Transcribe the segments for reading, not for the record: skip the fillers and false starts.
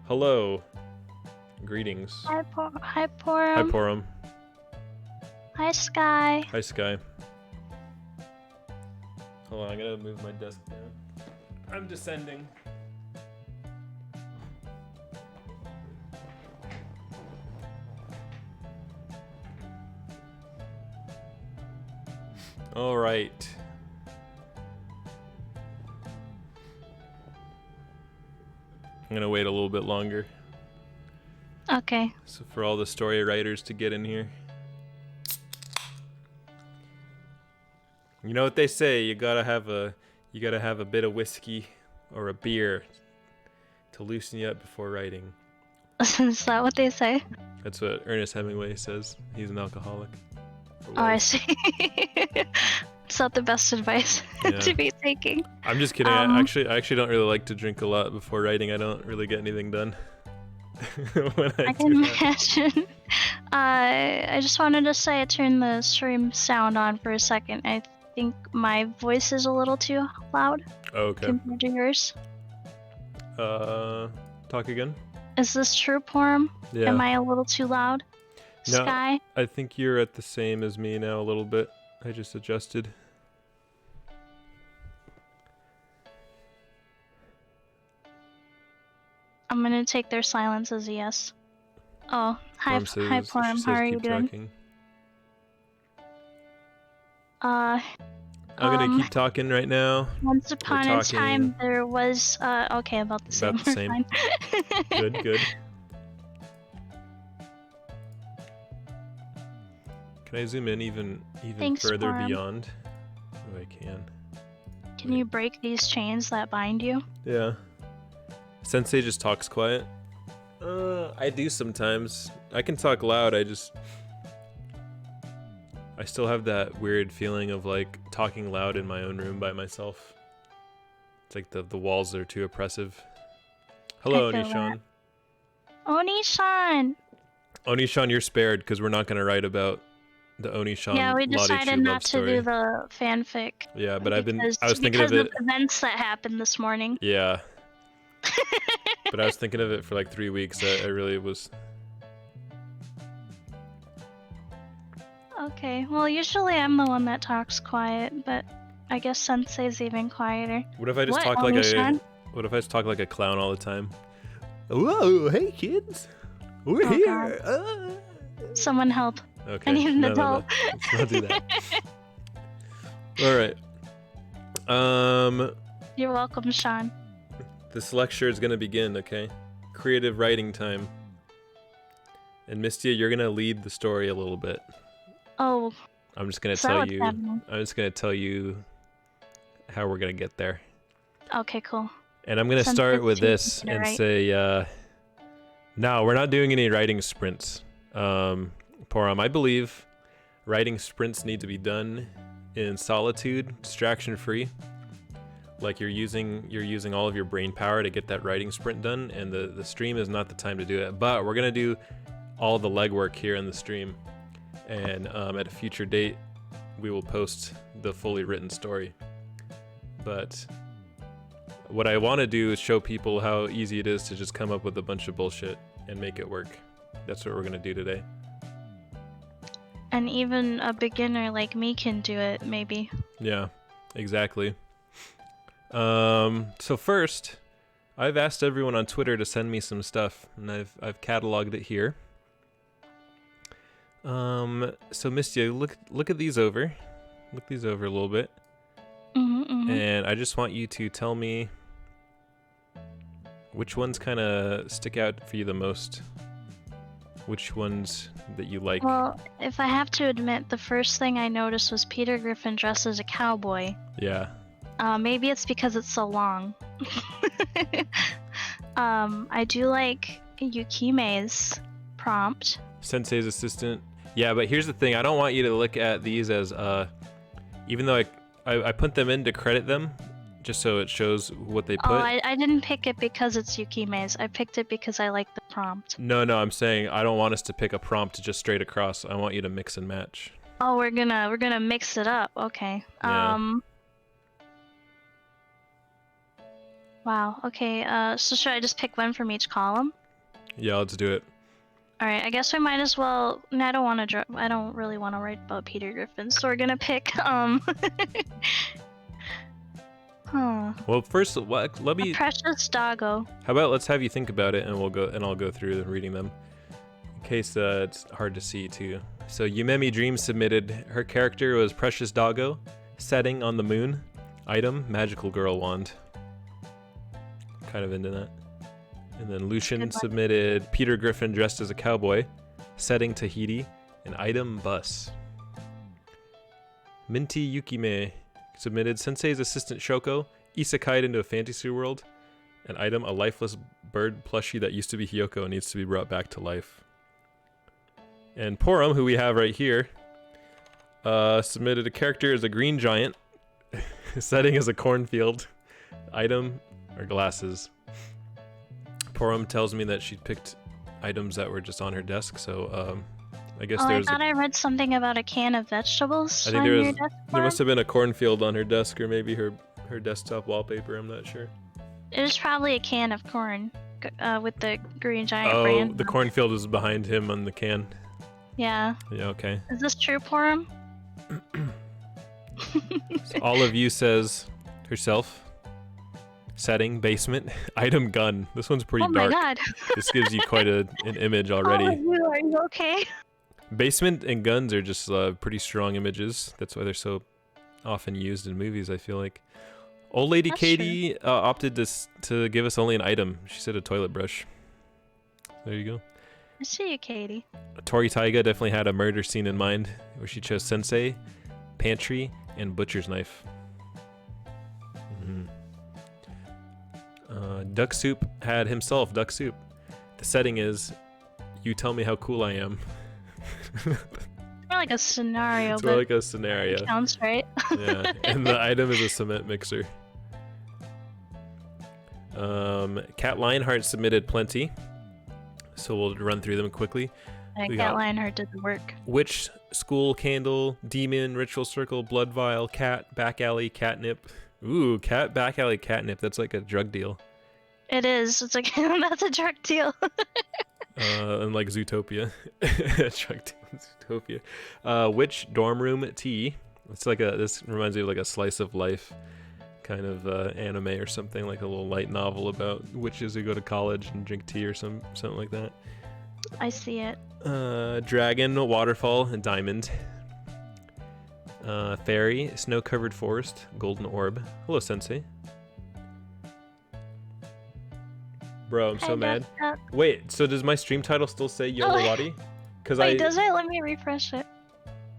Hello. Greetings. Hi, Hi, Porum. Porum. Hi, Sky. Hi, Sky. Hold on, I gotta move my desk down. I'm descending. All right. I'm gonna wait a little bit longer. Okay. So for all the story writers to get in here. You know what they say, you gotta have a bit of whiskey or a beer to loosen you up before writing. Is that what they say? That's what Ernest Hemingway says. He's an alcoholic. Oh, I see. It's not the best advice to be taking. I'm just kidding. I actually don't really like to drink a lot before writing. I don't really get anything done. When I can imagine. I just wanted to say I turned the stream sound on for a second. I think my voice is a little too loud. Oh, okay. Compared to yours. Talk again? Is this true, Porum? Yeah. Am I a little too loud? No, Sky? I think you're at the same as me now a little bit. I just adjusted. I'm gonna take their silence as a yes. Oh, hi, Porum. How are you doing? I'm gonna keep talking right now. Once upon a time, there was okay, about the same. About the same. Good. Can I zoom in even Thanks, further Porum. beyond? Oh, I can. Can you break these chains that bind you? Yeah. Sensei just talks quiet. I do sometimes. I can talk loud. I still have that weird feeling of like talking loud in my own room by myself. It's like the walls are too oppressive. Hello, Onishan. Onishan! Onishan, you're spared because we're not going to write about the Onishan. Yeah, we decided not to do the fanfic. Yeah, but I was thinking of it. Because of events that happened this morning. Yeah. But I was thinking of it for like 3 weeks. I really was. Okay, well, usually I'm the one that talks quiet, but I guess Sensei's even quieter. What if I just talk like a clown all the time? Whoa, hey kids, we're here. Someone help! Okay. I need an adult. No. Let's not do that. All right. You're welcome, Sean. This lecture is gonna begin. Okay. Creative writing time. And Mystia, you're gonna lead the story a little bit. Oh. I'm just gonna tell you. I'm just gonna tell you how we're gonna get there. Okay, cool. And I'm gonna start with this and say, no, we're not doing any writing sprints. Porum, I believe writing sprints need to be done in solitude, distraction-free. Like you're using all of your brain power to get that writing sprint done, and the stream is not the time to do it. But we're gonna do all the legwork here in the stream, and at a future date, we will post the fully written story. But what I want to do is show people how easy it is to just come up with a bunch of bullshit and make it work. That's what we're gonna do today. And even a beginner like me can do it, maybe. Yeah, exactly. So first, I've asked everyone on Twitter to send me some stuff, and I've cataloged it here. So Mystia, look at these over. Look these over a little bit. And I just want you to tell me which ones kind of stick out for you the most. Which ones that you like. Well, if I have to admit, the first thing I noticed was Peter Griffin dressed as a cowboy. Yeah. Maybe it's because it's so long. I do like Yukime's prompt. Sensei's assistant. Yeah, but here's the thing. I don't want you to look at these as, even though I put them in to credit them, just so it shows what they put. Oh, I didn't pick it because it's Yukime's. I picked it because I like the prompt. No, I'm saying I don't want us to pick a prompt just straight across. I want you to mix and match. Oh, we're gonna mix it up. Okay. Yeah. Wow. Okay. So should I just pick one from each column? Yeah, let's do it. All right. I guess we might as well. No, I don't want to. I don't really want to write about Peter Griffin, so we're gonna pick. Huh. Well, first, let me. A precious doggo. How about let's have you think about it, and I'll go through reading them, in case it's hard to see too. So Yumemi Dream submitted her character was Precious Doggo, setting on the moon, item magical girl wand. Kind of into that. And then Lucian submitted Peter Griffin dressed as a cowboy, setting Tahiti, an item bus. Minty Yukime submitted Sensei's assistant Shoko, isekai'd into a fantasy world, an item a lifeless bird plushie that used to be Hiyoko needs to be brought back to life. And Porum, who we have right here, submitted a character as a green giant, setting as a cornfield, item or glasses. Porum tells me that she picked items that were just on her desk, so I guess there's. I thought I read something about a can of vegetables. I think there must have been a cornfield on her desk, or maybe her desktop wallpaper. I'm not sure. It was probably a can of corn, with the green giant brand. Oh, the cornfield is behind him on the can. Yeah. Yeah. Okay. Is this true, Porum? So all of you says herself. Setting basement item gun. This one's pretty dark. Oh my god. This gives you quite an image already. Are you okay? Basement and guns are just pretty strong images. That's why they're so often used in movies, I feel like. Old Lady That's Katie opted to give us only an item. She said a toilet brush. There you go. I see you, Katie. Tori Taiga definitely had a murder scene in mind, where she chose sensei, pantry, and butcher's knife. Duck Soup had himself Duck Soup. The setting is, you tell me how cool I am. It's more like a scenario. It's more like a scenario. Sounds right. Yeah, and the item is a cement mixer. Cat Lionheart submitted plenty, so we'll run through them quickly. Cat Lionheart did the work. Witch, School, Candle, Demon, Ritual Circle, Blood Vial, Cat, Back Alley, Catnip. Ooh, Cat, Back Alley, Catnip. That's like a drug deal. It is. It's like that's a drug deal. And like Zootopia. Drug deal, Zootopia. Witch, Dorm Room, Tea. It's like this reminds me of like a slice of life kind of anime or something, like a little light novel about witches who go to college and drink tea or something like that. I see it. Dragon, Waterfall, and Diamond. Fairy, Snow-Covered Forest, Golden Orb. Hello, Sensei. Bro, I'm so mad. Wait, so does my stream title still say Yomawati? Wait, does it? Let me refresh it.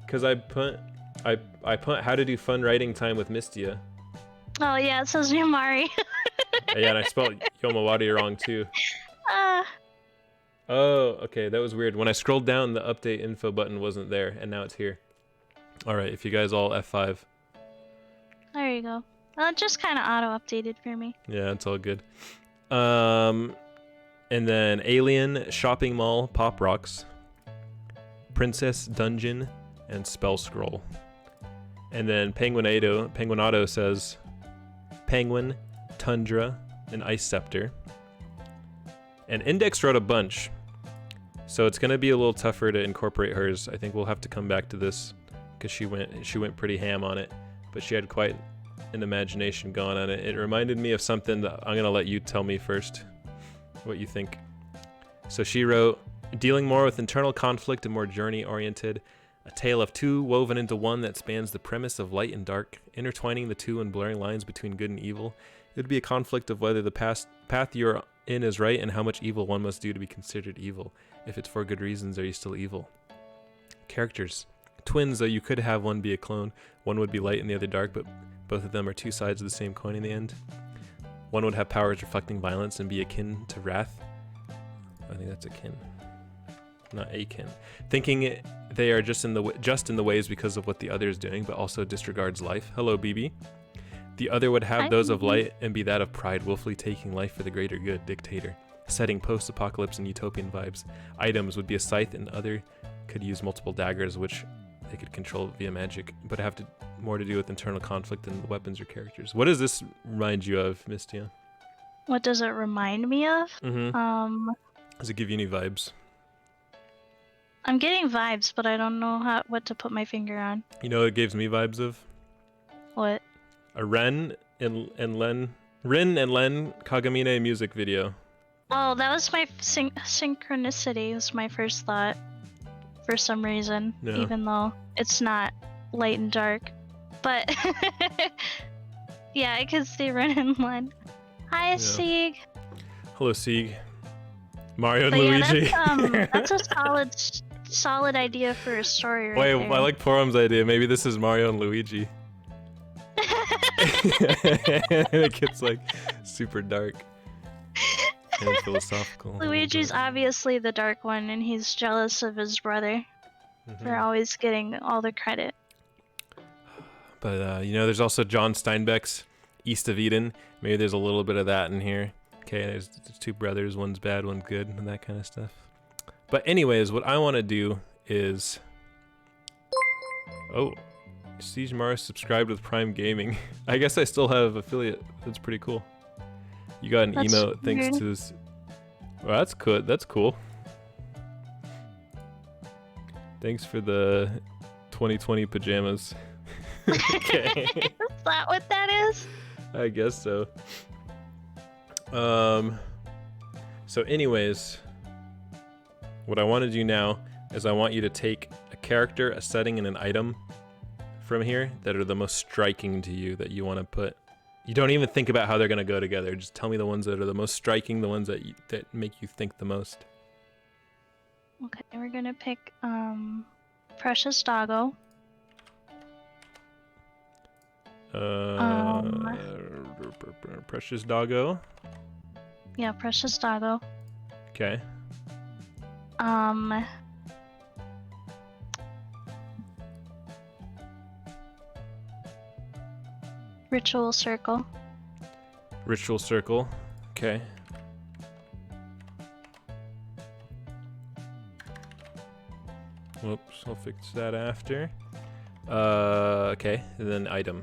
Because I put how to do fun writing time with Mystia. Oh yeah, it says Yamari. Yeah, and I spelled Yomawati wrong too. Oh, okay, that was weird. When I scrolled down, the update info button wasn't there, and now it's here. Alright, if you guys all F5. There you go. Well, it just kind of auto-updated for me. Yeah, it's all good. And then Alien, Shopping Mall, Pop Rocks, Princess Dungeon, and Spell Scroll. And then Penguinato says Penguin, Tundra, and Ice Scepter. And Index wrote a bunch, so it's gonna be a little tougher to incorporate hers. I think we'll have to come back to this because she went pretty ham on it, but she had quite an imagination going on it. It reminded me of something that I'm gonna let you tell me first what you think. So she wrote, dealing more with internal conflict and more journey oriented, a tale of two woven into one that spans the premise of light and dark, intertwining the two and blurring lines between good and evil. It would be a conflict of whether the path you're in is right and how much evil one must do to be considered evil. If it's for good reasons, are you still evil? Characters. Twins, though you could have one be a clone. One would be light and the other dark, but both of them are two sides of the same coin in the end. One would have powers reflecting violence and be akin to wrath. I think that's akin. Not akin. Thinking they are just in the ways because of what the other is doing, but also disregards life. Hello, BB. The other would have those of light and be that of pride, willfully taking life for the greater good, dictator. Setting post-apocalypse and utopian vibes. Items would be a scythe, and other could use multiple daggers, which they could control via magic, but have more to do with internal conflict than the weapons or characters. What does this remind you of, Mystia? What does it remind me of? Does it give you any vibes? I'm getting vibes, but I don't know what to put my finger on. You know what it gives me vibes of? What? A Rin and Len Kagamine music video. Oh, that was my synchronicity. Was my first thought. For some reason, even though it's not light and dark, but yeah, I could see Ren and Len. Hi, Sieg. Hello, Sieg. Mario and Luigi. That's a solid idea for a story. Right Wait, there. I like Porum's idea. Maybe this is Mario and Luigi. And it gets like super dark and philosophical. Luigi's obviously the dark one, and he's jealous of his brother for always getting all the credit. But there's also John Steinbeck's East of Eden. Maybe there's a little bit of that in here. Okay, there's two brothers, one's bad, one's good, and that kind of stuff. But anyways, what I want to do is... Oh, Siege Mars subscribed with Prime Gaming. I guess I still have affiliate. That's pretty cool. You got an emote thanks to this. Well, that's good. That's cool. Thanks for the 2020 pajamas. Okay. Is that what that is? I guess so. So anyways, what I want to do now is I want you to take a character, a setting, and an item from here that are the most striking to you that you want to put. You don't even think about how they're going to go together. Just tell me the ones that are the most striking, the ones that make you think the most. Okay, we're going to pick Precious Doggo. Precious Doggo. Yeah, Precious Doggo. Okay. Ritual Circle. Ritual Circle. Okay. Whoops, I'll fix that after. Okay, and then item.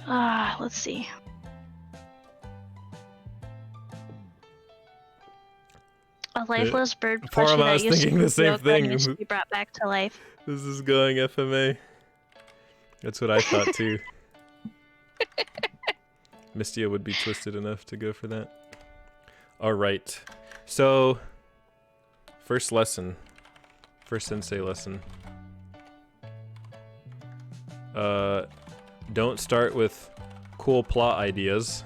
Let's see. A lifeless bird plushie I was thinking the same thing. Needs to be brought back to life. This is going FMA. That's what I thought too. Mystia would be twisted enough to go for that. All right. So, first lesson. First sensei lesson. Don't start with cool plot ideas.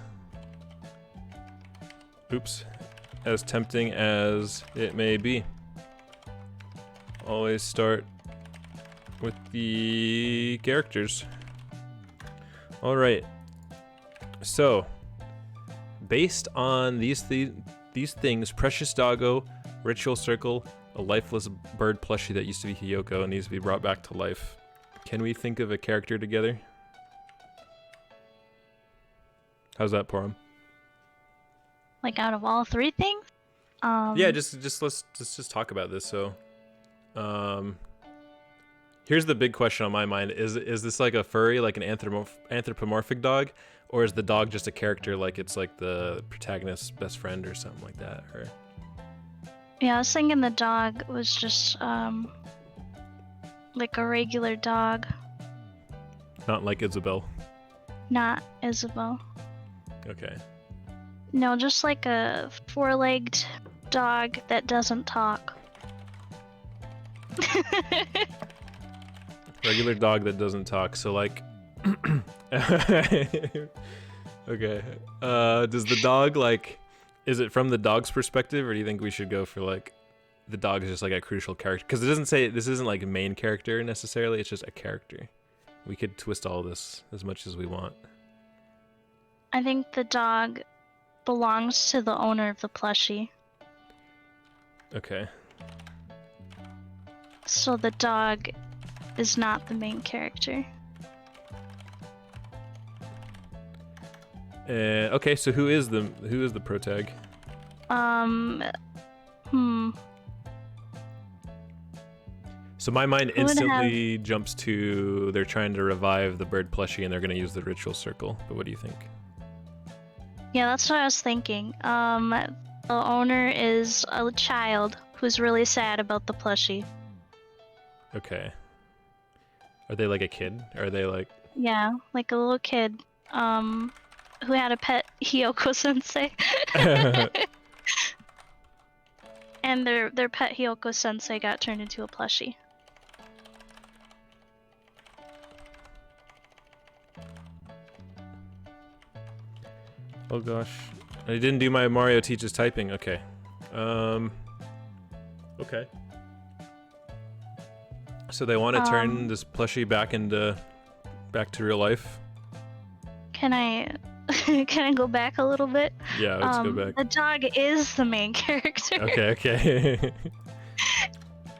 Oops. As tempting as it may be. Always start with the characters. All right. So, based on these things, Precious Doggo, Ritual Circle, a lifeless bird plushie that used to be Hiyoko and needs to be brought back to life. Can we think of a character together? How's that, Porum? Like out of all three things? Yeah, let's just talk about this. So, here's the big question on my mind: is this like a furry, like an anthropomorphic dog, or is the dog just a character, like it's like the protagonist's best friend or something like that? Or yeah, I was thinking the dog was just like a regular dog. Not like Isabel. Not Isabel. Okay. No, just like a four-legged dog that doesn't talk. Regular dog that doesn't talk. So like, okay. Does the dog like? Is it from the dog's perspective, or do you think we should go for like, the dog is just like a crucial character? Because it doesn't say this isn't like a main character necessarily. It's just a character. We could twist all this as much as we want. I think the dog belongs to the owner of the plushie. Okay. So the dog is not the main character. Okay, so who is the protag? So my mind instantly jumps to they're trying to revive the bird plushie and they're going to use the ritual circle. But what do you think? Yeah, that's what I was thinking. The owner is a child who's really sad about the plushie. Okay. Are they like a kid? Or are they like... Yeah, like a little kid, who had a pet Hiyoko-sensei. And their pet Hiyoko-sensei got turned into a plushie. Oh gosh. I didn't do my Mario teaches typing. Okay. Okay. So they want to turn this plushie back to real life? Can I go back a little bit? Yeah, let's go back. The dog is the main character. Okay.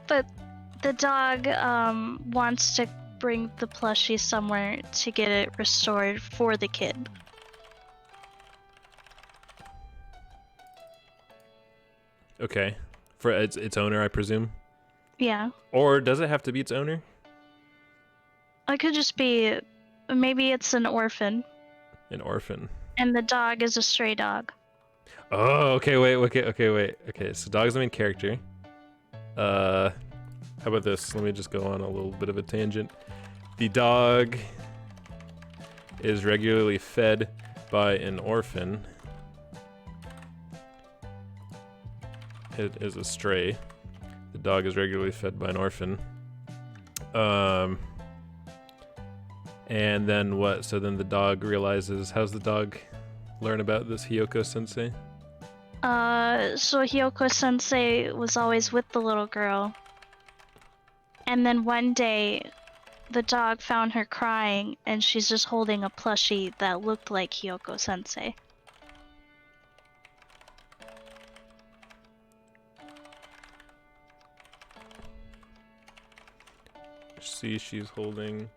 But the dog wants to bring the plushie somewhere to get it restored for the kid. Okay. For its owner, I presume? Yeah. Or does it have to be its owner? It could just be... Maybe it's an orphan. An orphan. And the dog is a stray dog. Oh, okay, wait. Okay, so dog's the main character. How about this? Let me just go on a little bit of a tangent. The dog is regularly fed by an orphan. It is a stray. The dog is regularly fed by an orphan. And then what? So then the dog realizes... How's the dog learn about this Hiyoko-sensei? So Hiyoko-sensei was always with the little girl. And then one day, the dog found her crying, and she's just holding a plushie that looked like Hiyoko-sensei. See, she's holding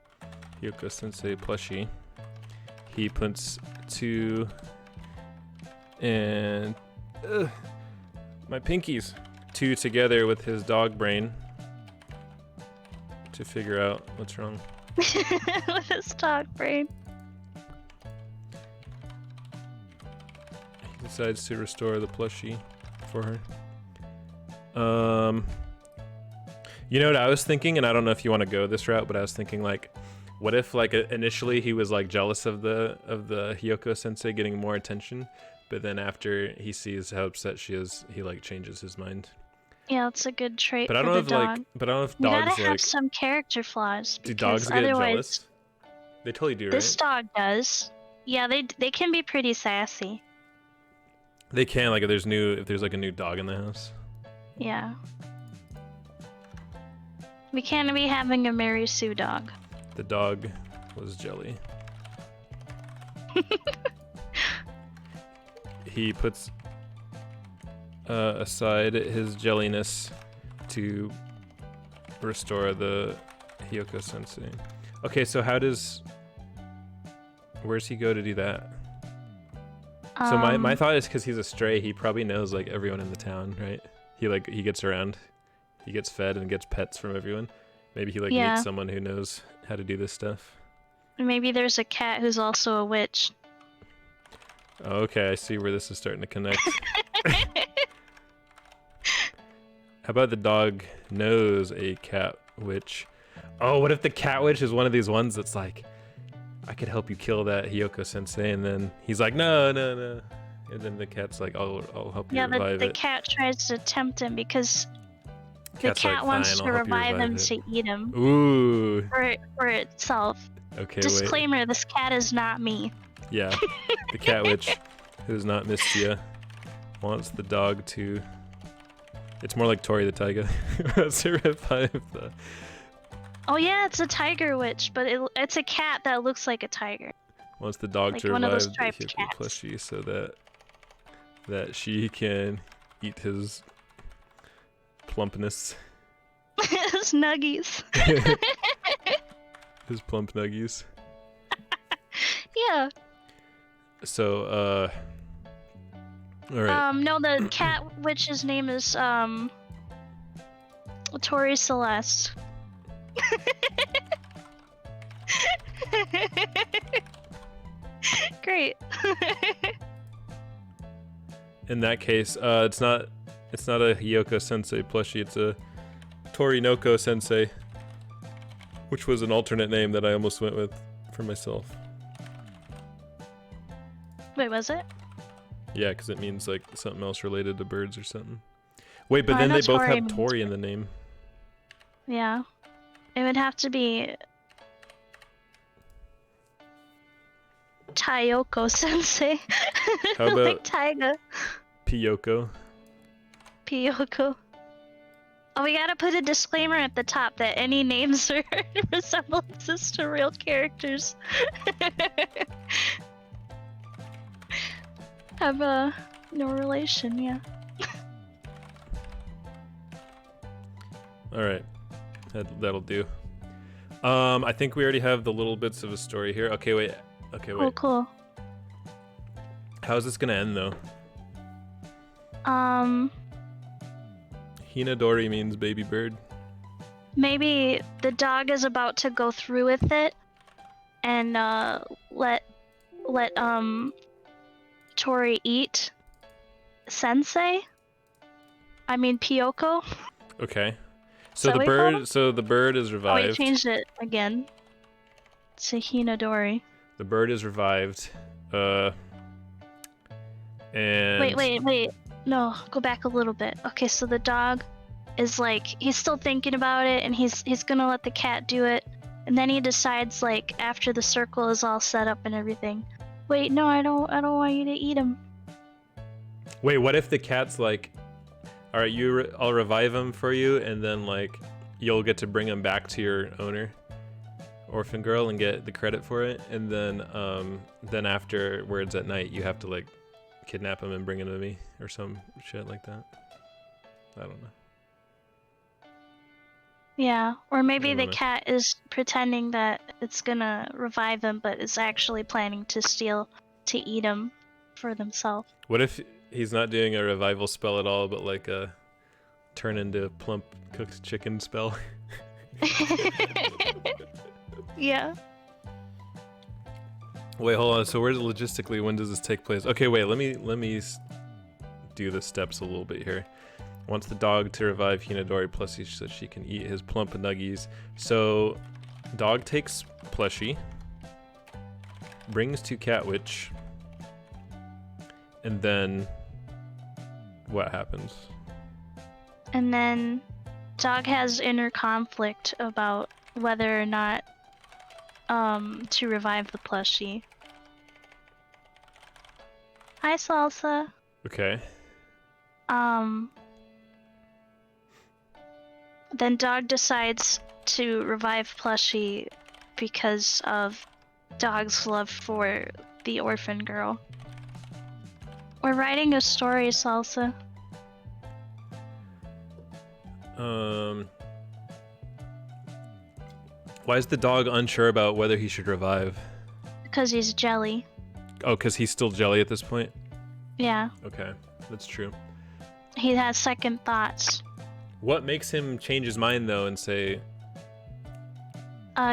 Hiyoko-sensei plushie. He puts two and my pinkies together with his dog brain to figure out what's wrong. With his dog brain. He decides to restore the plushie for her. You know what I was thinking, and I don't know if you want to go this route, but I was thinking like, what if like initially he was like jealous of the Hiyoko-sensei getting more attention, but then after he sees how upset she is, he like changes his mind. Yeah, that's a good trait. But I don't know if dog. but I don't know if you dogs gotta have like... some character flaws. Do dogs get jealous? They totally do, right? This dog does. Yeah, they can be pretty sassy. They can, like if there's like a new dog in the house. Yeah. We can't be having a Mary Sue dog. The dog was jelly. He puts aside his jelliness to restore the Hiyoko-sensei. Okay, so where's he go to do that? So my thought is because he's a stray, he probably knows like everyone in the town, right? He gets around. He gets fed and gets pets from everyone. Maybe he meets someone who knows how to do this stuff. Maybe there's a cat who's also a witch. Okay, I see where this is starting to connect. How about the dog knows a cat witch? Oh, what if the cat witch is one of these ones that's like, I could help you kill that Hiyoko-sensei, and then he's like, no. And then the cat's like, I'll help you revive it. Yeah, the cat tries to tempt him because the cat wants to revive him to eat him. Ooh. For itself. Okay, Disclaimer, this cat is not me. Yeah, the cat witch, who's not Mystia, wants the dog to... It's more like Tori the Taiga. Wants to revive the... Oh yeah, it's a tiger witch, but it's a cat that looks like a tiger. Wants the dog to revive the Hiyoko plushie so that she can eat his plumpness. His nuggies. His plump nuggies. Yeah. So, alright. No, the cat witch's name is, Tori Celeste. Great. In that case, it's not a Hiyoko Sensei plushie. It's a Torinoko Sensei, which was an alternate name that I almost went with for myself. Wait, was it? Yeah, because it means like something else related to birds or something. Wait, but then they both have Tori in the name. Yeah. It would have to be Tayoko Sensei. How about like Taiga? Piyoko? Piyoko. Oh, we gotta put a disclaimer at the top that any names are resemblances to real characters. Have no relation, yeah. Alright. That'll do. I think we already have the little bits of a story here. Okay, wait. Oh, cool. How's this gonna end, though? Hinadori means baby bird. Maybe the dog is about to go through with it and let Tori eat Sensei? I mean Piyoko? Okay. So the bird is revived. Oh, we changed it again. To Hinadori. The bird is revived. And Wait. No, go back a little bit. Okay, so the dog is like, he's still thinking about it and he's gonna let the cat do it. And then he decides, like, after the circle is all set up and everything, wait, no, I don't want you to eat him. Wait, what if the cat's like, all right, I'll revive him for you, and then like you'll get to bring him back to your owner, orphan girl, and get the credit for it, and then afterwards at night you have to like kidnap him and bring him to me or some shit like that. I don't know. Yeah, or maybe the cat is pretending that it's gonna revive him, but is actually planning to eat him for themselves. What if he's not doing a revival spell at all, but like a turn into plump cooked chicken spell? Yeah. Wait, hold on. So logistically, when does this take place? Okay, wait. Let me do the steps a little bit here. Wants the dog to revive Hinadori plushie so she can eat his plump nuggies. So, dog takes plushie, brings to Catwitch, and then what happens? And then dog has inner conflict about whether or not to revive the plushie. Hi, Salsa. Okay. Then dog decides to revive plushie because of dog's love for the orphan girl. We're writing a story, Salsa. Why is the dog unsure about whether he should revive? Because he's jelly. Oh, because he's still jelly at this point? Yeah. Okay, that's true. He has second thoughts. What makes him change his mind, though, and say...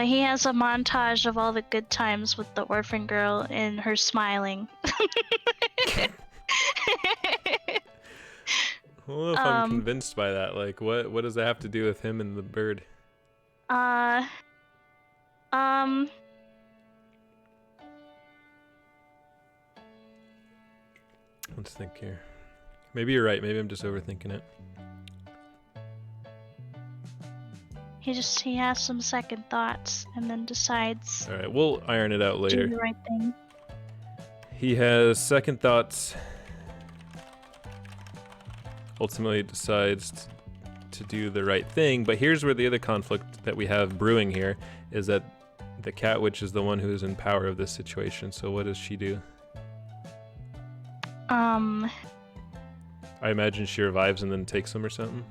He has a montage of all the good times with the orphan girl and her smiling. I don't know if I'm convinced by that. Like, what does that have to do with him and the bird? Let's think here. Maybe you're right. Maybe I'm just overthinking it. He has some second thoughts and then decides. All right, we'll iron it out later. Do the right thing. He has second thoughts. Ultimately decides to do the right thing, but here's where the other conflict that we have brewing here is that the cat witch is the one who is in power of this situation. So what does she do? I imagine she revives and then takes him or something.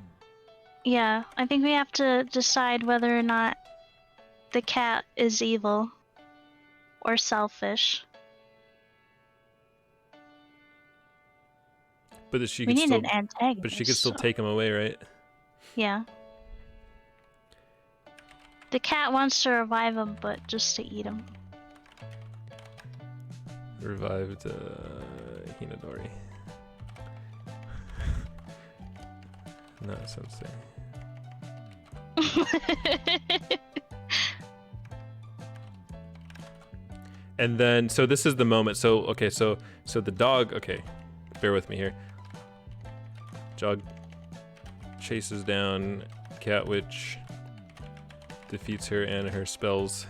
Yeah, I think we have to decide whether or not the cat is evil or selfish. But she we could need still, an antagonist. But she could still take him away, right? Yeah. The cat wants to revive him, but just to eat him. Revived Hinadori. Not sensei. And then, so this is the moment. So, okay, so the dog, okay, bear with me here. Dog chases down Cat Witch, defeats her and her spells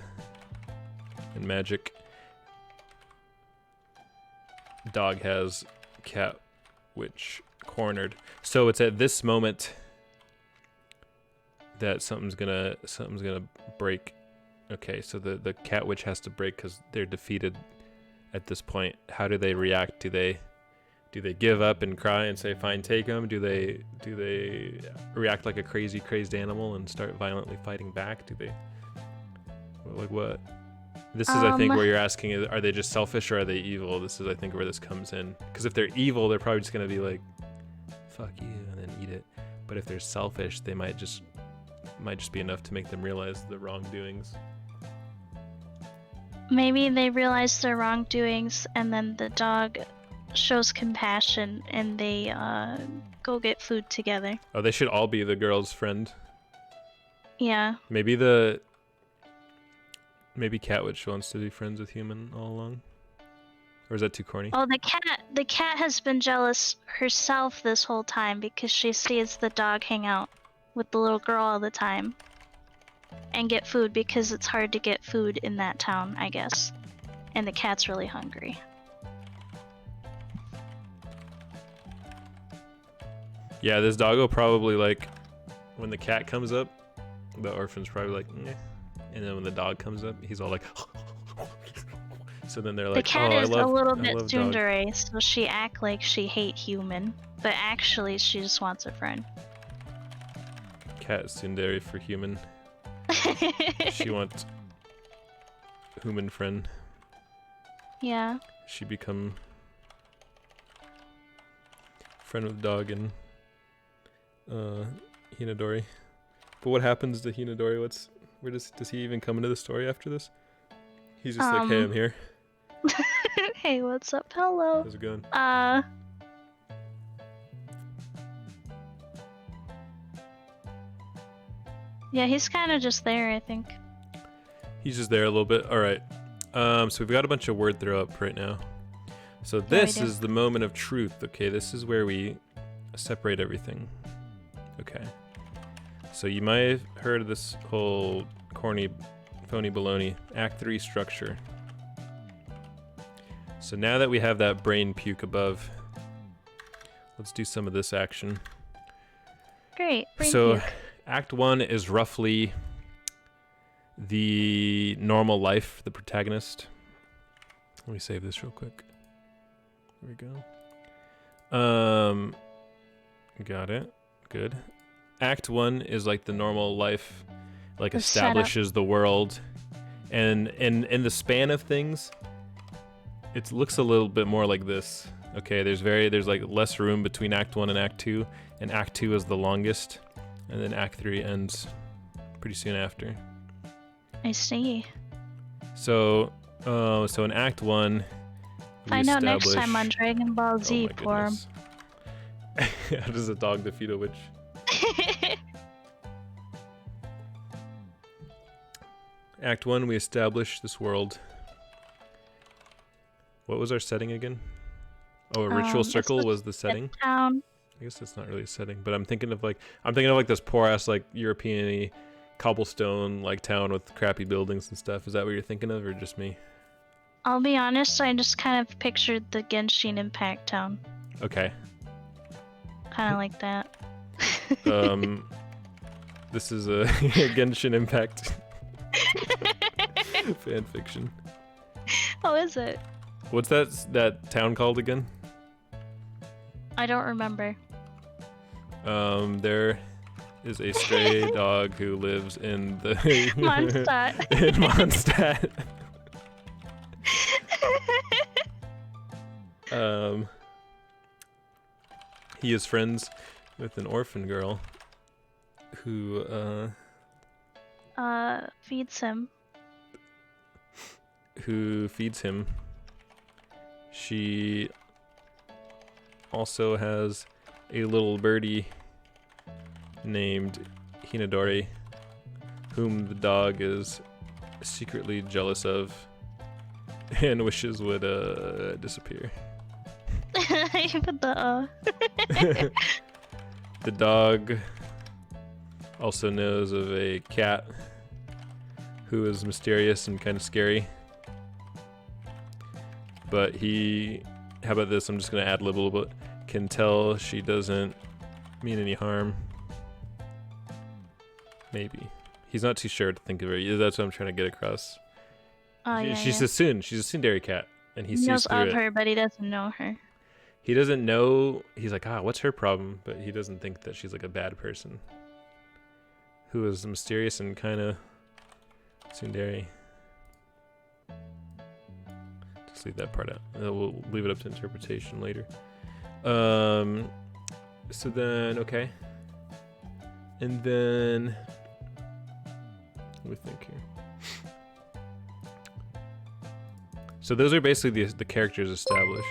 and magic. Dog has Cat Witch cornered. So it's at this moment that something's gonna break. Okay, so the Cat Witch has to break because they're defeated at this point. How do they react? Do they give up and cry and say, "Fine, take them"? Do they react like a crazed animal and start violently fighting back? Do they, like, what? This is, I think, where you're asking, are they just selfish or are they evil? This is, I think, where this comes in. Because if they're evil, they're probably just gonna be like, "Fuck you," and then eat it. But if they're selfish, they might just be enough to make them realize the wrongdoings. Maybe they realize their wrongdoings and then the dog shows compassion and they go get food together. Oh, they should all be the girl's friend. Yeah. Maybe Cat Witch wants to be friends with Human all along. Or is that too corny? Oh, the cat has been jealous herself this whole time because she sees the dog hang out with the little girl all the time and get food because it's hard to get food in that town, I guess. And the cat's really hungry. Yeah, this doggo probably, like, when the cat comes up, the orphan's probably like, "Meh." And then when the dog comes up, he's all like, so then they're like, the cat "Oh, is a little bit dog." tsundere, so she act like she hate Human, but actually she just wants a friend. Cat tsundere for Human. She wants Human friend. Yeah. She become friend with dog and Hinadori. But what happens to Hinadori? Where does he even come into the story after this? He's just like, "Hey, I'm here." Hey, what's up? Hello. How's it going? Yeah, he's kind of just there, I think. He's just there a little bit. All right. So we've got a bunch of word throw up right now. So this is the moment of truth. Okay, this is where we separate everything. Okay. So you might have heard of this whole corny, phony baloney Act 3 structure. So now that we have that brain puke above, let's do some of this action. Great. Brain So puke. Act 1 is roughly the normal life, the protagonist. Let me save this real quick. There we go. Got it. Good. Act 1 is like the normal life, like The establishes the world. And in the span of things, it looks a little bit more like this. Okay, there's like less room between Act 1 and Act 2, and Act 2 is the longest, and then Act 3 ends pretty soon after. I see. So in Act 1, Find out next time on Dragon Ball Z, poor. How does a dog defeat a witch? Act 1, we establish this world. What was our setting again? Oh, a ritual circle was the setting? Town. I guess that's not really a setting, but I'm thinking of like this poor ass like European-y cobblestone like town with crappy buildings and stuff. Is that what you're thinking of, or just me? I'll be honest, I just kind of pictured the Genshin Impact town. Okay. Kind of like that. This is a Genshin Impact fan fiction. Oh, is it? What's that town called again? I don't remember. There is a stray dog who lives in the Mondstadt. in Mondstadt. He is friends with an orphan girl who feeds him. Who feeds him. She also has a little birdie named Hinadori, whom the dog is secretly jealous of and wishes would disappear. You put the The dog also knows of a cat who is mysterious and kind of scary. But how about this? I'm just gonna add a little bit. Can tell she doesn't mean any harm. Maybe. He's not too sure to think of her. That's what I'm trying to get across. She's a tsundere cat, and he sees through knows of it. her, but he doesn't know her. He doesn't know. He's like, what's her problem? But he doesn't think that she's like a bad person. Who is mysterious and kind of tsundere. Just leave that part out. We'll leave it up to interpretation later. So then, okay. And then, let me think here. So those are basically the characters established.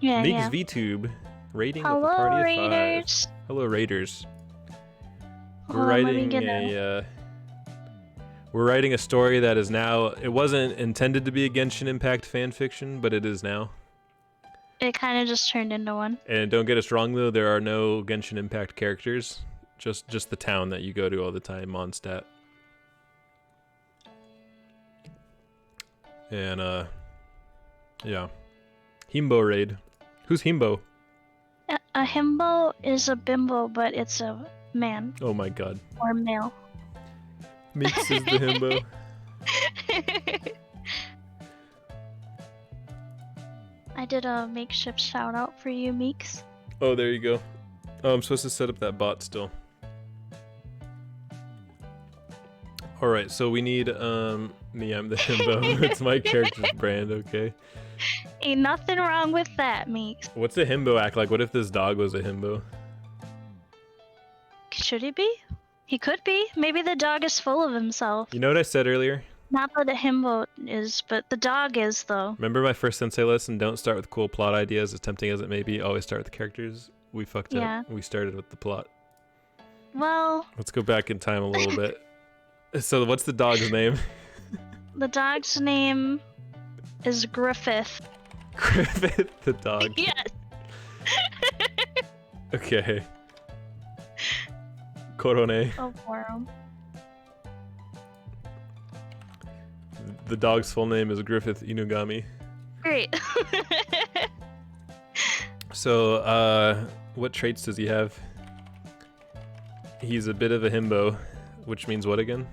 Yeah, Meeks yeah. VTube, rating with Hello, a party Raiders. of 5. Hello, Raiders. We're Hold on, let me writing get we're writing a story that is now. It wasn't intended to be a Genshin Impact fan fiction, but it is now. It kind of just turned into one. And don't get us wrong though, there are no Genshin Impact characters. Just the town that you go to all the time, Mondstadt. And yeah. Himbo raid. Who's Himbo? A himbo is a bimbo, but it's a man. Oh my god. Or male. Meeks is the himbo. I did a makeshift shout out for you, Meeks. Oh, there you go. Oh, I'm supposed to set up that bot still. Alright, so we need, me, I'm the himbo. It's my character's brand, okay? Ain't nothing wrong with that, Meeks. What's a himbo act like? What if this dog was a himbo? Should he be? He could be. Maybe the dog is full of himself. You know what I said earlier? Not that a himbo is, but the dog is, though. Remember my first sensei lesson? Don't start with cool plot ideas, as tempting as it may be. Always start with the characters. We fucked up. We started with the plot. Well... Let's go back in time a little bit. So what's the dog's name? The dog's name is Griffith. Griffith the dog. Yes. Okay. Korone. Oh, poor him. The dog's full name is Griffith Inugami. Great. So, what traits does he have? He's a bit of a himbo, which means what again?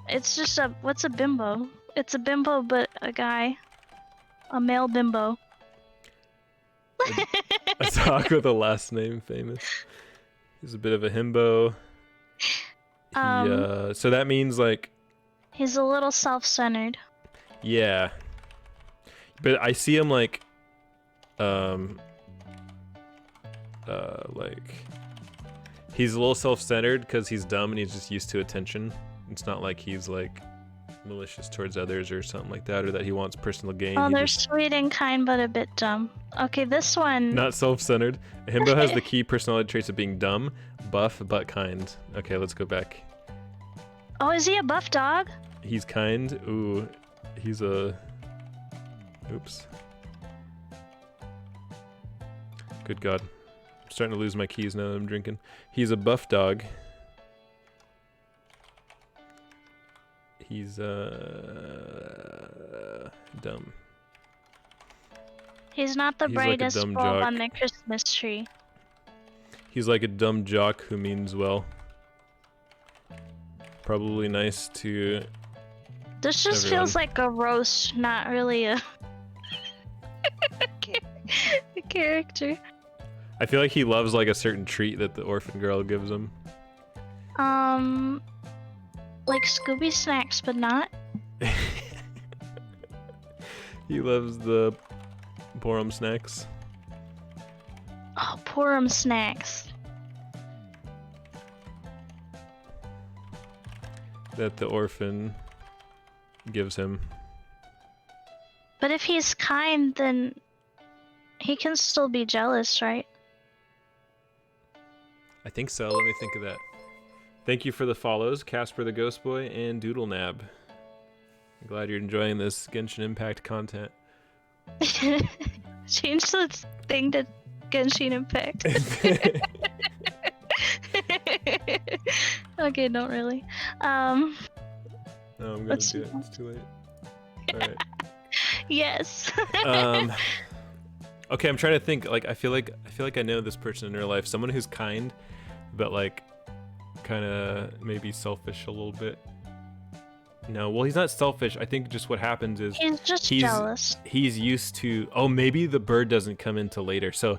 It's just what's a bimbo? It's a bimbo, but a guy. A male bimbo. A dog with a last name famous. He's a bit of a himbo. So that means like... He's a little self-centered. Yeah. But I see him like... He's a little self-centered because he's dumb and he's just used to attention. It's not like he's like malicious towards others or something like that, or that he wants personal gain. Oh, they're sweet and kind, but a bit dumb. Okay, this one... Not self-centered. A himbo has the key personality traits of being dumb, buff, but kind. Okay, let's go back. Oh, is he a buff dog? He's kind. Ooh, he's a... Oops. Good God. I'm starting to lose my keys now that I'm drinking. He's a buff dog. He's, dumb. He's not the brightest like bulb on the Christmas tree. He's like a dumb jock who means well. Probably nice to... This just everyone. feels like a roast, not really a... a character. I feel like he loves like a certain treat that the orphan girl gives him. Like Scooby snacks, but not. He loves the Borum snacks. Oh, Purim snacks. That the orphan gives him. But if he's kind, then he can still be jealous, right? I think so. Let me think of that. Thank you for the follows, Casper the Ghost Boy and Doodle Nab. I'm glad you're enjoying this Genshin Impact content. Change the thing to Genshin Impact. Okay, don't really. No, I'm gonna do it. It's too late. All right. Yes. Okay, I'm trying to think. Like, I feel like I know this person in real life. Someone who's kind, but like, kind of maybe selfish a little bit. No, well, he's not selfish. I think just what happens is he's just jealous. He's used to. Oh, maybe the bird doesn't come into later. So,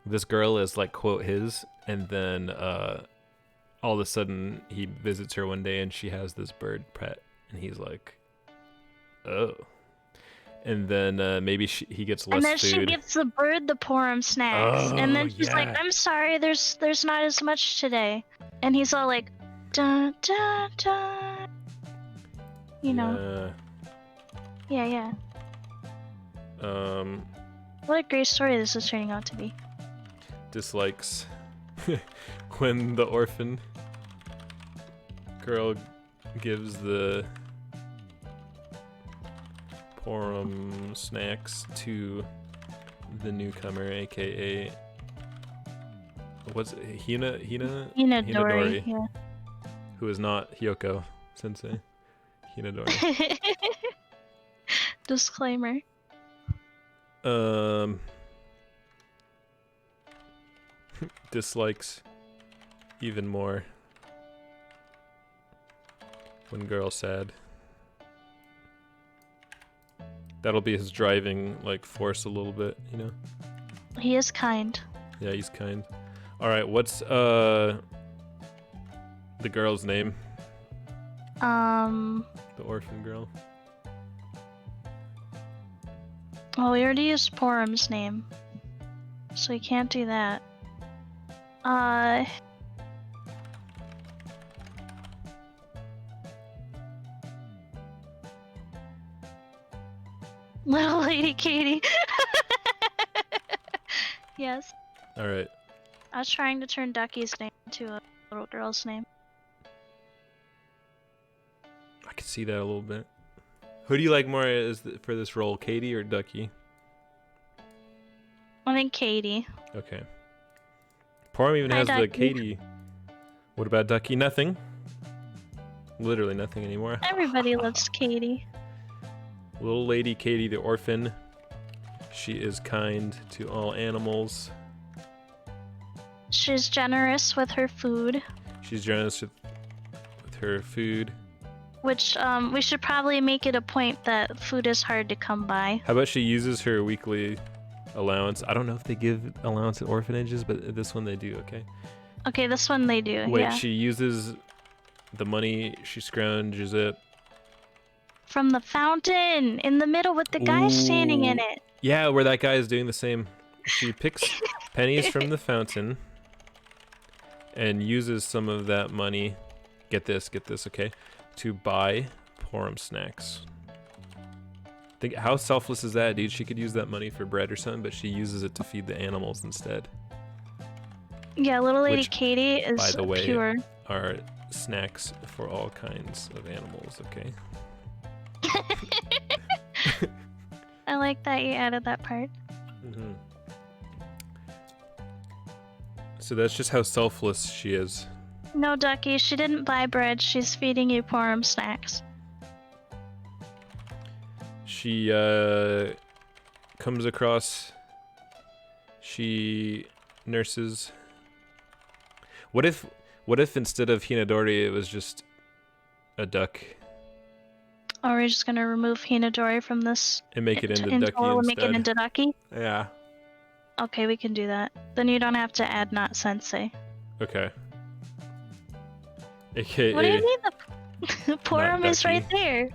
this girl is like quote his, and then all of a sudden he visits her one day and she has this bird pet, and he's like, oh. And then maybe he gets less food. And then she gives the bird the Porum snacks. Oh, and then she's like, I'm sorry, there's not as much today. And he's all like, dun dun dun. You know. Yeah. What a great story this is turning out to be. Dislikes when the orphan girl gives the Porum snacks to the newcomer, aka what's it? Hinadori, yeah. Who is not Hyoko Sensei. Hinadori. Disclaimer. Dislikes even more when girl sad. That'll be his driving like force a little bit, you know. He is kind. Yeah, he's kind. All right, what's the girl's name? The orphan girl. Well, we already used Porum's name, so we can't do that. Little Lady Katie. Yes. All right. I was trying to turn Ducky's name into a little girl's name. I could see that a little bit. Who do you like more for this role, Katie or Ducky? I think Katie. Okay. Porum even has the Katie. What about Ducky? Nothing. Literally nothing anymore. Everybody loves Katie. Little Lady Katie, the orphan. She is kind to all animals. She's generous with her food. She's generous with her food. Which, we should probably make it a point that food is hard to come by. How about she uses her weekly allowance? I don't know if they give allowance at orphanages, but this one they do, okay? Okay, this one they do, Wait, yeah. she uses the money, she scrounges it. From the fountain, in the middle with the guy standing in it. Yeah, where that guy is doing the same. She picks pennies from the fountain and uses some of that money. Get this, okay? To buy Porum snacks. Think how selfless is that, dude? She could use that money for bread or something, but she uses it to feed the animals instead. Yeah, little lady Which, Katie is by the way, pure. Are snacks for all kinds of animals, okay? I like that you added that part. Mm-hmm. So that's just how selfless she is. No, Ducky, she didn't buy bread. She's feeding you Porum snacks. She comes across. She nurses. What if instead of Hinadori it was just a duck? Oh, we're just gonna remove Hinadori from this and make it into Ducky instead. Make it into Ducky? Yeah. Okay, we can do that. Then you don't have to add not sensei. Okay. AKA. What do you mean the Porum is right there?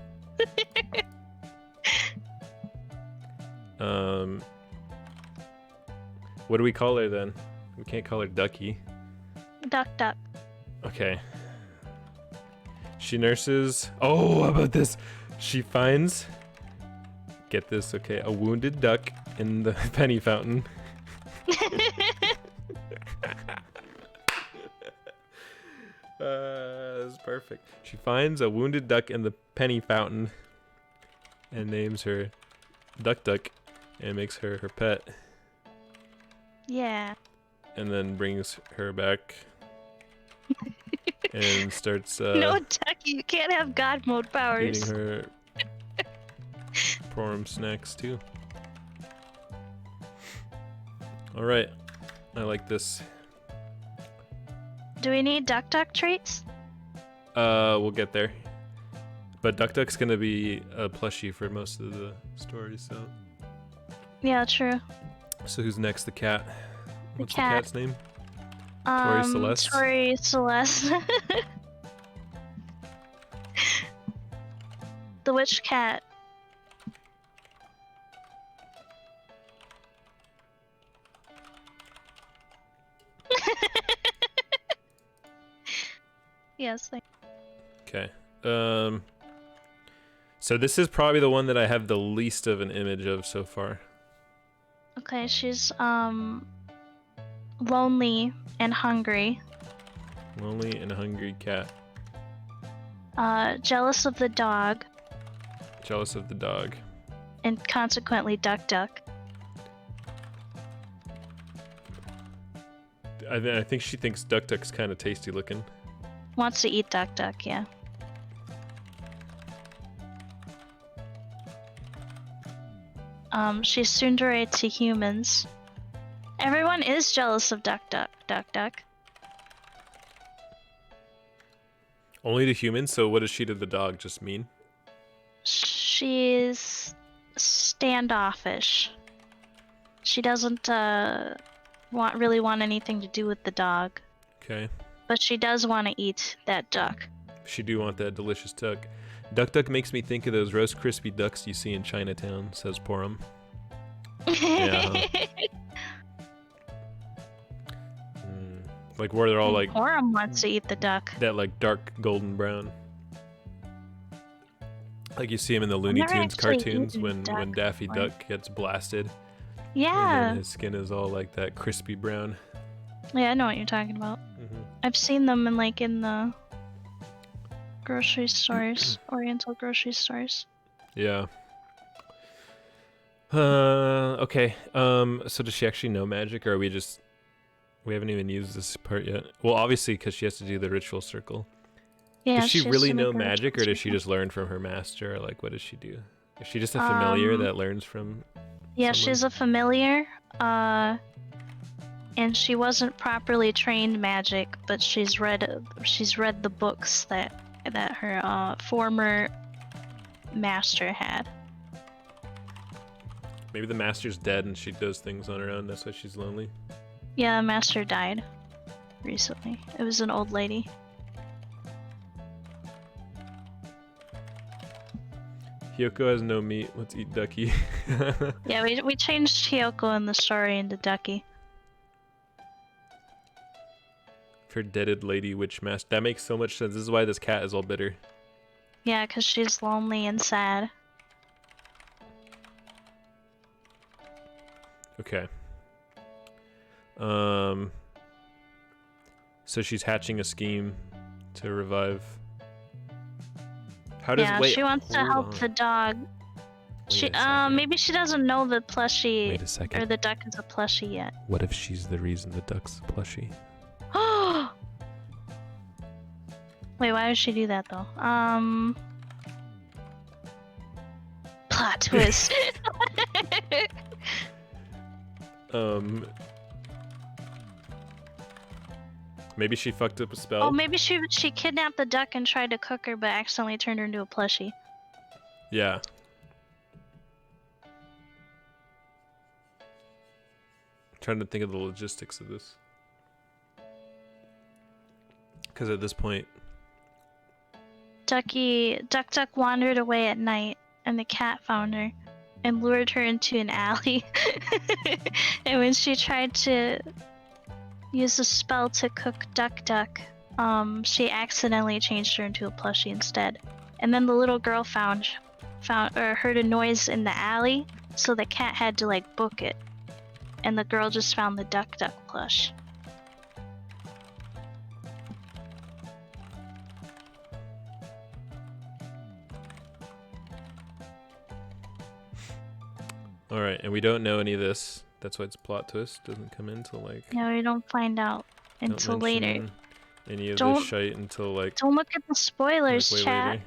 What do we call her then? We can't call her Ducky. Duck. Okay. She nurses. Oh, how about this? She finds. Get this, okay? A wounded duck in the penny fountain. That's perfect. She finds a wounded duck in the penny fountain and names her Duck Duck and makes her her pet. Yeah. And then brings her back and starts No, Ducky, you can't have God mode powers. eating her Porum snacks too. Alright, I like this. Do we need Duck Duck treats? We'll get there. But Duck Duck's gonna be a plushie for most of the story, so. Yeah, true. So who's next? The cat. What's cat. The cat's name? Tori Celeste. Tori Celeste. The witch cat. Yes. Okay. So this is probably the one that I have the least of an image of so far. Okay, she's lonely and hungry. Lonely and hungry cat. Jealous of the dog. Jealous of the dog. And consequently Duck Duck. I think she thinks Duck Duck's kind of tasty looking. Wants to eat Duck Duck, yeah. She's tsundere to humans. Everyone is jealous of Duck Duck. Duck Duck. Only to humans, so what does she to the dog? Just mean? She's standoffish. She doesn't really want anything to do with the dog. Okay. But she does want to eat that duck. She do want that delicious duck. Duck Duck makes me think of those roast crispy ducks you see in Chinatown, says Porum. Yeah. Like where they're all like... Porum wants to eat the duck. That like dark golden brown. Like you see him in the Looney Tunes cartoons when Daffy Duck gets blasted. Yeah. And his skin is all like that crispy brown. Yeah, I know what you're talking about. I've seen them in the grocery stores, Oriental grocery stores. Yeah. Okay. So does she actually know magic, or are we just... We haven't even used this part yet. Well, obviously, because she has to do the ritual circle. Yeah, does she really know magic, or does she just learn from her master? Or like, what does she do? Is she just a familiar that learns from Yeah, someone? she's a familiar. And she wasn't properly trained magic, but she's read the books that her former master had. Maybe the master's dead and she does things on her own. That's why she's lonely. Yeah, the master died recently. It was an old lady. Hyoko has no meat. Let's eat Ducky. Yeah, we changed Hyoko in the story into Ducky. Her deaded lady witch master. That makes so much sense. This is why this cat is all bitter. Yeah, because she's lonely and sad. Okay. So she's hatching a scheme to revive. How does she wants to help the dog. Maybe she doesn't know the plushie. Wait a second. Or the duck is a plushie yet. What if she's the reason the duck's a plushie? Wait, why would she do that though? Plot twist. Maybe she fucked up a spell. Oh, maybe she kidnapped the duck and tried to cook her, but accidentally turned her into a plushie. Yeah. I'm trying to think of the logistics of this. Because at this point... Duck Duck wandered away at night, and the cat found her, and lured her into an alley. And when she tried to use a spell to cook Duck Duck, she accidentally changed her into a plushie instead. And then the little girl heard a noise in the alley, so the cat had to like book it. And the girl just found the Duck Duck plush. All right, and we don't know any of this. That's why it's a plot twist. Doesn't come in until like. Yeah, we don't find out until later. Any of Don't, this shite until like. Don't look at the spoilers, like, chat.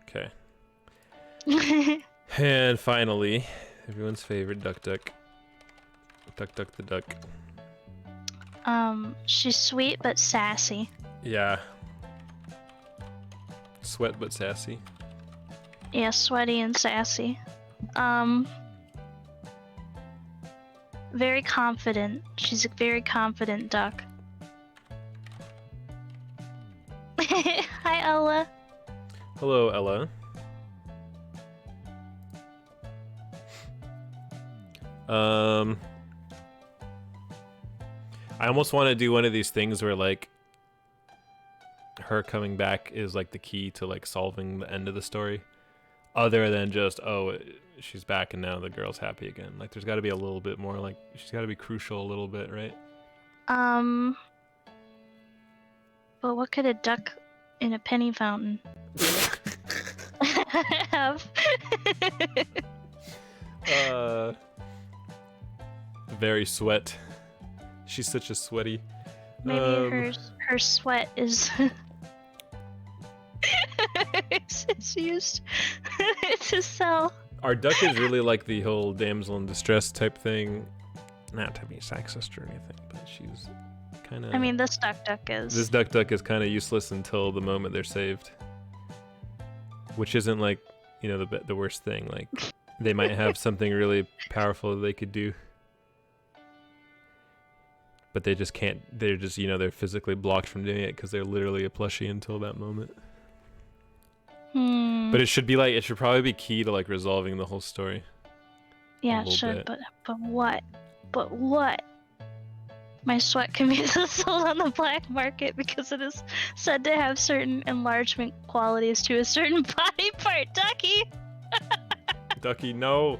Okay. And finally, everyone's favorite Duck Duck. Duck Duck the duck. She's sweet but sassy. Yeah. Sweat but sassy. Yeah, sweaty and sassy. Very confident. She's a very confident duck. Hi, Ella. Hello, Ella. I almost want to do one of these things where like her coming back is like the key to like solving the end of the story, other than just she's back and now the girl's happy again. Like there's got to be a little bit more, like she's got to be crucial a little bit, right? But what could a duck in a penny fountain have? Very sweat. She's such a sweaty. Maybe her sweat is it's used to sell. Our duck is really like the whole damsel in distress type thing. Not to be sexist or anything, but she's kind of. I mean, this duck is. This duck is kind of useless until the moment they're saved, which isn't like, you know, the worst thing. Like they might have something really powerful that they could do, but they just can't. They're just, you know, they're physically blocked from doing it because they're literally a plushie until that moment. But it should be like, it should probably be key to like resolving the whole story. Yeah, it should. But what? But what? My sweat can be sold on the black market because it is said to have certain enlargement qualities to a certain body part. Ducky! Ducky, no!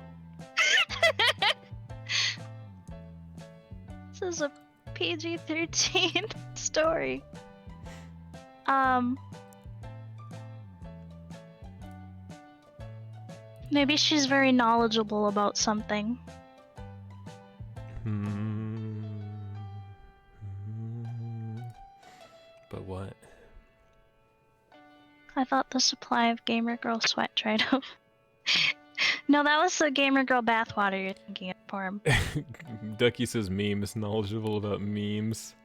This is a PG-13 story. Maybe she's very knowledgeable about something. But what? I thought the supply of Gamer Girl sweat dried up. No, that was the Gamer Girl bathwater you're thinking of, Porm. Ducky says memes, knowledgeable about memes.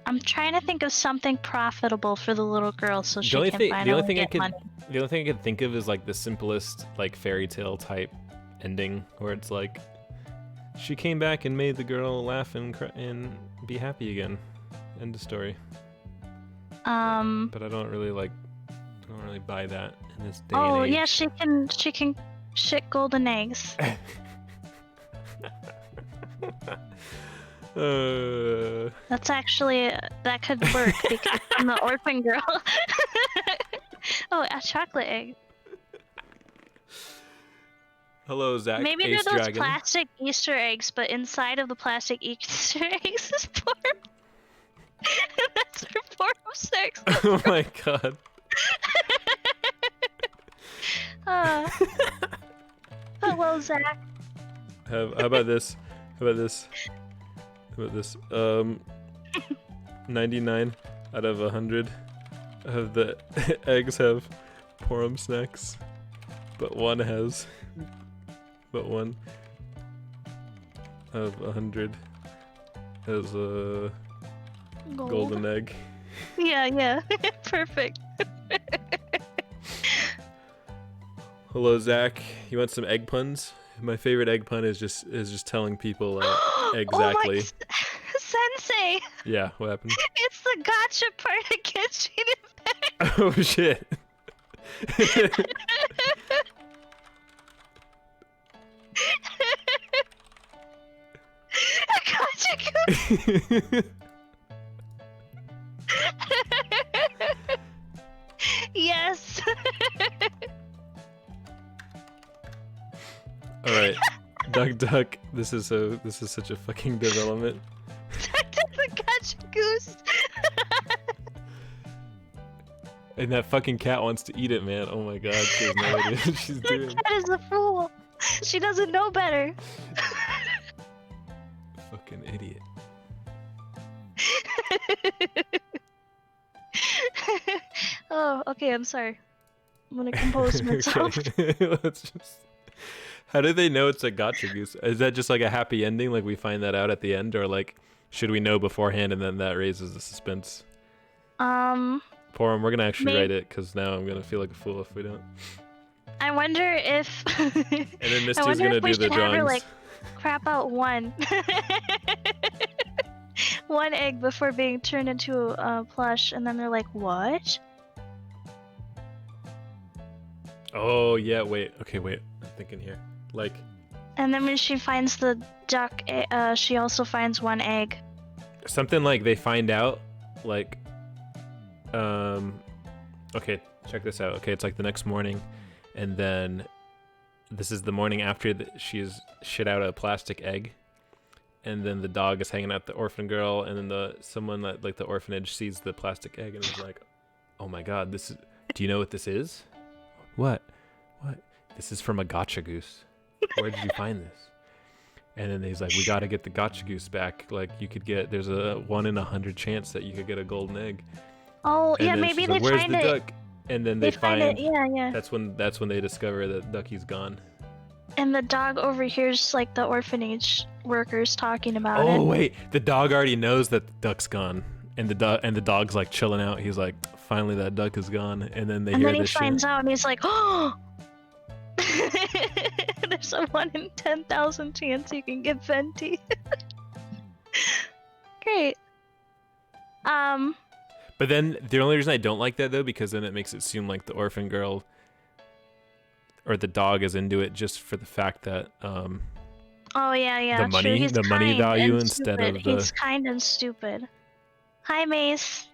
I'm trying to think of something profitable for the little girl so she can finally get money. The only thing I could think of is like the simplest like fairy tale type ending where it's like she came back and made the girl laugh and be happy again. End of story. But I don't really buy that in this day and age. Oh yeah, she can shit golden eggs. That's actually that could work because I'm the orphan girl. Oh, a chocolate egg. Hello, Zach. Maybe Ace they're those Dragon. plastic Easter eggs, but inside of the plastic Easter eggs is porn. That's for porn sex. Oh my god. Hello, Zach. How about this? 99 out of 100 of the eggs have Porum snacks, but one of 100 has a golden egg. Yeah. Perfect. Hello, Zach. You want some egg puns? My favorite egg pun is just telling people exactly. Oh Sensei! Yeah, what happened? It's the gotcha part that gets you to back. Oh shit. Gotcha. Yes. All right, Duck. This is such a fucking development. Duck the gotcha goose. And that fucking cat wants to eat it, man. Oh my god, she has no idea what she's doing. The cat is a fool. She doesn't know better. Fucking idiot. Oh, okay, I'm sorry. I'm gonna compose myself. Okay. Let's just... How do they know it's a gotcha goose? Is that just like a happy ending, like we find that out at the end, or like should we know beforehand and then that raises the suspense? Porum, we're gonna actually write it because now I'm gonna feel like a fool if we don't. I wonder if. And then Misty's gonna do the drawings. Her, like, crap out one egg before being turned into a plush, and then they're like, "What?" Oh yeah, wait. Okay, wait. I'm thinking here. Like. And then when she finds the duck, she also finds one egg. Something like they find out, like. Okay, check this out. Okay, it's like the next morning, and then this is the morning after she's shit out a plastic egg, and then the dog is hanging out the orphan girl, and then someone at like the orphanage sees the plastic egg and is like, "Oh my god, this is. Do you know what this is? What? This is from a gotcha goose. Where did you find this?" And then he's like, "We gotta get the gotcha goose back. Like you could get. There's a 1 in 100 chance that you could get a golden egg." Oh, and yeah, maybe they like, "Where's find the it. Duck?" And then they find it. Yeah. That's when they discover that Ducky's gone. And the dog overhears like the orphanage workers talking about it. Oh wait, the dog already knows that the duck's gone, and the dog's like chilling out. He's like, "Finally, that duck is gone." And then he finds out, and he's like, "Oh, there's a 1 in 10,000 chance you can get Venti." Great. But then the only reason I don't like that though, because then it makes it seem like the orphan girl or the dog is into it just for the fact that oh yeah. The money value instead of the. He's kind and stupid. Hi, Mace.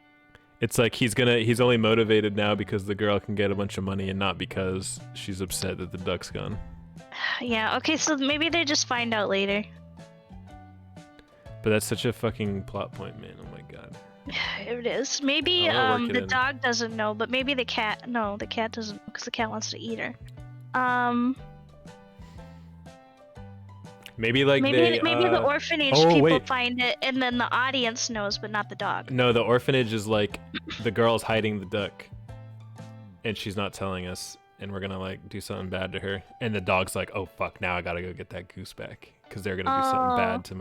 It's like he's only motivated now because the girl can get a bunch of money and not because she's upset that the duck's gone. Yeah. Okay. So maybe they just find out later. But that's such a fucking plot point, man. Oh my god. It is. Maybe the dog doesn't know, but maybe the cat. No, the cat doesn't, because the cat wants to eat her. Maybe like maybe the orphanage people find it, and then the audience knows, but not the dog. No, the orphanage is like the girl's hiding the duck, and she's not telling us, and we're gonna like do something bad to her, and the dog's like, "Oh fuck, now I gotta go get that goose back," because they're gonna do something bad to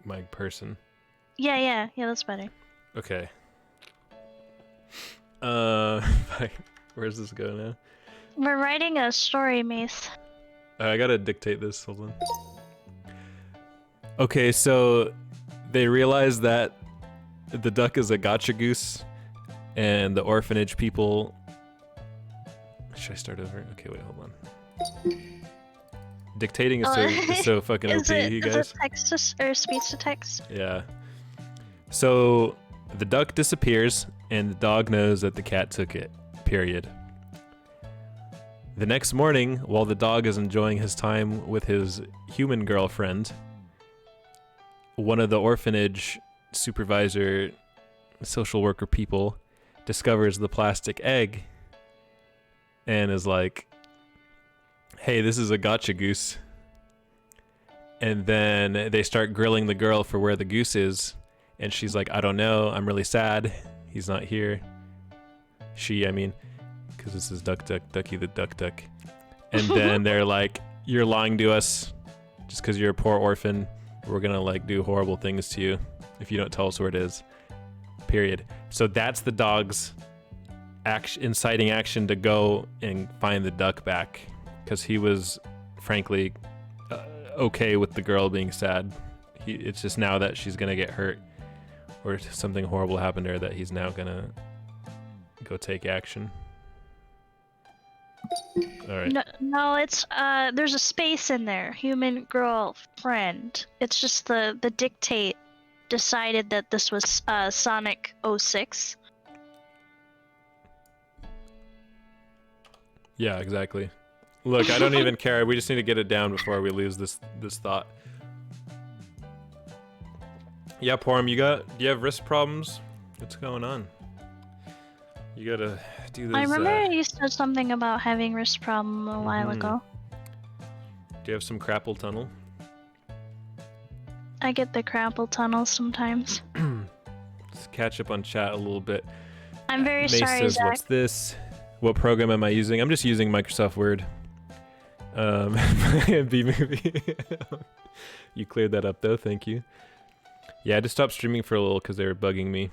my person. Yeah, that's better. Okay. Where's this go now? We're writing a story, Mace. I gotta dictate this. Hold on. Okay, so they realize that the duck is a gotcha goose, and the orphanage people. Should I start over? Okay, wait, hold on. Dictating is so fucking OP, you guys. Is it text or speech to text? Yeah. So the duck disappears, and the dog knows that the cat took it. Period. The next morning, while the dog is enjoying his time with his human girlfriend, one of the orphanage supervisor, social worker people discovers the plastic egg and is like, "Hey, this is a gotcha goose." And then they start grilling the girl for where the goose is, and she's like, "I don't know, I'm really sad, he's not here." Because this is Ducky the duck. And then they're like, "You're lying to us just because you're a poor orphan. We're gonna like do horrible things to you if you don't tell us where it is." Period. So that's the dog's inciting action to go and find the duck back, because he was frankly okay with the girl being sad. It's just now that she's gonna get hurt or something horrible happened to her that he's now gonna go take action. All right. No, it's there's a space in there. Human girl friend. It's just the dictate decided that this was Sonic 06. Yeah, exactly. Look, I don't even care. We just need to get it down before we lose this thought. Yeah, Porum, do you have wrist problems? What's going on? You gotta do this. I remember you said something about having wrist problem a while ago. Do you have some carpal tunnel? I get the carpal tunnel sometimes. Let's catch up on chat a little bit. I'm very May sorry, says, Zach. what's this? What program am I using? I'm just using Microsoft Word. B-movie. You cleared that up though, thank you. Yeah, I just stopped streaming for a little because they were bugging me.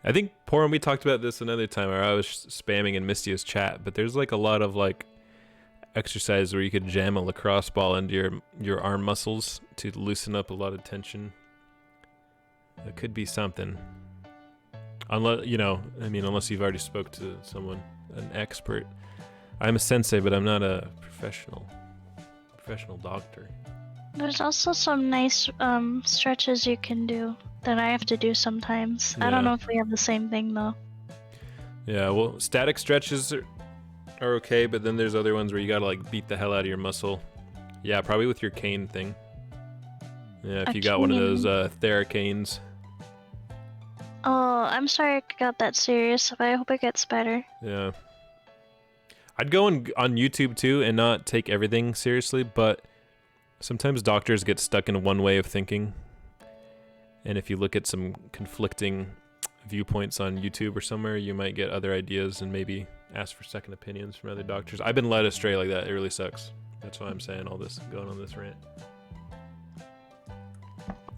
I think, Porum, we talked about this another time, where I was spamming in Mystia's chat, but there's like a lot of like exercise where you could jam a lacrosse ball into your arm muscles to loosen up a lot of tension. It could be something. Unless, unless you've already spoke to someone, an expert. I'm a sensei, but I'm not a professional doctor. There's also some nice stretches you can do that I have to do sometimes. Yeah. I don't know if we have the same thing though. Yeah, well, static stretches are okay, but then there's other ones where you gotta like beat the hell out of your muscle. Yeah, probably with your cane thing. Yeah, if you got one of those Theracanes. Oh, I'm sorry I got that serious, but I hope it gets better. Yeah. I'd go on YouTube too and not take everything seriously, but sometimes doctors get stuck in one way of thinking. And if you look at some conflicting viewpoints on YouTube or somewhere, you might get other ideas and maybe ask for second opinions from other doctors. I've been led astray like that. It really sucks. That's why I'm saying all this, going on this rant.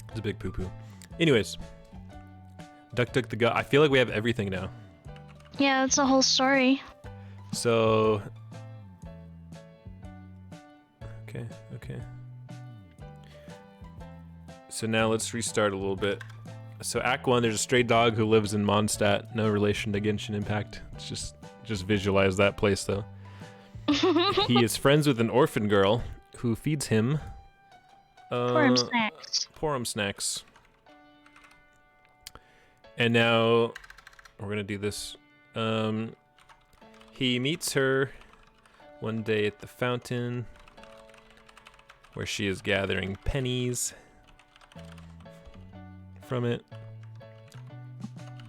It's a big poo-poo. Anyways. Duck Duck the Gut. I feel like we have everything now. Yeah, it's a whole story. So... Okay. So now let's restart a little bit. So Act 1, there's a stray dog who lives in Mondstadt. No relation to Genshin Impact. It's just visualize that place though. He is friends with an orphan girl who feeds him... Porum snacks. Porum snacks. And now we're gonna do this. He meets her one day at the fountain where she is gathering pennies from it.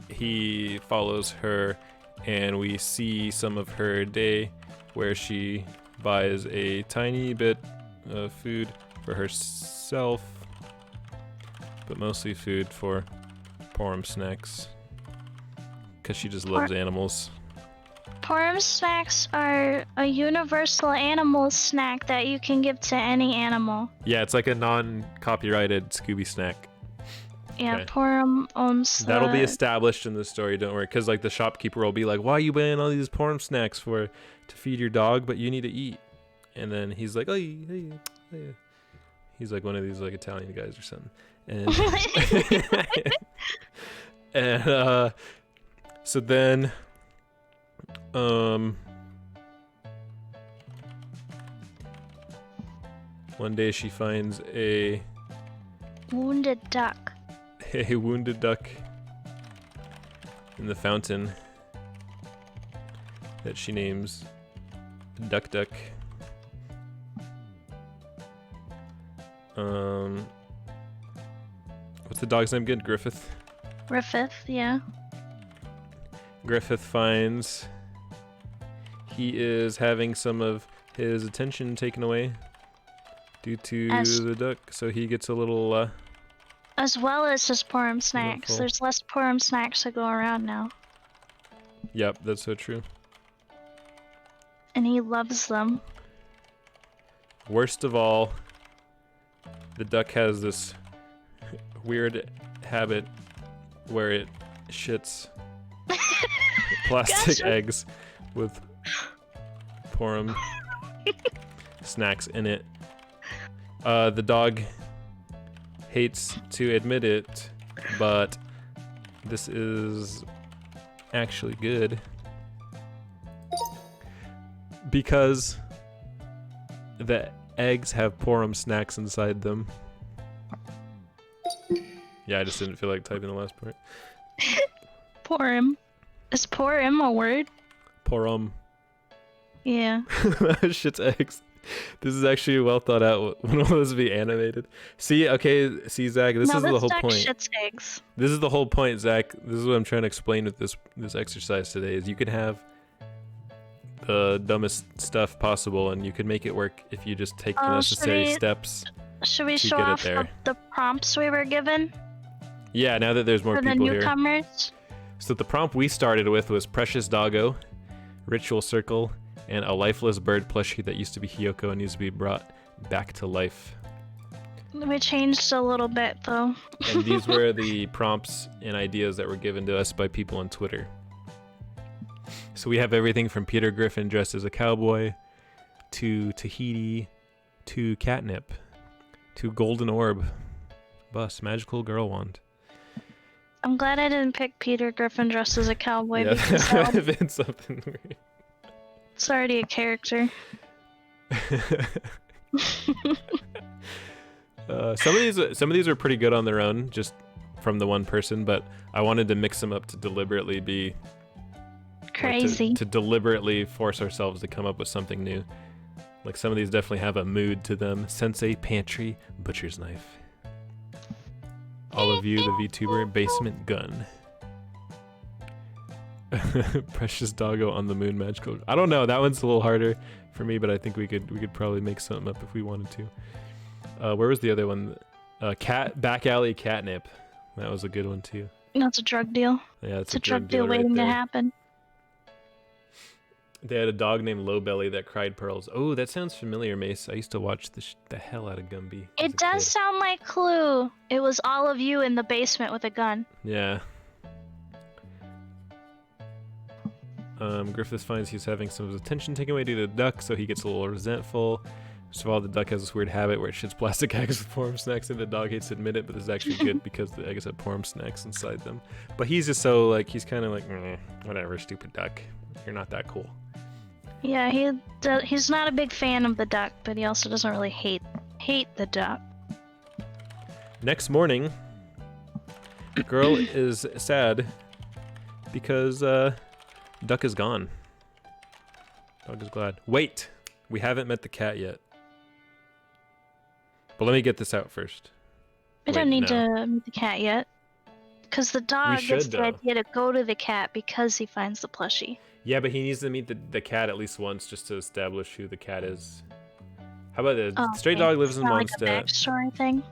He follows her and we see some of her day where she buys a tiny bit of food for herself, but mostly food for Porum snacks, because she just loves animals. Porum snacks are a universal animal snack that you can give to any animal. Yeah, it's like a non-copyrighted Scooby snack. Yeah, Okay. Porum owns That'll be established in the story, don't worry, because like the shopkeeper will be like, why are you buying all these Porum snacks to feed your dog, but you need to eat? And then he's like, hey. He's like one of these like Italian guys or something. And and so then one day she finds a wounded duck in the fountain that she names Duck Duck. What's the dog's name again? Griffith? Griffith, yeah. Griffith finds he is having some of his attention taken away due to the duck, so he gets a little as well as his Porum snacks. Wonderful. There's less Porum snacks to go around now. Yep, that's so true. And he loves them. Worst of all, the duck has this weird habit where it shits plastic eggs with Porum snacks in it. The dog hates to admit it, but this is actually good because the eggs have Porum snacks inside them. Yeah, I just didn't feel like typing the last part. Porum. Is Porum a word? Porum. Yeah. Shit's eggs. This is actually well thought out. When will this be animated? See, okay, see, Zach, this is the whole point. Shits eggs. This is the whole point, Zach. This is what I'm trying to explain with this exercise today. Is you can have the dumbest stuff possible, and you can make it work if you just take the necessary steps. Should we show off the prompts we were given? Yeah, now that there's more people here. For the newcomers. So the prompt we started with was Precious Doggo, Ritual Circle, and a lifeless bird plushie that used to be Hiyoko and needs to be brought back to life. We changed a little bit, though. And these were the prompts and ideas that were given to us by people on Twitter. So we have everything from Peter Griffin dressed as a cowboy, to Tahiti, to Catnip, to Golden Orb, Bus, Magical Girl Wand. I'm glad I didn't pick Peter Griffin dressed as a cowboy. Yeah, that would have been something weird. It's already a character. Some of these are pretty good on their own, just from the one person, but I wanted to mix them up to deliberately be crazy. To deliberately force ourselves to come up with something new. Like some of these definitely have a mood to them. Sensei, Pantry, Butcher's Knife. All of you, the VTuber, Basement Gun. Precious Doggo on the Moon, Magical. I don't know, that one's a little harder for me, but I think we could probably make something up if we wanted to. Where was the other one? Back Alley Catnip. That was a good one too. That's a drug deal. Yeah, it's a drug deal waiting to happen. They had a dog named Lowbelly that cried pearls. Oh, that sounds familiar, Mace. I used to watch the hell out of Gumby. It does sound like Clue. It was all of you in the basement with a gun. Yeah. Griffiths finds he's having some of his attention taken away due to the duck, so he gets a little resentful. First of all, the duck has this weird habit where it shits plastic eggs with porm snacks, and the dog hates to admit it, but this is actually good because the eggs have porm snacks inside them. But he's just so, like, he's kind of like, whatever, stupid duck. You're not that cool. Yeah, he's not a big fan of the duck, but he also doesn't really hate the duck. Next morning, girl is sad because duck is gone. Dog is glad. Wait, we haven't met the cat yet. But let me get this out first. We don't need to meet the cat yet. Because the dog gets the idea to go to the cat because he finds the plushie. Yeah, but he needs to meet the cat at least once just to establish who the cat is. How about this? Stray dog lives in Mondstadt. Like a backstory thing?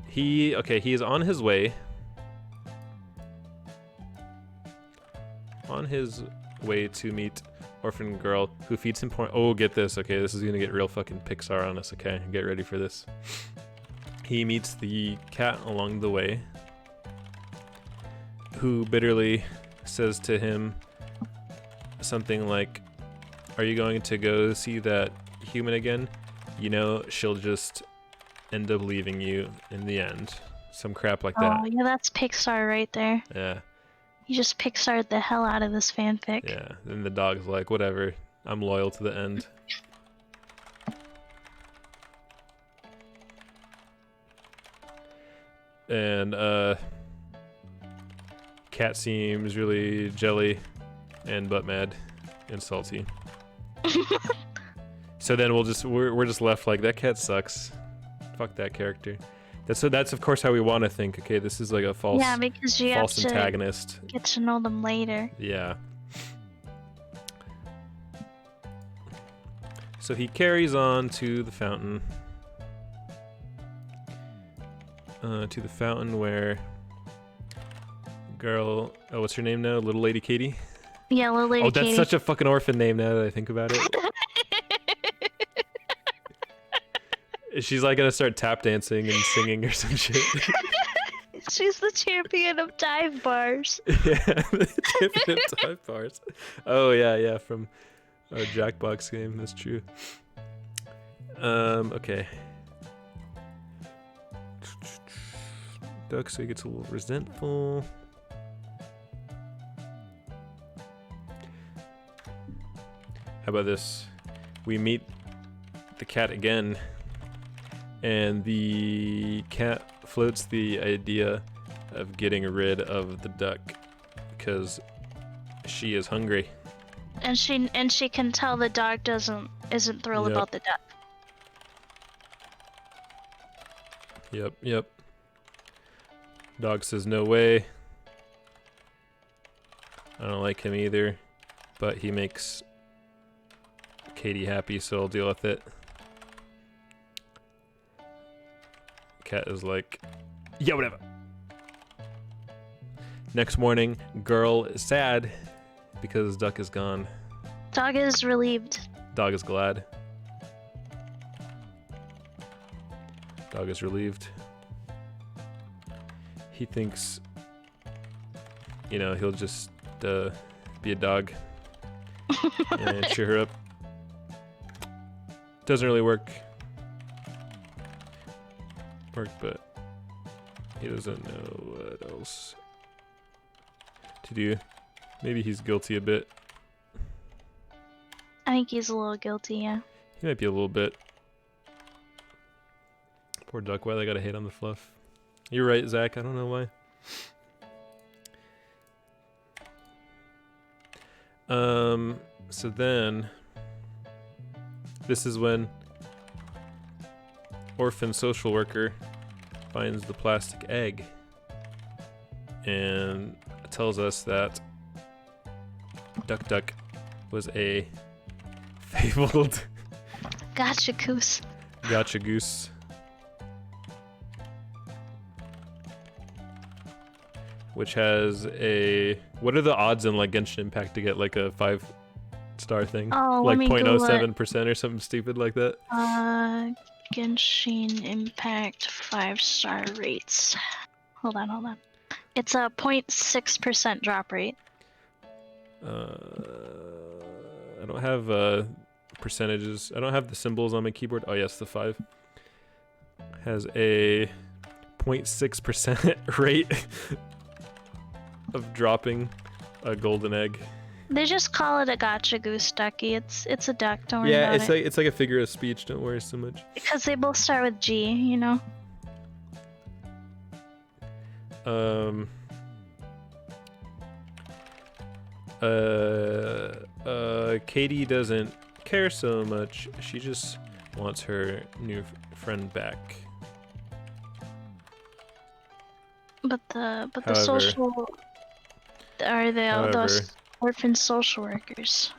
He is on his way. On his way to meet orphan girl who feeds him porn. Oh, get this. Okay, this is gonna get real fucking Pixar on us. Okay, get ready for this. He meets the cat along the way, who bitterly says to him something like, "Are you going to go see that human again? You know, she'll just end up leaving you in the end." Some crap like that. Oh, yeah, that's Pixar right there. Yeah. You just Pixar'd the hell out of this fanfic. Yeah, and the dog's like, whatever, I'm loyal to the end. And, cat seems really jelly and butt mad and salty. So then we're just left like, that cat sucks. Fuck that character. That's of course how we want to think. Okay, this is like a false because you false have antagonist. To get to know them later. Yeah. So he carries on to the fountain. To the fountain where girl, what's her name now? Little Lady Katie? Yeah, Little Lady Katie. Oh, that's such a fucking orphan name now that I think about it. She's like gonna start tap dancing and singing or some shit. She's the champion of dive bars. Yeah, the champion of dive bars. Oh yeah, from a Jackbox game. That's true. Okay. Duck, so he gets a little resentful. How about this? We meet the cat again. And the cat floats the idea of getting rid of the duck because she is hungry. And she can tell the dog isn't thrilled about the duck. Yep. Dog says no way. I don't like him either, but he makes Katie happy, so I'll deal with it. Cat is like, yeah, whatever. Next morning, girl is sad because Duck is gone. Dog is relieved. Dog is glad. Dog is relieved. He thinks, you know, he'll just be a dog and cheer her up. Doesn't really work, but he doesn't know what else to do. Maybe he's guilty a bit. I think he's a little guilty, yeah. He might be a little bit. Poor Duck, why they gotta hate on the fluff? You're right, Zach, I don't know why. So then, this is when orphan social worker finds the plastic egg and tells us that Duck was a fabled gotcha goose. Gotcha goose. Which has a... What are the odds in like Genshin Impact to get like a 5-star thing? Oh, like let me 0.07% or something stupid like that? Genshin Impact 5-star rates. Hold on. It's a 0.6% drop rate. I don't have percentages. I don't have the symbols on my keyboard. Oh yes, the 5 has a 0.6% rate of dropping a golden egg. They just call it a gotcha goose, Ducky. It's a duck. Don't worry about it. Yeah, it's like a figure of speech. Don't worry so much. Because they both start with G, you know. Katie doesn't care so much. She just wants her new friend back. But the social are those orphan social workers.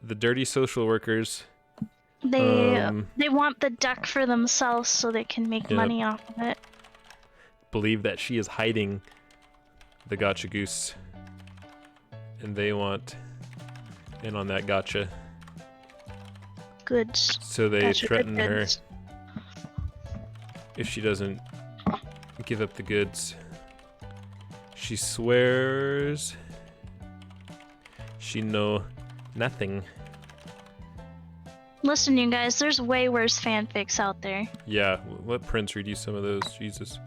The dirty social workers. They want the duck for themselves so they can make money off of it. Believe that she is hiding the gotcha goose, and they want in on that gotcha. Goods. So they threaten her goods. if she doesn't give up the goods. She swears she know nothing. Listen, you guys, there's way worse fanfics out there. Yeah, let Prince read you some of those. Jesus.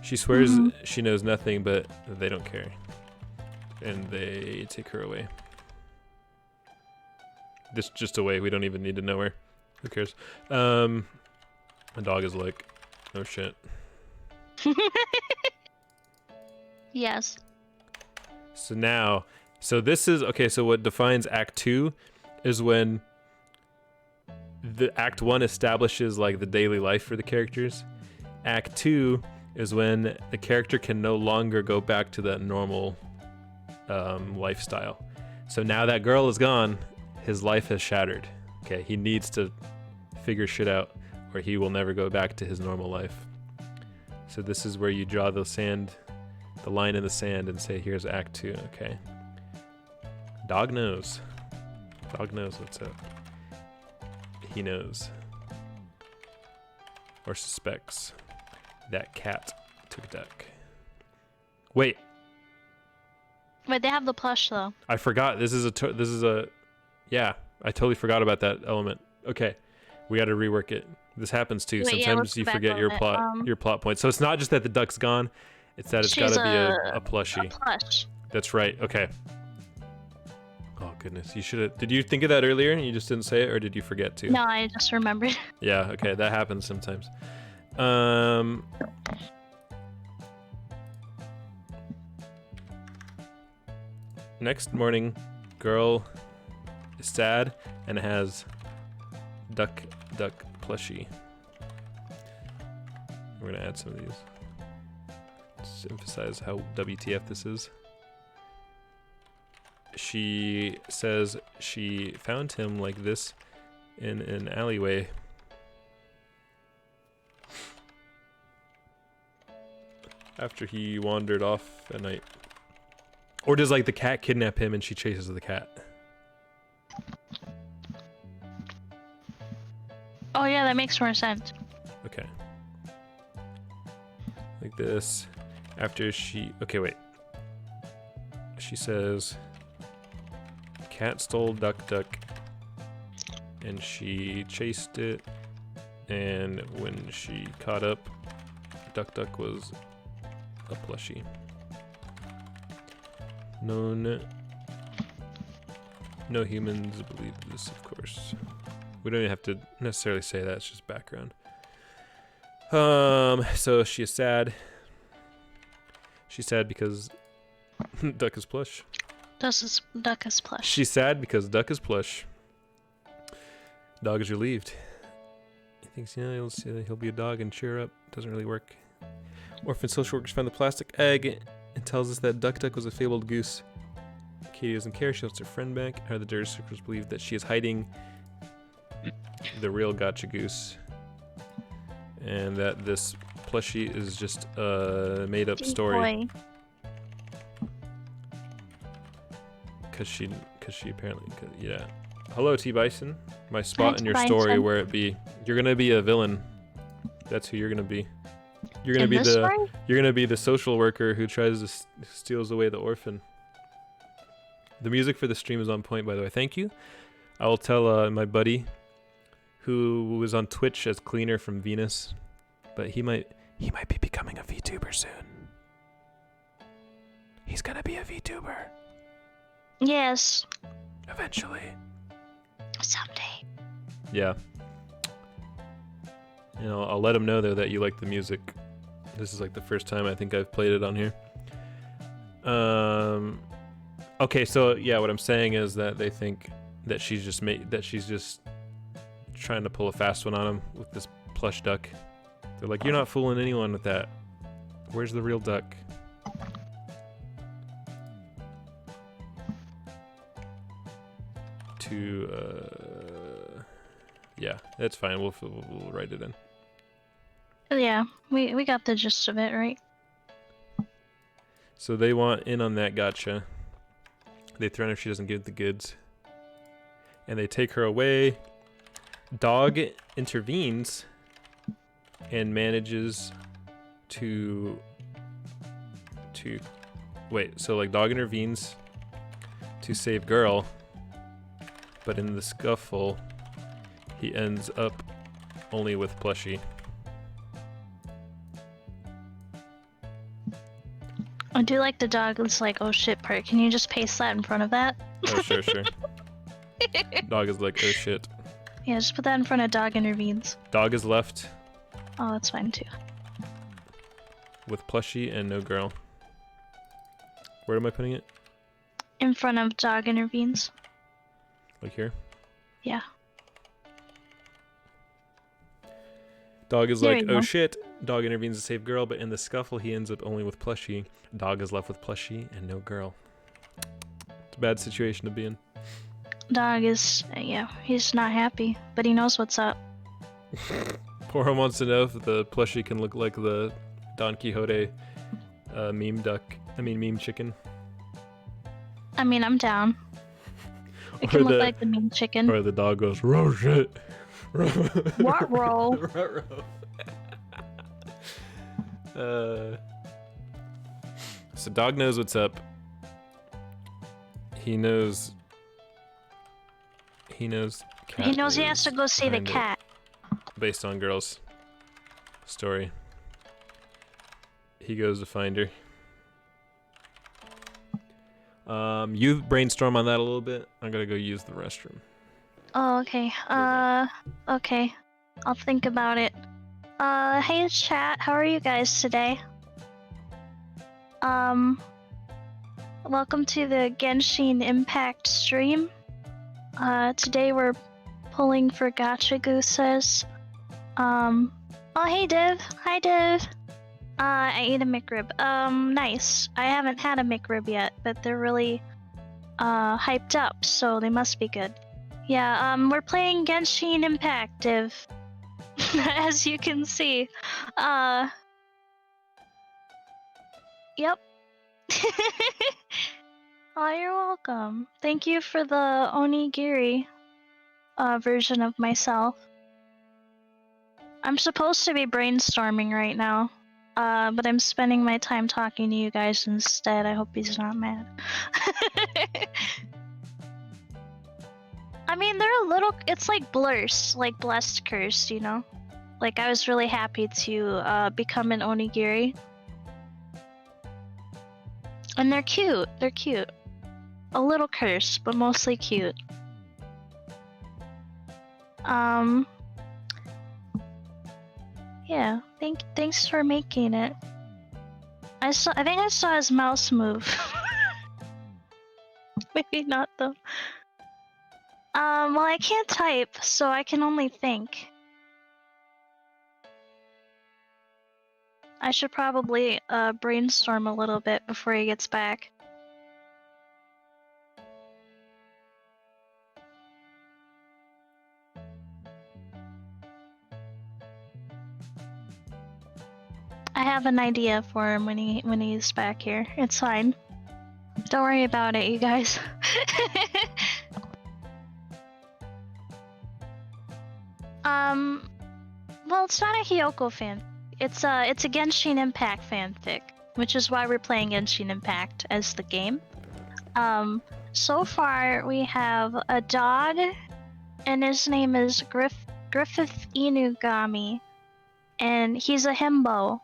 She swears she knows nothing, but they don't care. And they take her away. This just away. We don't even need to know her. Who cares? My dog is like, oh shit. Yes. So this is, okay, so what defines Act 2 is when the Act 1 establishes like the daily life for the characters. Act 2 is when the character can no longer go back to that normal lifestyle. So now that girl is gone, his life has shattered. Okay, he needs to figure shit out or he will never go back to his normal life. So this is where you draw the line in the sand and say, here's Act 2, okay. Dog knows. Dog knows what's up. He knows. Or suspects that cat took Duck. Wait. But they have the plush though. I forgot. Yeah, I totally forgot about that element. Okay. We got to rework it. This happens too. Wait, sometimes you forget your plot point. So it's not just that the duck's gone, it's that it's got to be a plushie. A plush. That's right. Okay. Oh goodness, you should have. Did you think of that earlier and you just didn't say it, or did you forget to? No, I just remembered. Yeah. Okay, that happens sometimes. Next morning, girl is sad and has duck plushie. We're gonna add some of these. Just emphasize how WTF this is. She says she found him like this in an alleyway. After he wandered off at night. Or does like the cat kidnap him and she chases the cat? Oh yeah, that makes more sense. Okay. Like this. After she... Okay, wait. She says... Cat stole Duck Duck. And she chased it. And when she caught up, Duck Duck was a plushie. No humans believe this, of course. We don't even have to necessarily say that, it's just background. So she is sad. She's sad because Duck is plush. Duck is plush. She's sad because Duck is plush. Dog is relieved. He thinks, he'll be a dog and cheer up. Doesn't really work. Orphan social workers find the plastic egg and tells us that Duck Duck was a fabled goose. Katie doesn't care. She wants her friend back. Her the dirty circles believe that she is hiding the real gotcha goose. And that this plushie is just a made-up story. Because she apparently could, yeah. Hello, T Bison. My spot in your story where it be. You're gonna be a villain. That's who you're gonna be. You're gonna be the social worker who tries to steals away the orphan. The music for the stream is on point, by the way. Thank you. I will tell my buddy, who was on Twitch as Cleaner from Venus, but he might be becoming a VTuber soon. He's gonna be a VTuber. Yes. Eventually. Someday. Yeah. You know, I'll let him know though that you like the music. This is like the first time I think I've played it on here. Okay, so yeah, what I'm saying is that they think that she's just trying to pull a fast one on him with this plush duck. They're like, you're not fooling anyone with that. Where's the real duck? Yeah, that's fine. We'll write it in. Yeah, we got the gist of it, right? So they want in on that gotcha. They threaten her if she doesn't give the goods. And they take her away. Dog intervenes and manages to wait, so like Dog intervenes to save Girl, but in the scuffle he ends up only with Plushie. I do like the dog that's like, oh shit part. Can you just paste that in front of that? Oh, sure. Dog is like, oh shit. Yeah, just put that in front of Dog intervenes. Dog is left. Oh, that's fine too. With Plushie and no Girl. Where am I putting it? In front of Dog intervenes. Like here? Yeah. Dog is like, oh shit. Dog intervenes to save Girl, but in the scuffle he ends up only with Plushie. Dog is left with Plushie and no Girl. It's a bad situation to be in. Dog is, yeah, he's not happy, but he knows what's up. Poro wants to know if the Plushie can look like the Don Quixote meme chicken. I mean, I'm down. It can look like the meme chicken. Or the dog goes, row shit. What row? So Dog knows what's up. He knows he knows he has to go see the cat. Based on Girl's story. He goes to find her. You brainstorm on that a little bit. I'm gonna go use the restroom. Oh, okay. Okay. I'll think about it. Hey chat, how are you guys today? Welcome to the Genshin Impact stream. Today we're pulling for gacha gooses. Oh, hey, Div. Hi, Div. I ate a McRib. Nice. I haven't had a McRib yet, but they're really, hyped up, so they must be good. Yeah, we're playing Genshin Impact, Div. As you can see. Yep. Oh, you're welcome. Thank you for the onigiri, version of myself. I'm supposed to be brainstorming right now, but I'm spending my time talking to you guys instead. I hope he's not mad. I mean, they're a little. It's like blurs, like blessed cursed, you know? Like, I was really happy to become an onigiri. And they're cute. They're cute. A little cursed, but mostly cute. Yeah. Thanks for making it. I think I saw his mouse move. Maybe not though. Well, I can't type, so I can only think. I should probably brainstorm a little bit before he gets back. I have an idea for him when he's back here. It's fine. Don't worry about it, you guys. Well, it's not a Hiyoko fan. It's a Genshin Impact fanfic, which is why we're playing Genshin Impact as the game. So far we have a dog, and his name is Griffith Inugami, and he's a himbo.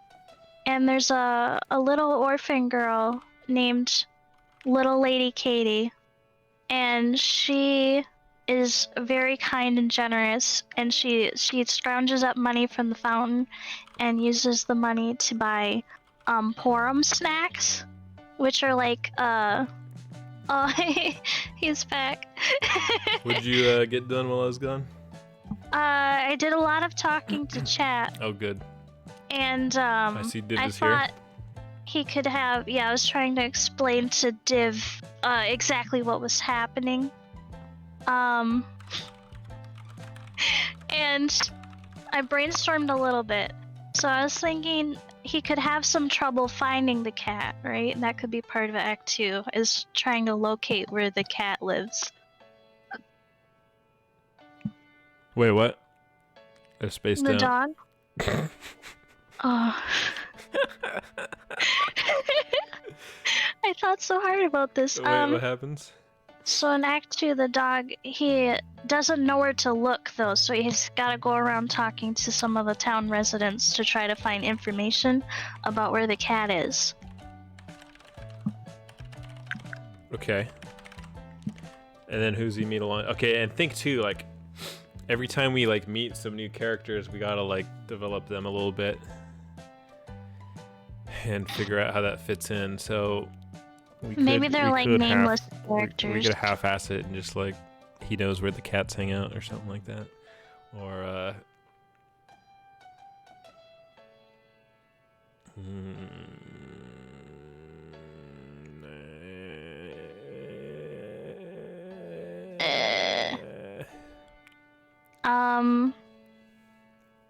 And there's a little orphan girl named Little Lady Katie, and she is very kind and generous, and she scrounges up money from the fountain and uses the money to buy Porum snacks, which are like oh, he's back. What'd you get done while I was gone? I did a lot of talking to chat. Oh, good. And I see Div is thought here. he could have. Yeah, I was trying to explain to Div exactly what was happening. And I brainstormed a little bit. So I was thinking he could have some trouble finding the cat, right? That could be part of Act 2, is trying to locate where the cat lives. Wait, what? I spaced out. The dog? Oh. I thought so hard about this. Wait, what happens? So in Act 2, the dog, he doesn't know where to look though, so he's gotta go around talking to some of the town residents to try to find information about where the cat is. Okay. And then who's he meet along? Okay, and think too, like, every time we like meet some new characters, we gotta like develop them a little bit and figure out how that fits in. So maybe they're like nameless characters. We could half-ass it and just like he knows where the cats hang out or something like that, or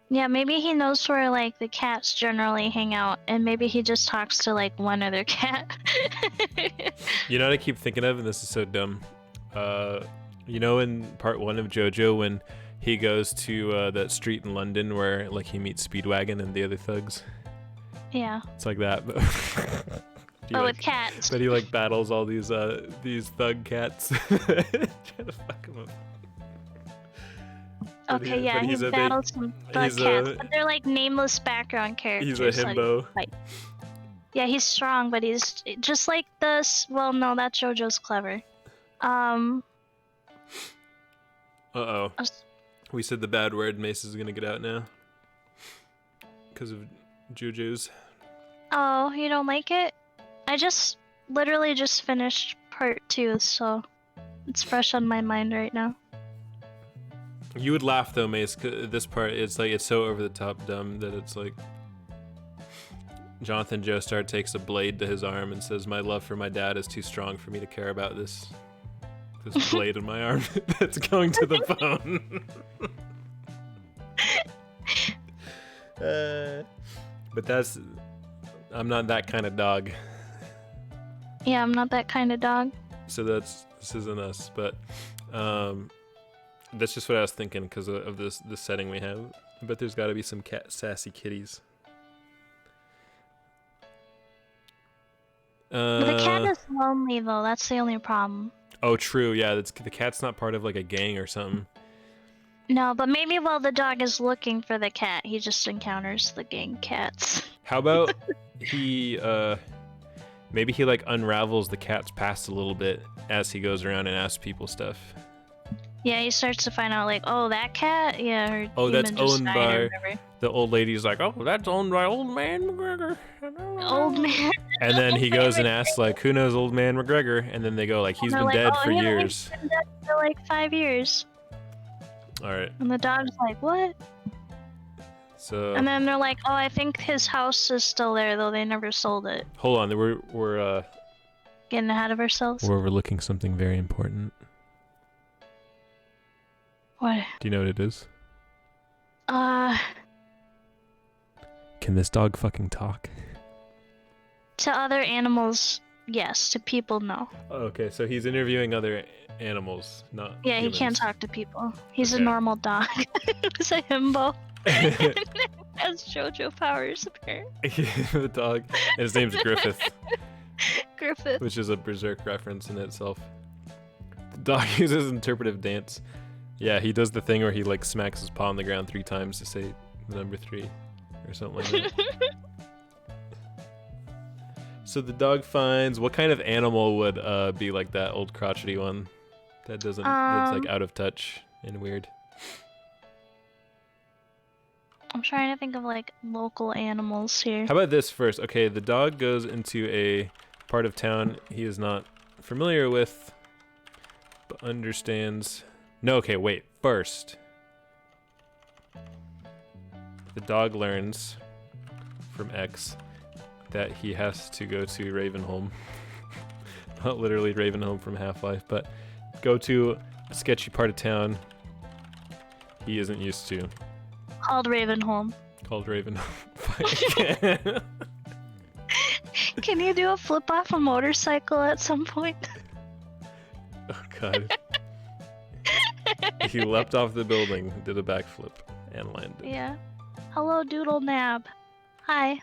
yeah, maybe he knows where like the cats generally hang out, and maybe he just talks to like one other cat. You know what I keep thinking of, and this is so dumb. You know, in part 1 of JoJo, when he goes to that street in London where like he meets Speedwagon and the other thugs. Yeah. It's like that, but with cats. But he like battles all these thug cats, trying to fuck him up. Okay, yeah, he battles some thug cats, but they're like nameless background characters. He's a himbo. Yeah, he's strong, but he's just like this. Well, no, that JoJo's clever. Uh-oh. We said the bad word. Mace is gonna get out now. Because of JoJo's. Oh, you don't like it? I literally just finished part 2, so it's fresh on my mind right now. You would laugh though, Mace. 'Cause this part, it's like it's so over the top dumb that it's like Jonathan Joestar takes a blade to his arm and says, "My love for my dad is too strong for me to care about this blade in my arm that's going to the phone." But I'm not that kind of dog. Yeah, I'm not that kind of dog. So this isn't us, but that's just what I was thinking because of this setting we have. But there's got to be some sassy kitties. But the cat is lonely though. That's the only problem. Oh, true. Yeah, the cat's not part of like a gang or something. No, but maybe while the dog is looking for the cat, he just encounters the gang cats. How about he maybe he like unravels the cat's past a little bit as he goes around and asks people stuff. Yeah, he starts to find out like, oh, that cat, yeah, her that's human just owned died by or whatever. The old lady's like, oh, that's owned by Old Man McGregor. Old man. And then he goes and asks like, who knows Old Man McGregor? And then they go like, he's been dead for years. He's been dead for like 5 years. All right. And the dog's like, what? So. And then they're like, oh, I think his house is still there, though they never sold it. Hold on, we're getting ahead of ourselves. We're overlooking something very important. What? Do you know what it is? Can this dog fucking talk? To other animals, yes. To people, no. Oh, okay, so he's interviewing other animals, not Yeah, humans. He can't talk to people. He's a normal dog. He's a himbo. Has JoJo powers, apparently. The dog. And his name's Griffith. Griffith. Which is a Berserk reference in itself. The dog uses interpretive dance. Yeah, he does the thing where he like smacks his paw on the ground 3 times to say the number 3 or something like that. So the dog finds, what kind of animal would be like that old crotchety one that doesn't, that's like out of touch and weird? I'm trying to think of like local animals here. How about this first? Okay, the dog goes into a part of town he is not familiar with, but understands. No, okay, wait. First, the dog learns from X that he has to go to Ravenholm. Not literally Ravenholm from Half-Life, but go to a sketchy part of town he isn't used to. Called Ravenholm. Called Ravenholm. Can you do a flip off a motorcycle at some point? Oh god. He leapt off the building, did a backflip, and landed. Yeah. Hello, Doodle Nab. Hi.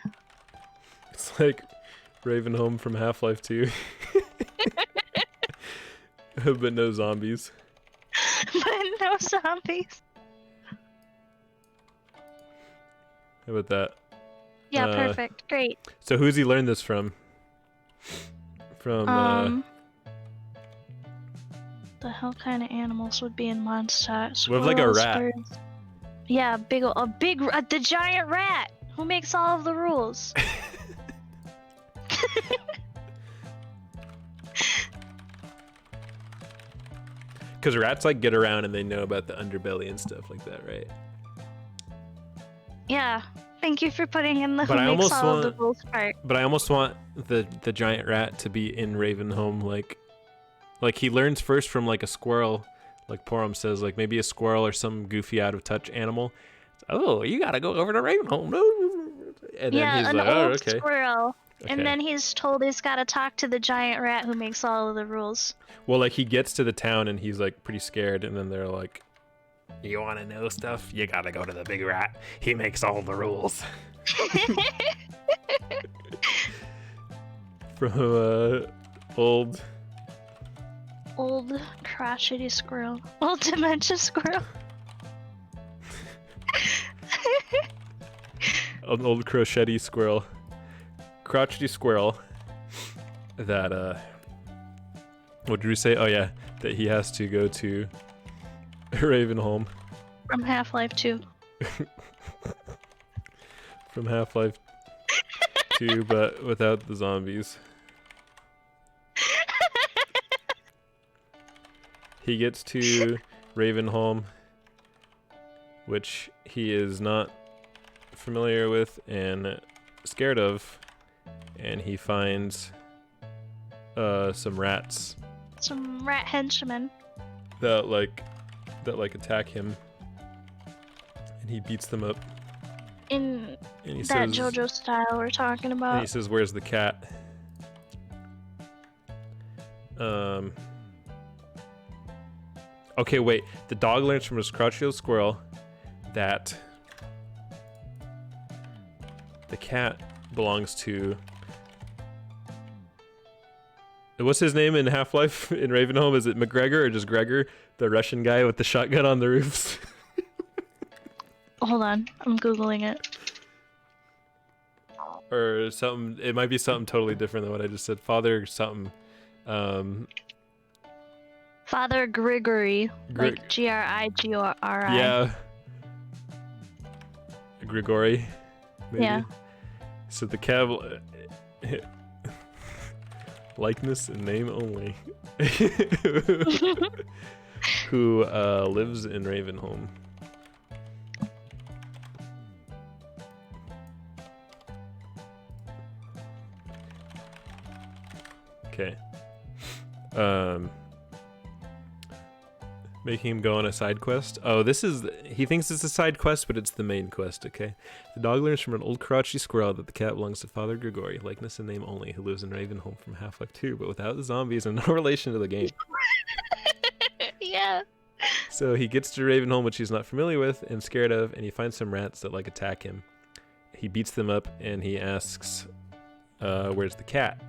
It's like Ravenholm from Half-Life 2. But no zombies. But no zombies. How about that? Yeah, perfect. Great. So who's he learned this from? From, the hell kind of animals would be in Mondstadt? We have like a rat. Birds. Yeah, the giant rat who makes all of the rules. Because rats like get around and they know about the underbelly and stuff like that, right? Yeah. Thank you for putting in the who makes all of the rules part. But I almost want the giant rat to be in Ravenholm, like he learns first from like a squirrel, like Porum says, like maybe a squirrel or some goofy out of touch animal. Oh, you gotta go over to Ravenholm. And then he's like, oh, okay. Squirrel. Okay. And then he's told he's gotta talk to the giant rat who makes all of the rules. Well, like he gets to the town and he's like pretty scared, and then they're like, you want to know stuff? You gotta go to the big rat. He makes all the rules. From old crotchety squirrel. Old dementia squirrel. An old crotchety squirrel. Crotchety squirrel. That what did we say? Oh yeah, that he has to go to Ravenholm. From Half-Life 2. From Half-Life 2, but without the zombies. He gets to Ravenholm, which he is not familiar with and scared of, and he finds some rats. Some rat henchmen. That attack him, and he beats them up. In and he that says, JoJo style we're talking about. And he says, "Where's the cat?" Okay, wait. The dog learns from his crouchy little squirrel that the cat belongs to... What's his name in Half-Life in Ravenholm? Is it McGregor or just Gregor? The Russian guy with the shotgun on the roofs? Hold on, I'm Googling it. Or something. It might be something totally different than what I just said. Father something. Father Grigory, like Grigori. Yeah. Grigori, maybe. Yeah. So the cat, likeness and name only, who lives in Ravenholm. Okay. Making him go on a side quest. Oh, he thinks it's a side quest, but it's the main quest, okay? The dog learns from an old crouchy squirrel that the cat belongs to Father Grigori, likeness and name only, who lives in Ravenholm from Half-Life 2, but without the zombies and no relation to the game. Yeah. So he gets to Ravenholm, which he's not familiar with and scared of, and he finds some rats that attack him. He beats them up, and he asks, where's the cat?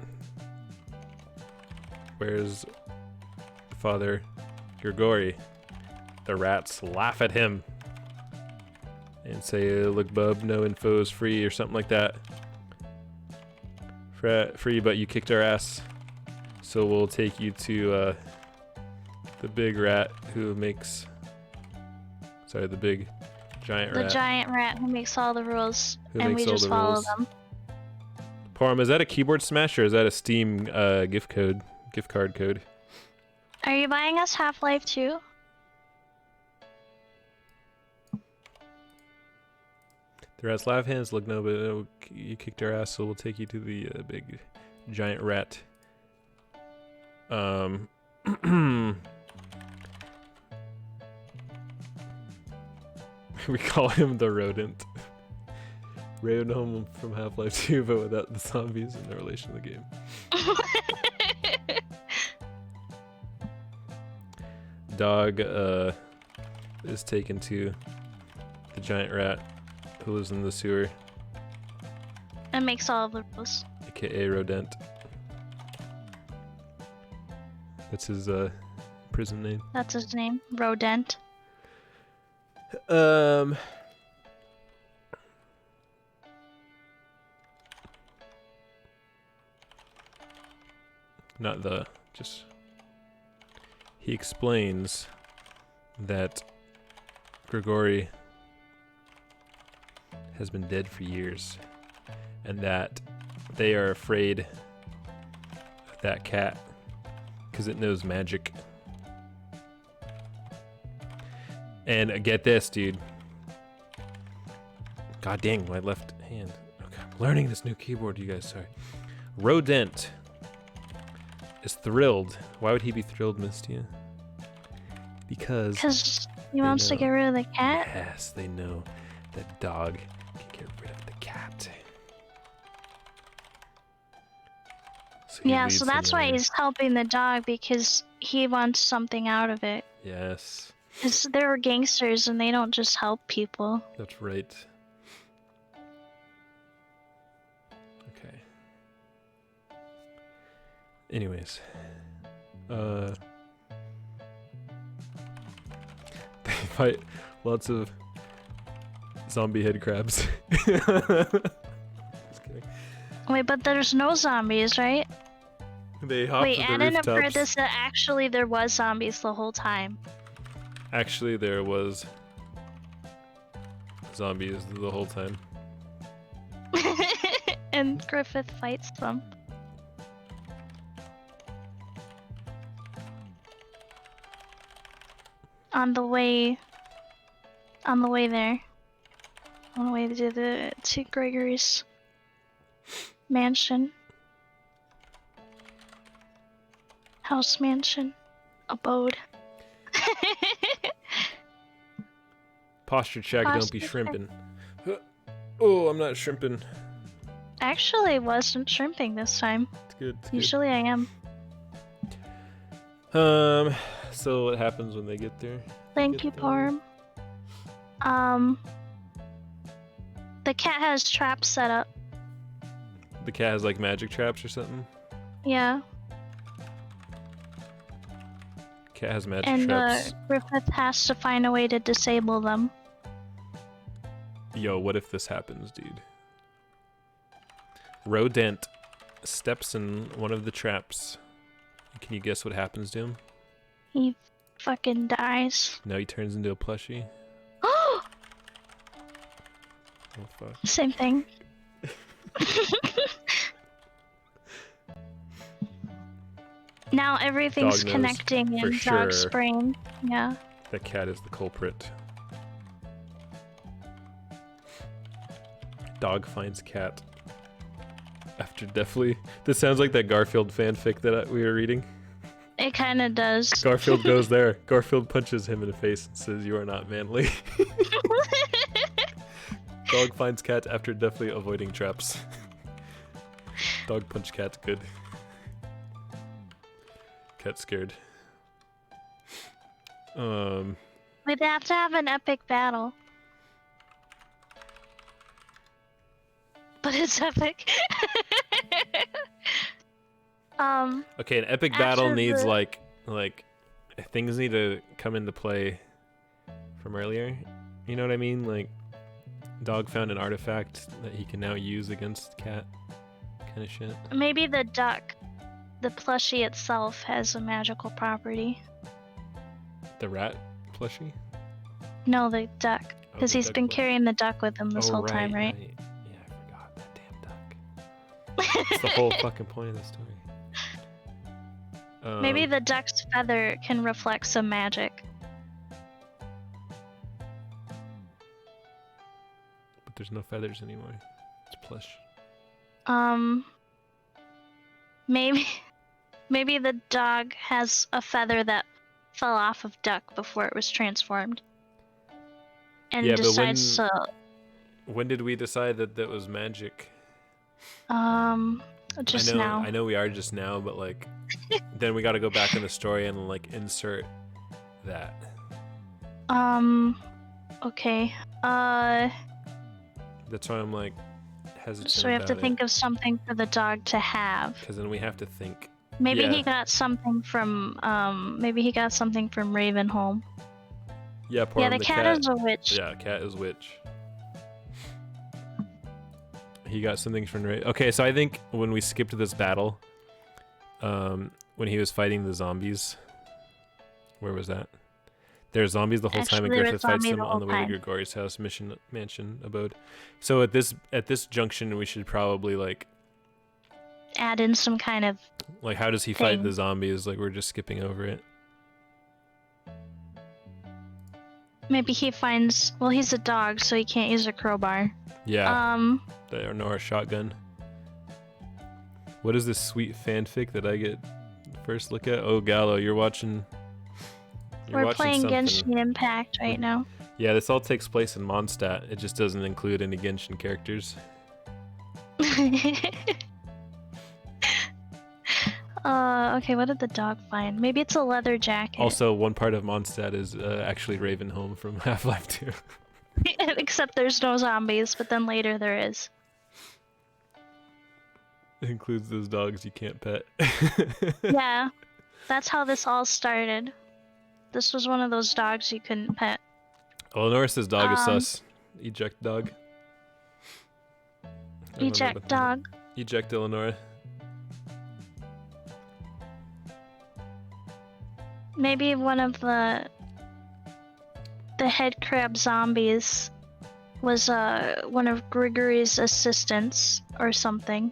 Where's Father Grigori? The rats laugh at him and say, "Look, bub, no info is free," or something like that. Free, but you kicked our ass, so we'll take you to the big rat who makes... Sorry, the big giant rat. The giant rat who makes all the rules, and we all just the follow rules. them. Porum, is that a keyboard smash or is that a Steam gift card code? Are you buying us Half-Life 2? The rat's laugh hands look no, but you kicked our ass, so we'll take you to the big giant rat. We call him the rodent. Ravenholm from Half-Life 2, but without the zombies and no relation to the game. Dog is taken to the giant rat who lives in the sewer, And makes all of the rules. aka Rodent. That's his prison name. That's his name, Rodent. Not the, just... He explains that Grigori has been dead for years, and that they are afraid of that cat because it knows magic. And get this, dude. God dang, my left hand. Okay, I'm learning this new keyboard, you guys. Sorry. Rodent is thrilled. Why would he be thrilled, Mystia? Because he wants to get rid of the cat? Yes, they know that dog can get rid of the cat. So that's why he's helping the dog, because he wants something out of it. Yes. Because they're gangsters and they don't just help people. That's right. Okay. Anyways. They fight lots of zombie head crabs. Just kidding. Wait, but there's no zombies, right? They hop to the Anna rooftops. heard this that actually there was zombies the whole time. Actually, there was zombies the whole time. And Griffith fights them. On the way On the way there. On the way to Gregory's mansion. House mansion. Abode. Posture check, don't be shrimping. Oh, I'm not shrimping. Actually, wasn't shrimping this time. It's good. Usually I am. So what happens when they get there? Thank you, Parm. The cat has traps set up. The cat has like magic traps or something? Yeah. Cat has magic traps. And Griffith has to find a way to disable them. Yo, what if this happens, dude? Rodent steps in one of the traps. Can you guess what happens to him? He fucking dies. No, he turns into a plushie. Oh fuck. Same thing. Now everything's connecting in Dog's brain. Yeah. The cat is the culprit. Dog finds cat. After definitely. This sounds like that Garfield fanfic that we were reading. It kind of does. Garfield goes there. Garfield punches him in the face and says, "You are not manly." Dog finds cat after definitely avoiding traps. Dog punch cat, good. Cat scared. We'd have to have an epic battle. But it's epic. Okay, an epic battle needs like things need to come into play from earlier. You know what I mean? Like Dog found an artifact that he can now use against cat kind of shit. Maybe the duck, the plushie itself, has a magical property. The rat plushie? No, the duck. Because he's been carrying the duck with him this whole time, right? Yeah, I forgot that damn duck. That's the whole fucking point of the story. Maybe the duck's feather can reflect some magic. But there's no feathers anymore. It's plush. Maybe the dog has a feather that fell off of duck before it was transformed. And yeah, decides to... When did we decide that that was magic? Just now. I know we are just now, but like, then we got to go back in the story and like insert that. Okay. That's why I'm like hesitant. So we have to think of something for the dog to have. Because then we have to think. Maybe he got something from Ravenholm. Yeah, yeah, the cat is a witch. Yeah, cat is witch. He got something from Okay, so I think when we skipped this battle, when he was fighting the zombies, where was that? There's zombies the whole time, and Griffith fights them on the way to Gregori's house, mansion, abode. So at this junction, we should probably like add in some kind of like how does he fight the zombies? Like we're just skipping over it. Maybe he finds. Well, he's a dog, so he can't use a crowbar. Yeah. Nor a shotgun. What is this sweet fanfic that I get first look at? Oh, Gallo, you're watching. We're playing Genshin Impact right now. Yeah, this all takes place in Mondstadt. It just doesn't include any Genshin characters. Okay, what did the dog find? Maybe it's a leather jacket. Also, one part of Mondstadt is actually Ravenholm from Half-Life 2. Except there's no zombies, but then later there is. It includes those dogs you can't pet. Yeah, that's how this all started. This was one of those dogs you couldn't pet. Eleanor says dog is sus. Eject dog. Eject dog. Eject Eleanor. Maybe one of the head crab zombies was one of Grigory's assistants or something,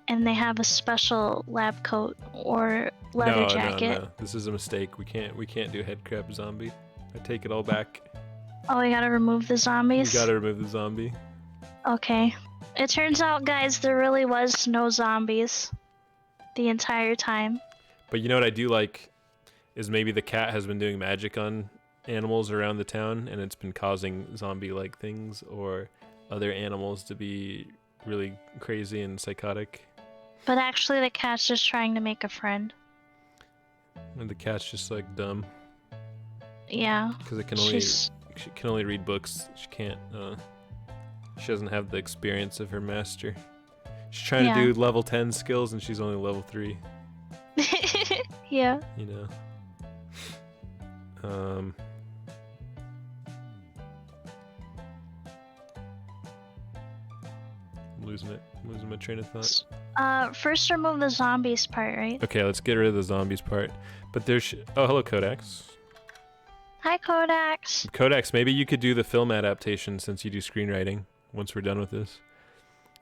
and they have a special lab coat or leather jacket. No. This is a mistake. We can't do head crab zombie. I take it all back. Oh, we gotta remove the zombies? You gotta remove the zombie. Okay. It turns out, guys, there really was no zombies the entire time. But you know what I do like is maybe the cat has been doing magic on animals around the town, and it's been causing zombie-like things or other animals to be really crazy and psychotic. But actually, the cat's just trying to make a friend. And the cat's just like dumb. Yeah. Because she can only read books. She can't. She doesn't have the experience of her master. She's trying to do level 10 skills, and she's only level 3. Yeah. You know. I'm losing my train of thought. First remove the zombies part, right? Okay, let's get rid of the zombies part. But there's... Oh, hello, Codex. Hi, Codex. Codex, maybe you could do the film adaptation since you do screenwriting once we're done with this.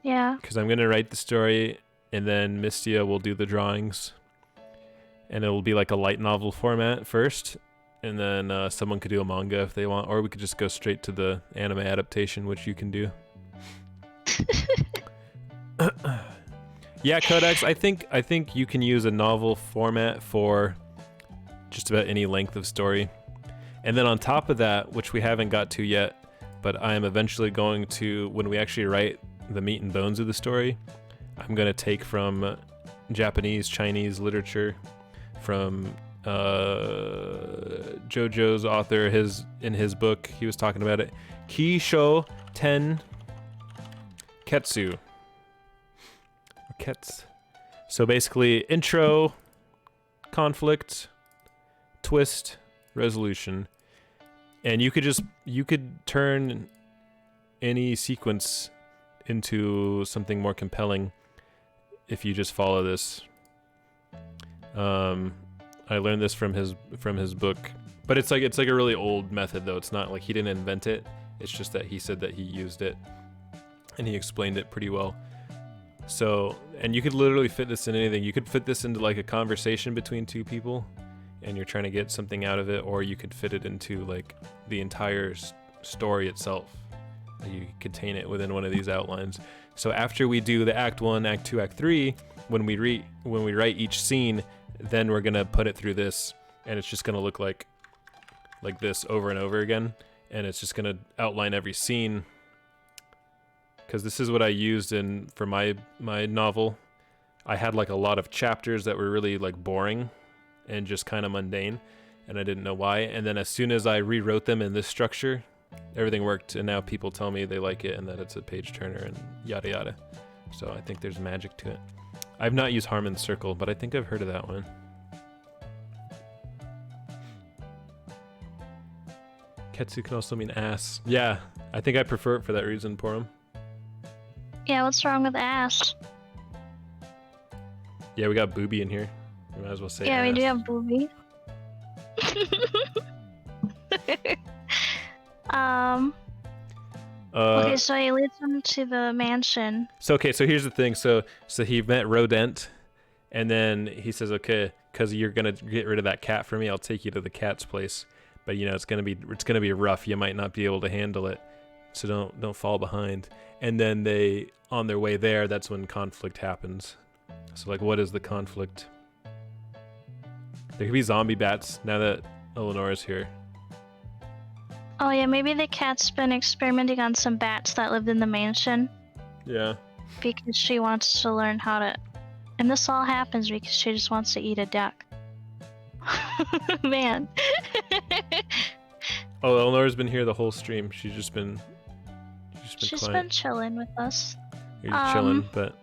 Yeah. Because I'm going to write the story, and then Mystia will do the drawings. And it will be like a light novel format first, and then someone could do a manga if they want, or we could just go straight to the anime adaptation, which you can do. Yeah, Codex, I think you can use a novel format for just about any length of story. And then on top of that, which we haven't got to yet, but I am eventually going to, when we actually write the meat and bones of the story, I'm going to take from Japanese, Chinese literature, from JoJo's author, in his book, he was talking about it, Kisho Ten Ketsu. Kets. So basically, intro, conflict, twist, resolution. And you could turn any sequence into something more compelling if you just follow this. I learned this from his book, but it's like a really old method though. It's not like he didn't invent it. It's just that he said that he used it, and he explained it pretty well. So, and you could literally fit this in anything. You could fit this into like a conversation between two people, and you're trying to get something out of it, or you could fit it into like the entire story itself. You contain it within one of these outlines. So after we do the Act 1, Act 2, Act 3, when we write each scene, then we're gonna put it through this, and it's just gonna look like this over and over again, and it's just gonna outline every scene. Because this is what I used for my novel. I had like a lot of chapters that were really like boring and just kind of mundane, and I didn't know why. And then as soon as I rewrote them in this structure, everything worked, and now people tell me they like it and that it's a page turner and yada yada. So I think there's magic to it. I've not used Harmon's Circle, but I think I've heard of that one. Ketsu can also mean ass. Yeah, I think I prefer it for that reason, Porum. Yeah, what's wrong with ass? Yeah, we got booby in here. We might as well say yeah, ass. we do have booby. Okay, so he leads them to the mansion. So here's the thing. So he met Rodent, and then he says, okay, because you're gonna get rid of that cat for me, I'll take you to the cat's place. But you know it's gonna be rough. You might not be able to handle it, so don't fall behind. And then on their way there, that's when conflict happens. So like, what is the conflict? There could be zombie bats now that Eleonora's here. Oh yeah, maybe the cat's been experimenting on some bats that lived in the mansion. Yeah. Because she wants to learn how to... And this all happens because she just wants to eat a duck. Man. Oh, Eleanor's been here the whole stream. She's been chilling with us. You're just chilling, but...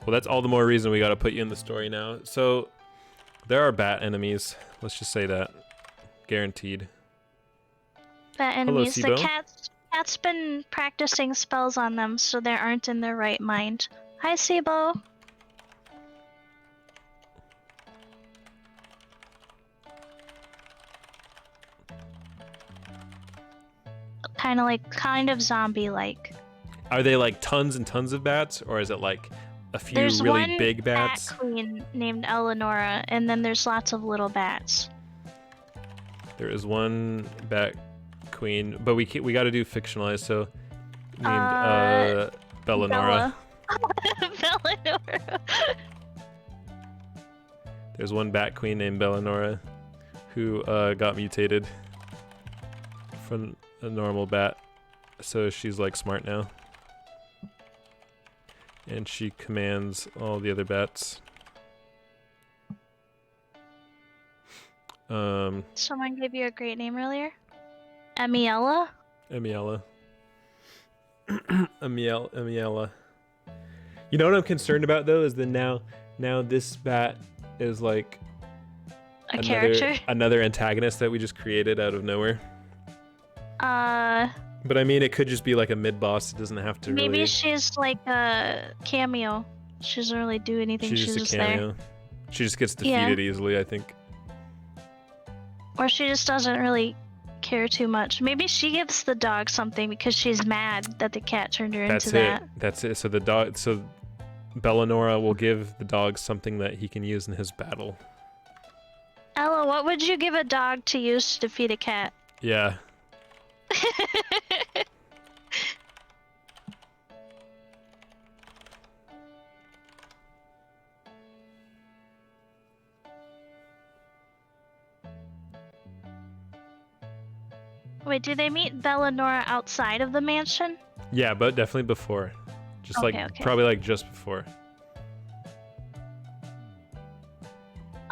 Well, that's all the more reason we gotta put you in the story now. So, there are bat enemies. Let's just say that. Guaranteed. Bat enemies. Hello, the cat's been practicing spells on them, so they aren't in their right mind. Hi, Sibo. Kind of zombie-like. Are they like tons and tons of bats, or is it like a few really big bats? There's one bat queen named Eleonora, and then there's lots of little bats. There is one bat queen, but we got to do fictionalized. So named Bellanora. Bellanora. There's one bat queen named Bellanora who got mutated from a normal bat, so she's like smart now. And she commands all the other bats. Someone gave you a great name earlier. Amiella? Amiella. Amiella. You know what I'm concerned about though is that now this bat is like another antagonist that we just created out of nowhere. But I mean, it could just be like a mid-boss. It doesn't have to maybe really... she's like a cameo. She doesn't really do anything. She's just a cameo. There. She just gets defeated easily, I think. Or she just doesn't really care too much. Maybe she gives the dog something because she's mad that the cat turned her into that. That's it. So Bellanora will give the dog something that he can use in his battle. Ella, what would you give a dog to use to defeat a cat? Yeah. Wait, do they meet Bellanora outside of the mansion? Yeah, but definitely before. Just probably like just before.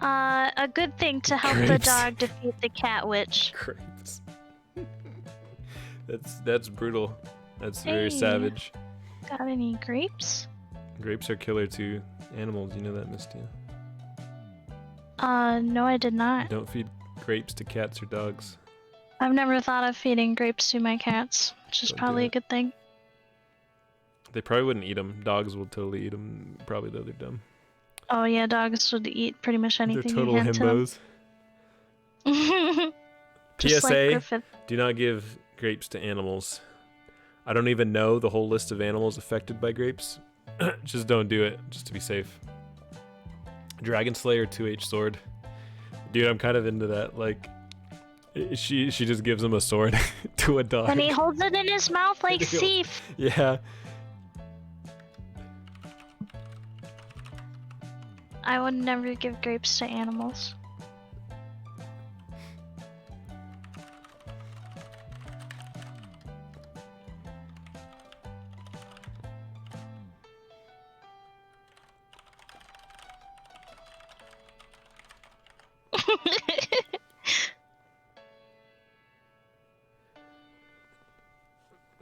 A good thing to help the dog defeat the cat witch. Grapes. That's brutal. That's very savage. Got any grapes? Grapes are killer to animals. You know that, Mystia? No, I did not. Don't feed grapes to cats or dogs. I've never thought of feeding grapes to my cats, which is probably a good thing. They probably wouldn't eat them. Dogs will totally eat them. Probably though they're dumb. Oh yeah, dogs would eat pretty much anything. They're total himbos. PSA: like do not give grapes to animals. I don't even know the whole list of animals affected by grapes. Just don't do it, just to be safe. Dragon Slayer 2H sword. Dude, I'm kind of into that. Like, she just gives him a sword to a dog. And he holds it in his mouth like Thief. Yeah. I would never give grapes to animals.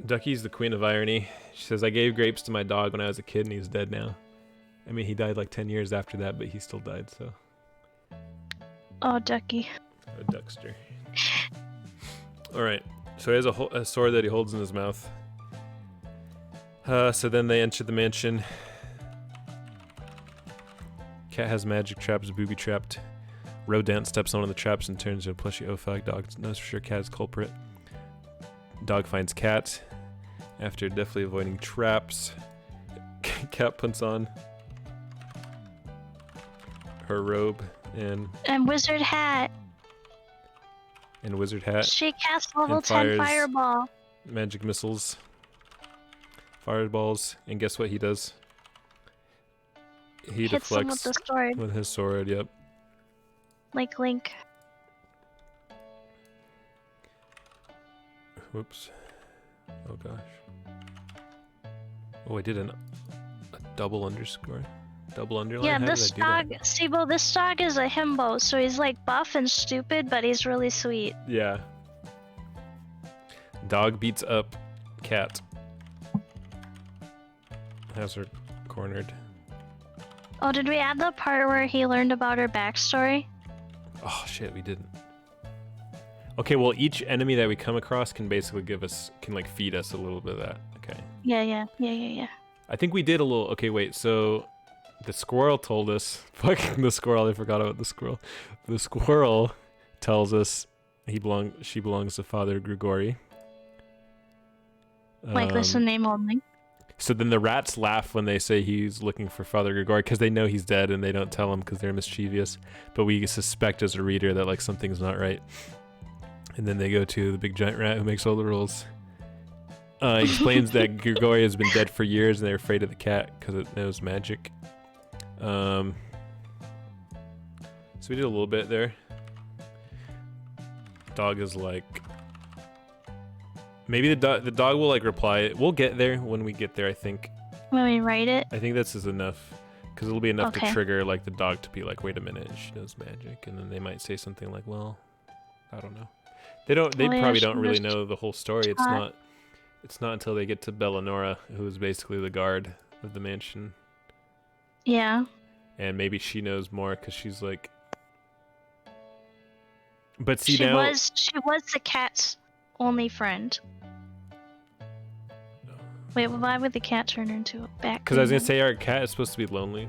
Ducky's the queen of irony. She says, I gave grapes to my dog when I was a kid and he's dead now. I mean, he died like 10 years after that, but he still died, so. Oh, Ducky. Oh, Duckster. Alright, so he has a sword that he holds in his mouth. So then they enter the mansion. Cat has magic traps booby-trapped. Rodent steps on one of the traps and turns into a plushy Ophag. Dog knows for sure cat is culprit. Dog finds cat after definitely avoiding traps. Cat puts on her robe and wizard hat. She casts level 10 fireball. Magic missiles. Fireballs. And guess what he does? He hits him with the sword. With his sword, yep. Like Link. Whoops. Oh gosh. Oh, I did a double underscore. Double underline? Yeah, this dog, this dog is a himbo, so he's like buff and stupid, but he's really sweet. Yeah. Dog beats up cat. Has her cornered. Oh, did we add the part where he learned about her backstory? Oh shit, we didn't. Okay, well, each enemy that we come across can basically like feed us a little bit of that. Okay. Yeah. I think we did a little. Okay, wait. So, the squirrel told us. Fucking the squirrel. I forgot about the squirrel. The squirrel tells us she belongs to Father Grigori. Like listen name only. So then the rats laugh when they say he's looking for Father Grigori because they know he's dead and they don't tell him because they're mischievous. But we suspect as a reader that like something's not right. And then they go to the big giant rat who makes all the rules. Explains that Grigori has been dead for years and they're afraid of the cat because it knows magic. So we did a little bit there. Dog is like... Maybe the dog will like reply. We'll get there when we get there, I think. When we write it? I think this is enough. Because it'll be enough to trigger like the dog to be like, wait a minute, she knows magic. And then they might say something like, well, I don't know. They probably don't really know the whole story. It's not until they get to Bellanora, who is basically the guard of the mansion. Yeah. And maybe she knows more because she's like... But see she now... was the cat's only friend. Wait, why would the cat turn her into a bat? Because I was going to say our cat is supposed to be lonely.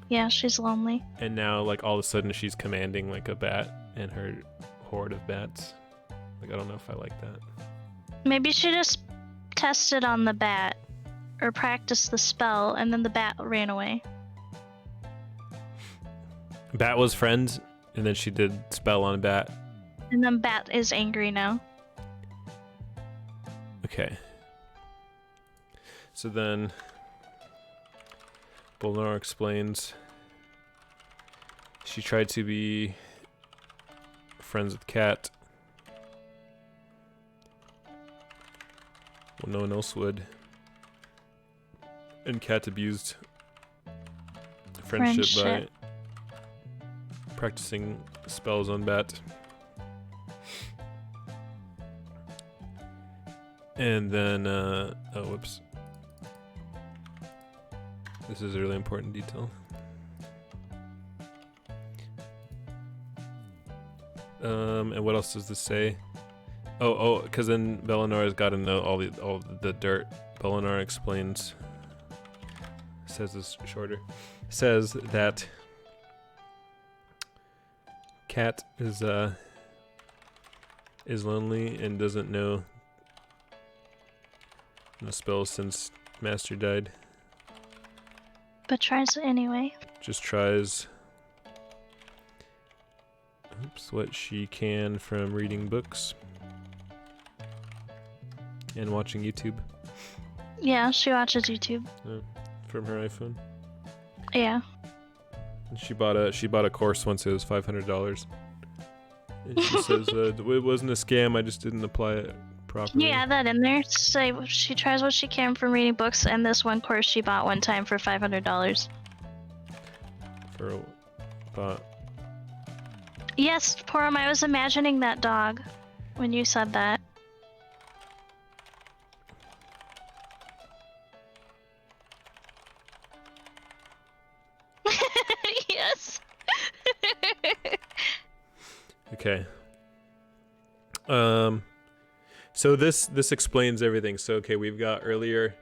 Yeah, she's lonely. And now, like, all of a sudden she's commanding, like, a bat and her horde of bats. Like, I don't know if I like that. Maybe she just tested on the bat. Or practiced the spell, and then the bat ran away. Bat was friends, and then she did spell on a bat. And then bat is angry now. Okay. So then... Bolnar explains... She tried to be... friends with Cat. Well, no one else would. And Cat abused friendship by practicing spells on Bat. And then, oh, whoops. This is a really important detail. And what else does this say? Oh, because then Bellanora's got to know all the dirt. Bellanora explains. Says this shorter. Says that Cat is lonely and doesn't know the spells since Master died. But tries it anyway. Just tries. Oops, what she can from reading books and watching YouTube. Yeah, she watches YouTube. From her iPhone. Yeah. And she bought a course once. It was $500. And she says it wasn't a scam. I just didn't apply it properly. You add that in there. Say she tries what she can from reading books, and this one course she bought one time for $500. Yes, Porum, I was imagining that dog when you said that. Yes. Okay. So this explains everything. So okay, we've got earlier.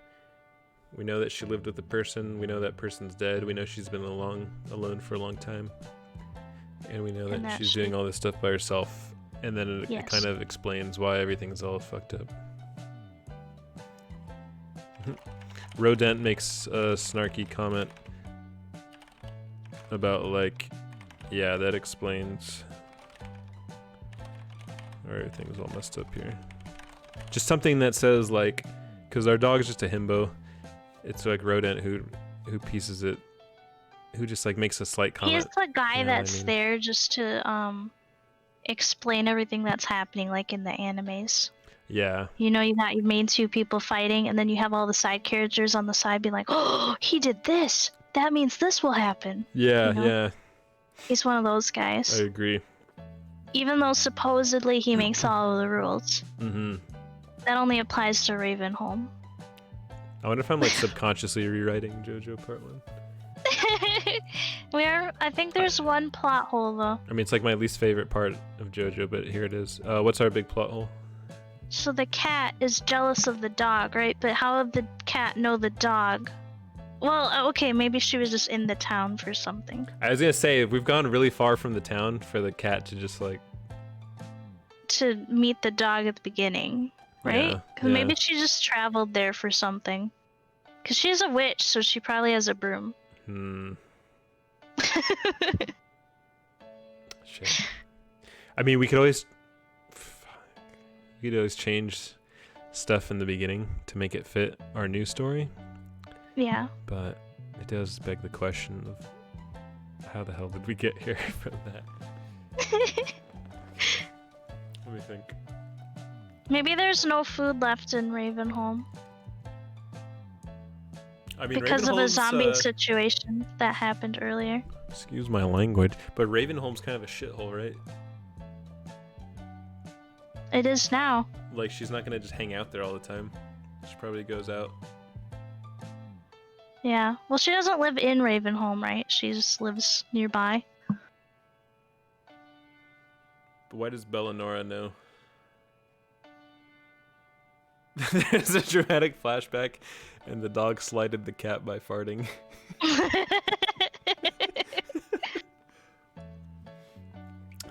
We know that she lived with a person. We know that person's dead. We know she's been alone for a long time. And we know that she's doing all this stuff by herself. And then it kind of explains why everything's all fucked up. Rodent makes a snarky comment about like, yeah, that explains. Everything's all messed up here. Just something that says like, because our dog's just a himbo. It's like Rodent who pieces it, who just like makes a slight comment. He's the guy that's there just to explain everything that's happening, like in the animes. Yeah. You know, you got your main two people fighting, and then you have all the side characters on the side being like, "Oh, he did this. That means this will happen." Yeah, you know? yeah. He's one of those guys. I agree. Even though supposedly he makes all of the rules. Mm-hmm. That only applies to Ravenholm. I wonder if I'm like subconsciously rewriting JoJo Part 1. I think there's one plot hole though. I mean, it's like my least favorite part of JoJo, but here it is. What's our big plot hole? So the cat is jealous of the dog, right? But how would the cat know the dog? Well, okay, maybe she was just in the town for something. I was gonna say, if we've gone really far from the town for the cat to just like... to meet the dog at the beginning, right? Because maybe she just traveled there for something. Because she's a witch, so she probably has a broom. Shit. I mean, we could always... We could always change stuff in the beginning to make it fit our new story. Yeah. But it does beg the question of how the hell did we get here from that? Let me think. Maybe there's no food left in Ravenholm. I mean, because of a Ravenholm's, zombie situation that happened earlier. Excuse my language, but Ravenholm's kind of a shithole, right? It is now. Like, she's not gonna just hang out there all the time. She probably goes out. Yeah. Well, she doesn't live in Ravenholm, right? She just lives nearby. But why does Bellanora know? There's a dramatic flashback, and the dog slighted the cat by farting.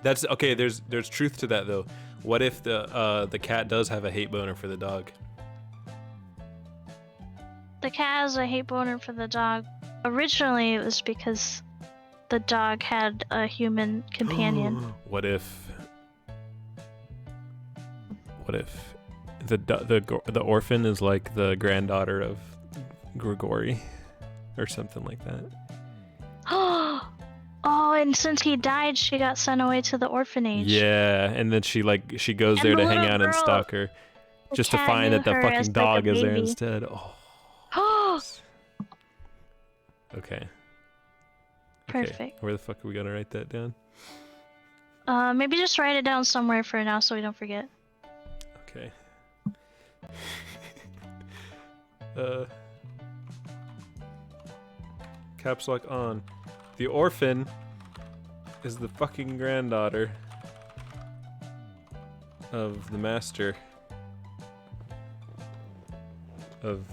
That's okay. There's truth to that though. What if the cat does have a hate boner for the dog? The cat has a hate boner for the dog. Originally, it was because the dog had a human companion. What if the orphan is like the granddaughter of Grigori, or something like that? Oh, and since he died, she got sent away to the orphanage. Yeah, and then she goes there to hang out and stalk her, just to find that the fucking dog is there instead. Oh. Okay. Perfect. Where the fuck are we gonna write that down? Maybe just write it down somewhere for now so we don't forget. Okay. Caps lock on. The orphan is the fucking granddaughter of the master of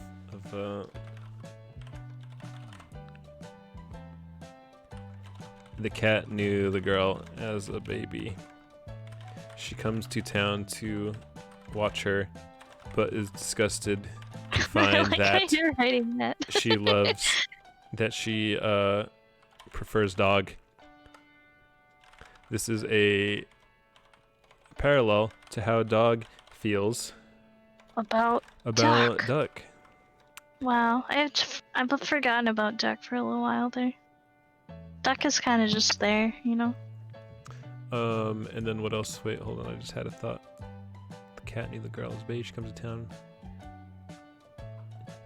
the cat knew the girl as a baby. She comes to town to watch her, but is disgusted to find that you're writing that. she loves, that she prefers dog. This is a parallel to how dog feels about duck. Wow, I've forgotten about Duck for a little while there. Duck is kind of just there, you know? And then what else? Wait, hold on, I just had a thought. The cat knew the girl was baby. She comes to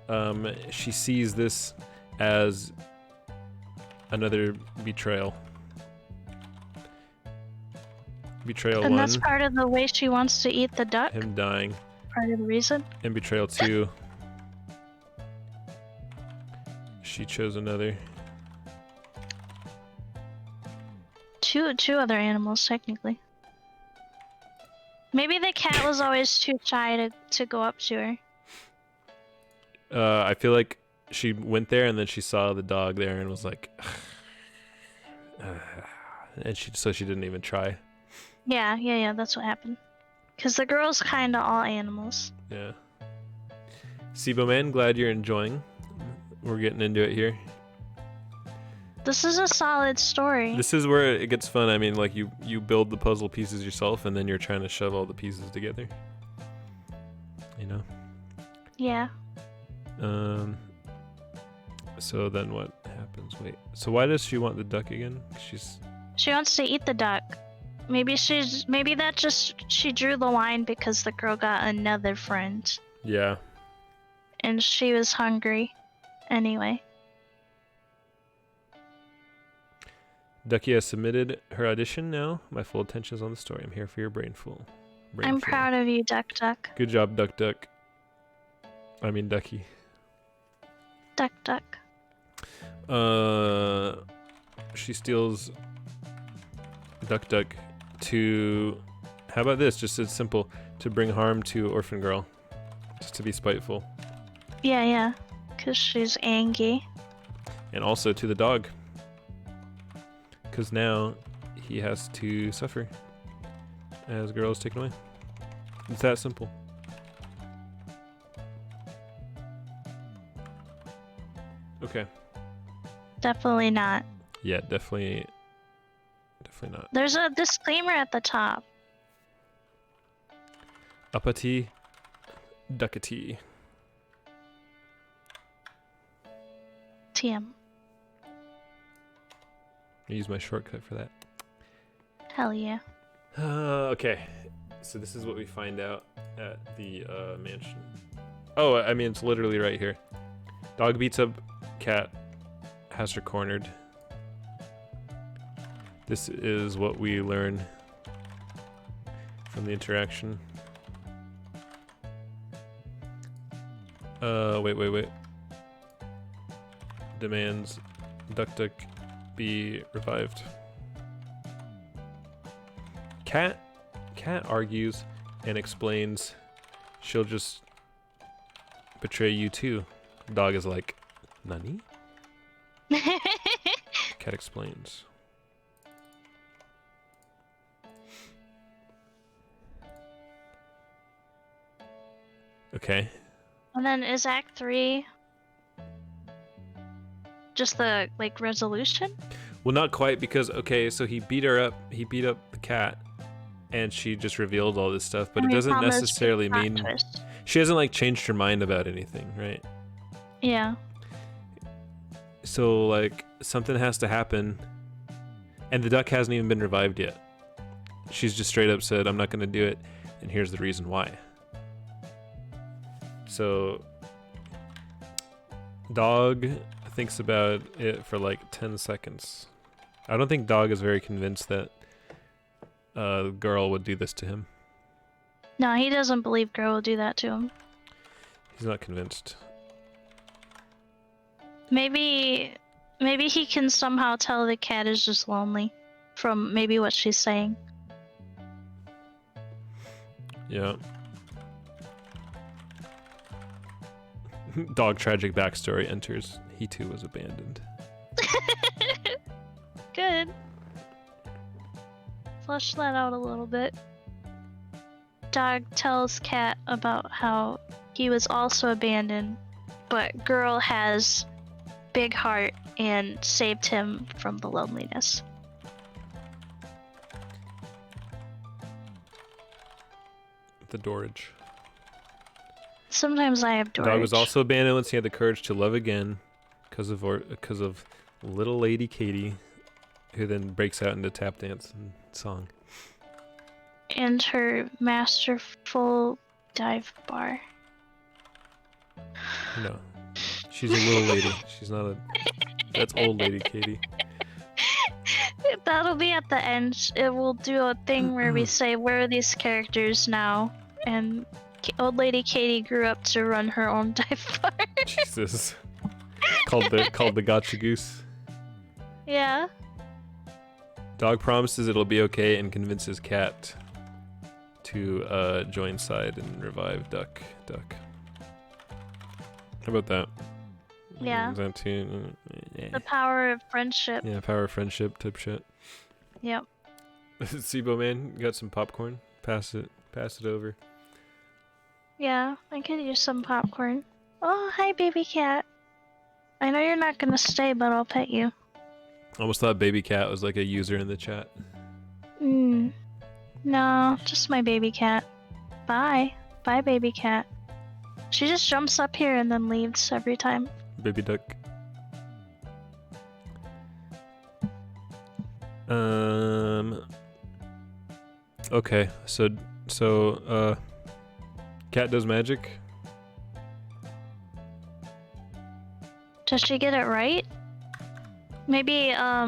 town. She sees this as another betrayal. Betrayal 1. And that's part of the way she wants to eat the duck? Him dying. Part of the reason? And betrayal 2. She chose another. Two other animals, technically. Maybe the cat was always too shy to go up to her. I feel like she went there and then she saw the dog there and was like, and she didn't even try. Yeah, that's what happened. Because the girl's kind of all animals. Yeah. Sibo Man, glad you're enjoying. We're getting into it here. This is a solid story. This is where it gets fun. I mean, like, you build the puzzle pieces yourself and then you're trying to shove all the pieces together. You know? Yeah. So then what happens? Wait. So why does she want the duck again? She wants to eat the duck. Maybe she drew the line because the girl got another friend. Yeah. And she was hungry. Anyway. Ducky has submitted her audition now. My full attention is on the story. I'm here for your brainful. I'm proud of you, Duck. Good job, Duck. I mean, Ducky. Duck. She steals Duck to... How about this? Just as simple. To bring harm to Orphan Girl. Just to be spiteful. Yeah. Because she's angry. And also to the dog. Because now he has to suffer as girl is taken away. It's that simple. Okay. Definitely not. Yeah, definitely not. There's a disclaimer at the top. uppity, duckety. TM. I use my shortcut for that. Hell yeah. Okay, so this is what we find out at the mansion. Oh, I mean, it's literally right here. Dog beats up cat, has her cornered. This is what we learn from the interaction. Wait. Demands Duck be revived. Cat argues and explains she'll just betray you too. Dog is like, Nani? Cat explains. Okay. And then is Act 3 just the like resolution? Well, not quite, because okay, so he beat her up. He beat up the cat, and she just revealed all this stuff. But it doesn't necessarily mean she hasn't like changed her mind about anything, right? Yeah. So like something has to happen, and the duck hasn't even been revived yet. She's just straight up said, "I'm not going to do it," and here's the reason why. So, Dog thinks about it for like 10 seconds. I don't think Dog is very convinced that girl would do this to him. No, he doesn't believe girl will do that to him. He's not convinced. Maybe he can somehow tell the cat is just lonely from maybe what she's saying. Yeah. Dog tragic backstory enters. He too was abandoned. Good. Flush that out a little bit. Dog tells Cat about how he was also abandoned, but girl has big heart and saved him from the loneliness. The Dorage. Sometimes I have Dorage. Dog was also abandoned once he had the courage to love again, because of little Lady Katie, who then breaks out into tap dance and song. And her masterful dive bar. No, she's a little lady. She's not a. That's old Lady Katie. That'll be at the end. It will do a thing where we say, where are these characters now? And old Lady Katie grew up to run her own dive bar. Jesus. Called the Gotcha Goose. Yeah. Dog promises it'll be okay and convinces Cat to join side and revive Duck. How about that? Yeah. Is that too? The power of friendship. Yeah, power of friendship type shit. Yep. Sibo man, you got some popcorn? Pass it over. Yeah, I could use some popcorn. Oh, hi, baby cat. I know you're not gonna stay, but I'll pet you. Almost thought baby cat was like a user in the chat. No, just my baby cat. Bye. Bye, baby cat. She just jumps up here and then leaves every time. Baby duck. Okay, so Cat does magic. Does she get it right? Maybe, I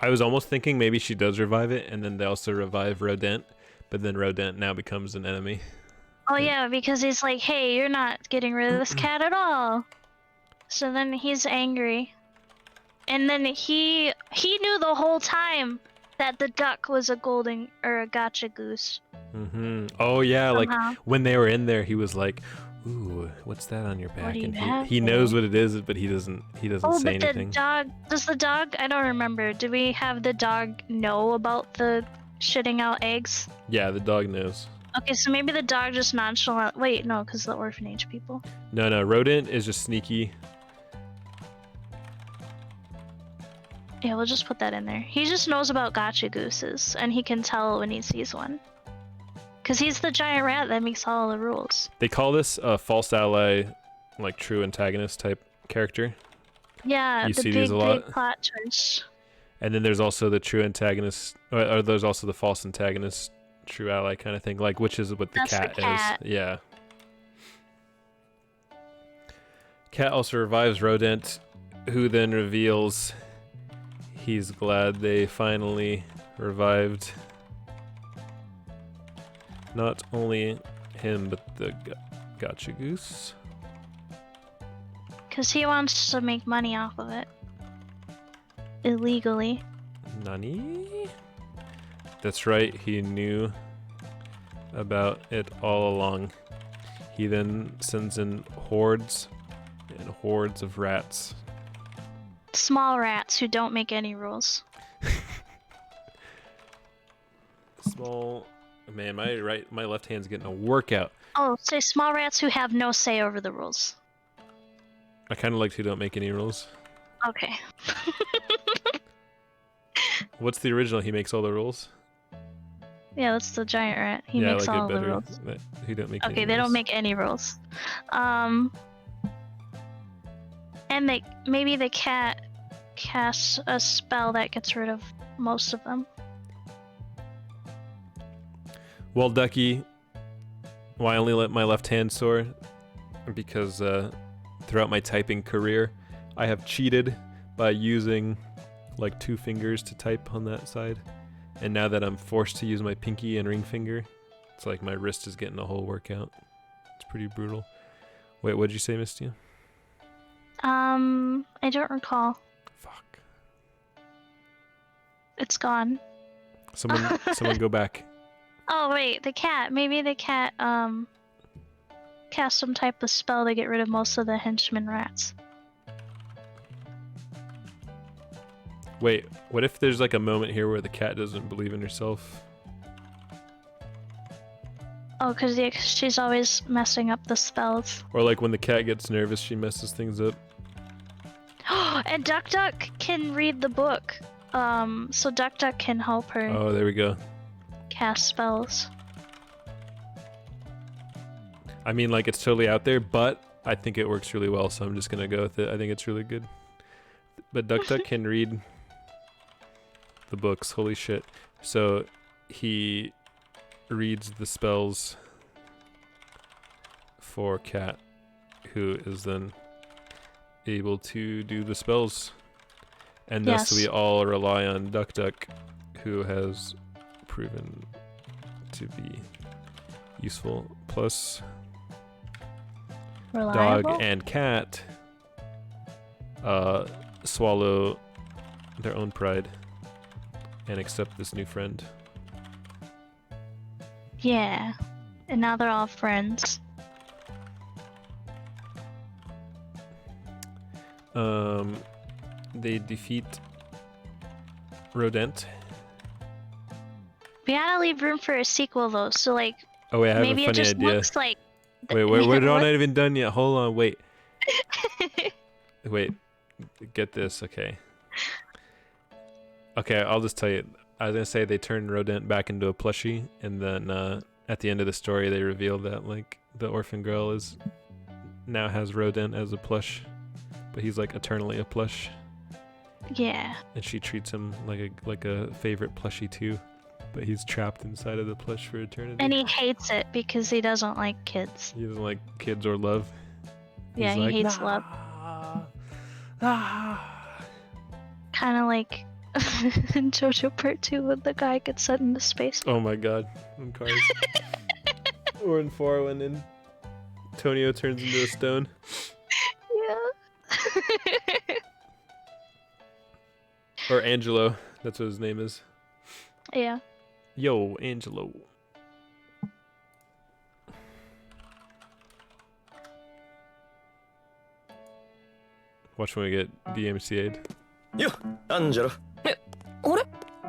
was almost thinking maybe she does revive it, and then they also revive Rodent, but then Rodent now becomes an enemy. Oh yeah, because he's like, hey, you're not getting rid of this cat at all. So then he's angry. And then he knew the whole time that the duck was a golden or a gotcha goose. Oh yeah, Somehow. like when they were in there, he was like, "Ooh, what's that on your back?" Do you And have he knows what it is, but he doesn't say anything. The dog, does the dog? I don't remember. Do we have the dog know about the shitting out eggs? Yeah, the dog knows. Okay, so maybe the dog just nonchalant. Wait, no, because the orphanage people. No, Rodent is just sneaky. Yeah, we'll just put that in there. He just knows about gotcha gooses, and he can tell when he sees one. Because he's the giant rat that makes all the rules. They call this a false ally, like true antagonist type character. Yeah, you the see big, these a lot. big plot twist. And then there's also the true antagonist, or there's also the false antagonist, true ally kind of thing, like which is what the cat is. Yeah. Cat also revives Rodent, who then reveals he's glad they finally revived not only him, but the gotcha goose. Because he wants to make money off of it. Illegally. Nani? That's right, he knew about it all along. He then sends in hordes and hordes of rats. Small rats who don't make any rules. Small... Man, my left hand's getting a workout. Oh, say small rats who have no say over the rules. I kind of liked who don't make any rules. Okay. What's the original? He makes all the rules? Yeah, that's the giant rat. He makes all the rules. Who don't make okay, any they rules. don't make any rules. And maybe the cat casts a spell that gets rid of most of them. Well, Ducky, I only let my left hand sore because throughout my typing career, I have cheated by using like 2 fingers to type on that side. And now that I'm forced to use my pinky and ring finger, it's like my wrist is getting a whole workout. It's pretty brutal. Wait, what'd you say, Mystia? I don't recall. Fuck. It's gone. Someone go back. Oh wait, the cat. Maybe the cat cast some type of spell to get rid of most of the henchman rats. Wait, what if there's like a moment here where the cat doesn't believe in herself? Oh, because she's always messing up the spells. Or like when the cat gets nervous, she messes things up. And Duck Duck can read the book. So Duck Duck can help her Oh, there we go. cast spells. I mean, like, it's totally out there, but I think it works really well, so I'm just gonna go with it. I think it's really good. But Duck Duck can read the books. Holy shit. So he reads the spells for Cat, who is then able to do the spells. And thus we all rely on Duck Duck, who has proven to be useful. Plus Reliable? Dog and Cat swallow their own pride and accept this new friend. Yeah. And now they're all friends. They defeat Rodent. We gotta leave room for a sequel though, so like Oh wait, I have maybe a funny it just idea. looks like Wait, we're not even done yet. Hold on, wait. Wait, get this, okay. Okay, I'll just tell you. I was gonna say they turned Rodent back into a plushie, and then at the end of the story they reveal that like the orphan girl now has Rodent as a plush, but he's like eternally a plush. Yeah. And she treats him like a favorite plushie too, but he's trapped inside of the plush for eternity. And he hates it because he doesn't like kids. He doesn't like kids or love. Yeah, He's he hates love. Kind of like in JoJo Part 2 when the guy gets sent into space. Oh my god, in Cars. Or in 4 when Antonio turns into a stone. Yeah. Or Angelo, that's what his name is. Yeah. Yo, Angelo. Watch when we get DMCA'd. Yo, Angelo. あれ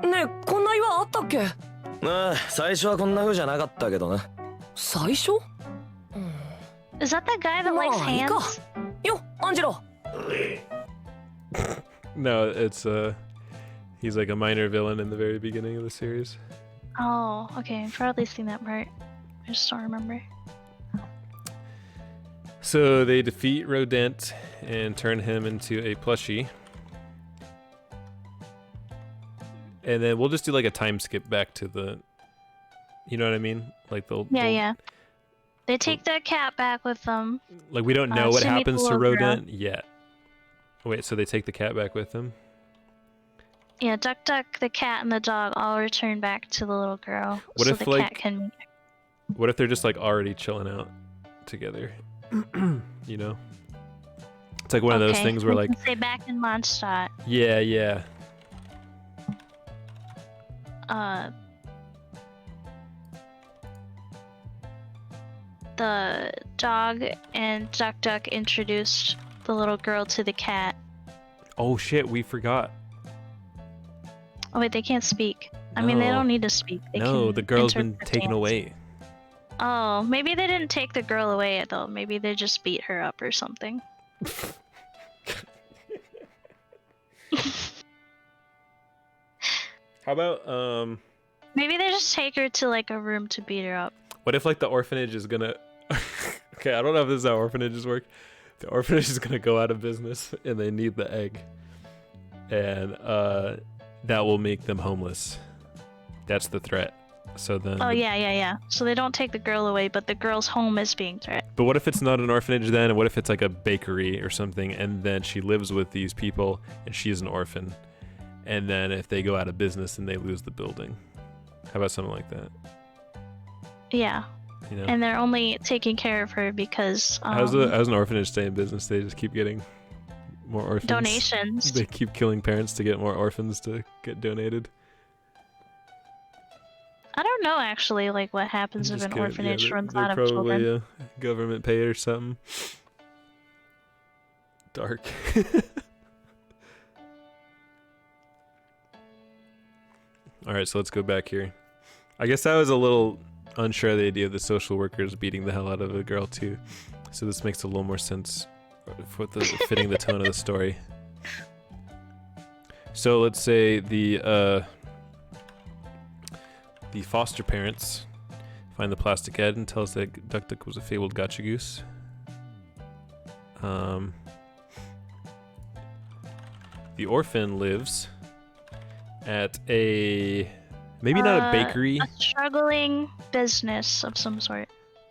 ねえこんな岩あったっけああ、最初はこんな風じゃなかったけどな。最初 Is that the guy that likes まあいいか hands? よアンジェロ No, it's He's like a minor villain in the very beginning of the series. Oh, okay. I've probably seen that part. I just don't remember. So they defeat Rodent and turn him into a plushie. And then we'll just do like a time skip back to the, you know what I mean? Like Yeah. They take the cat back with them. Like we don't know what Sumi happens to Pullover. Rodent yet. Wait, so they take the cat back with them? Yeah, Duck Duck, the cat, and the dog all return back to the little girl. What so if, the like, cat can... What if they're just like already chilling out together? You know? It's like one of those things where we like... can say back in Mondstadt. Yeah. The dog and Duck Duck introduced the little girl to the cat. Oh shit, we forgot. Oh wait, they can't speak. I mean, they No. don't need to speak. They No, can the girl's been interpret taken dance. away. Oh, maybe they didn't take the girl away though. Maybe they just beat her up or something. How about Maybe they just take her to like a room to beat her up. what if like the orphanage is gonna Okay, I don't know if this is how orphanages work. The orphanage is gonna go out of business and they need the egg. And that will make them homeless. That's the threat. So then Oh yeah. So they don't take the girl away, but the girl's home is being threatened. But what if it's not an orphanage then? And what if it's like a bakery or something and then she lives with these people and she's an orphan? And then if they go out of business and they lose the building. How about something like that? Yeah. You know? And they're only taking care of her because how's an orphanage stay in business? They just keep getting more orphans. donations. They keep killing parents to get more orphans to get donated. I don't know actually, like what happens if Just an kidding. orphanage Yeah, runs they're out of probably children. government paid or something. Dark. All right, so let's go back here. I guess I was a little unsure of the idea of the social workers beating the hell out of a girl too. So this makes a little more sense for fitting the tone of the story. So let's say the foster parents find the plastic head and tell us that Duck Duck was a fabled gotcha goose. The orphan lives at a not a bakery, A struggling business of some sort.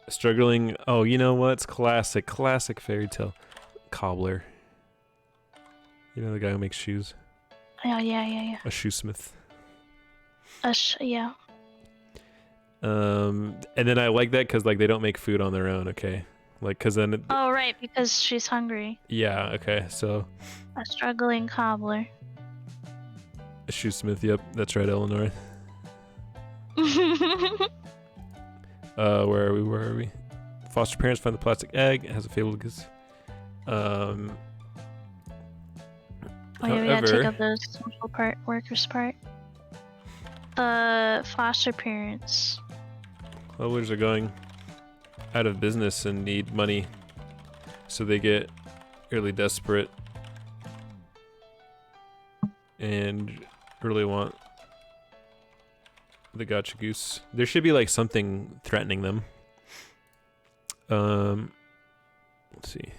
struggling. Oh, you know what? It's classic fairy tale. Cobbler. You know the guy who makes shoes. Oh, yeah. A shoesmith. Yeah. And then I like that because like they don't make food on their own. Okay, like because then. Oh right, because she's hungry. Yeah. Okay. So. A struggling cobbler. A shoesmith. Yep, that's right, Eleanor. Where are we? Foster parents find the plastic egg. It has a fabled goose. Oh yeah, we gotta take up the social workers part. The foster parents. Cobblers are going out of business and need money, so they get really desperate and really want the gotcha goose. There should be like something threatening them. Let's see.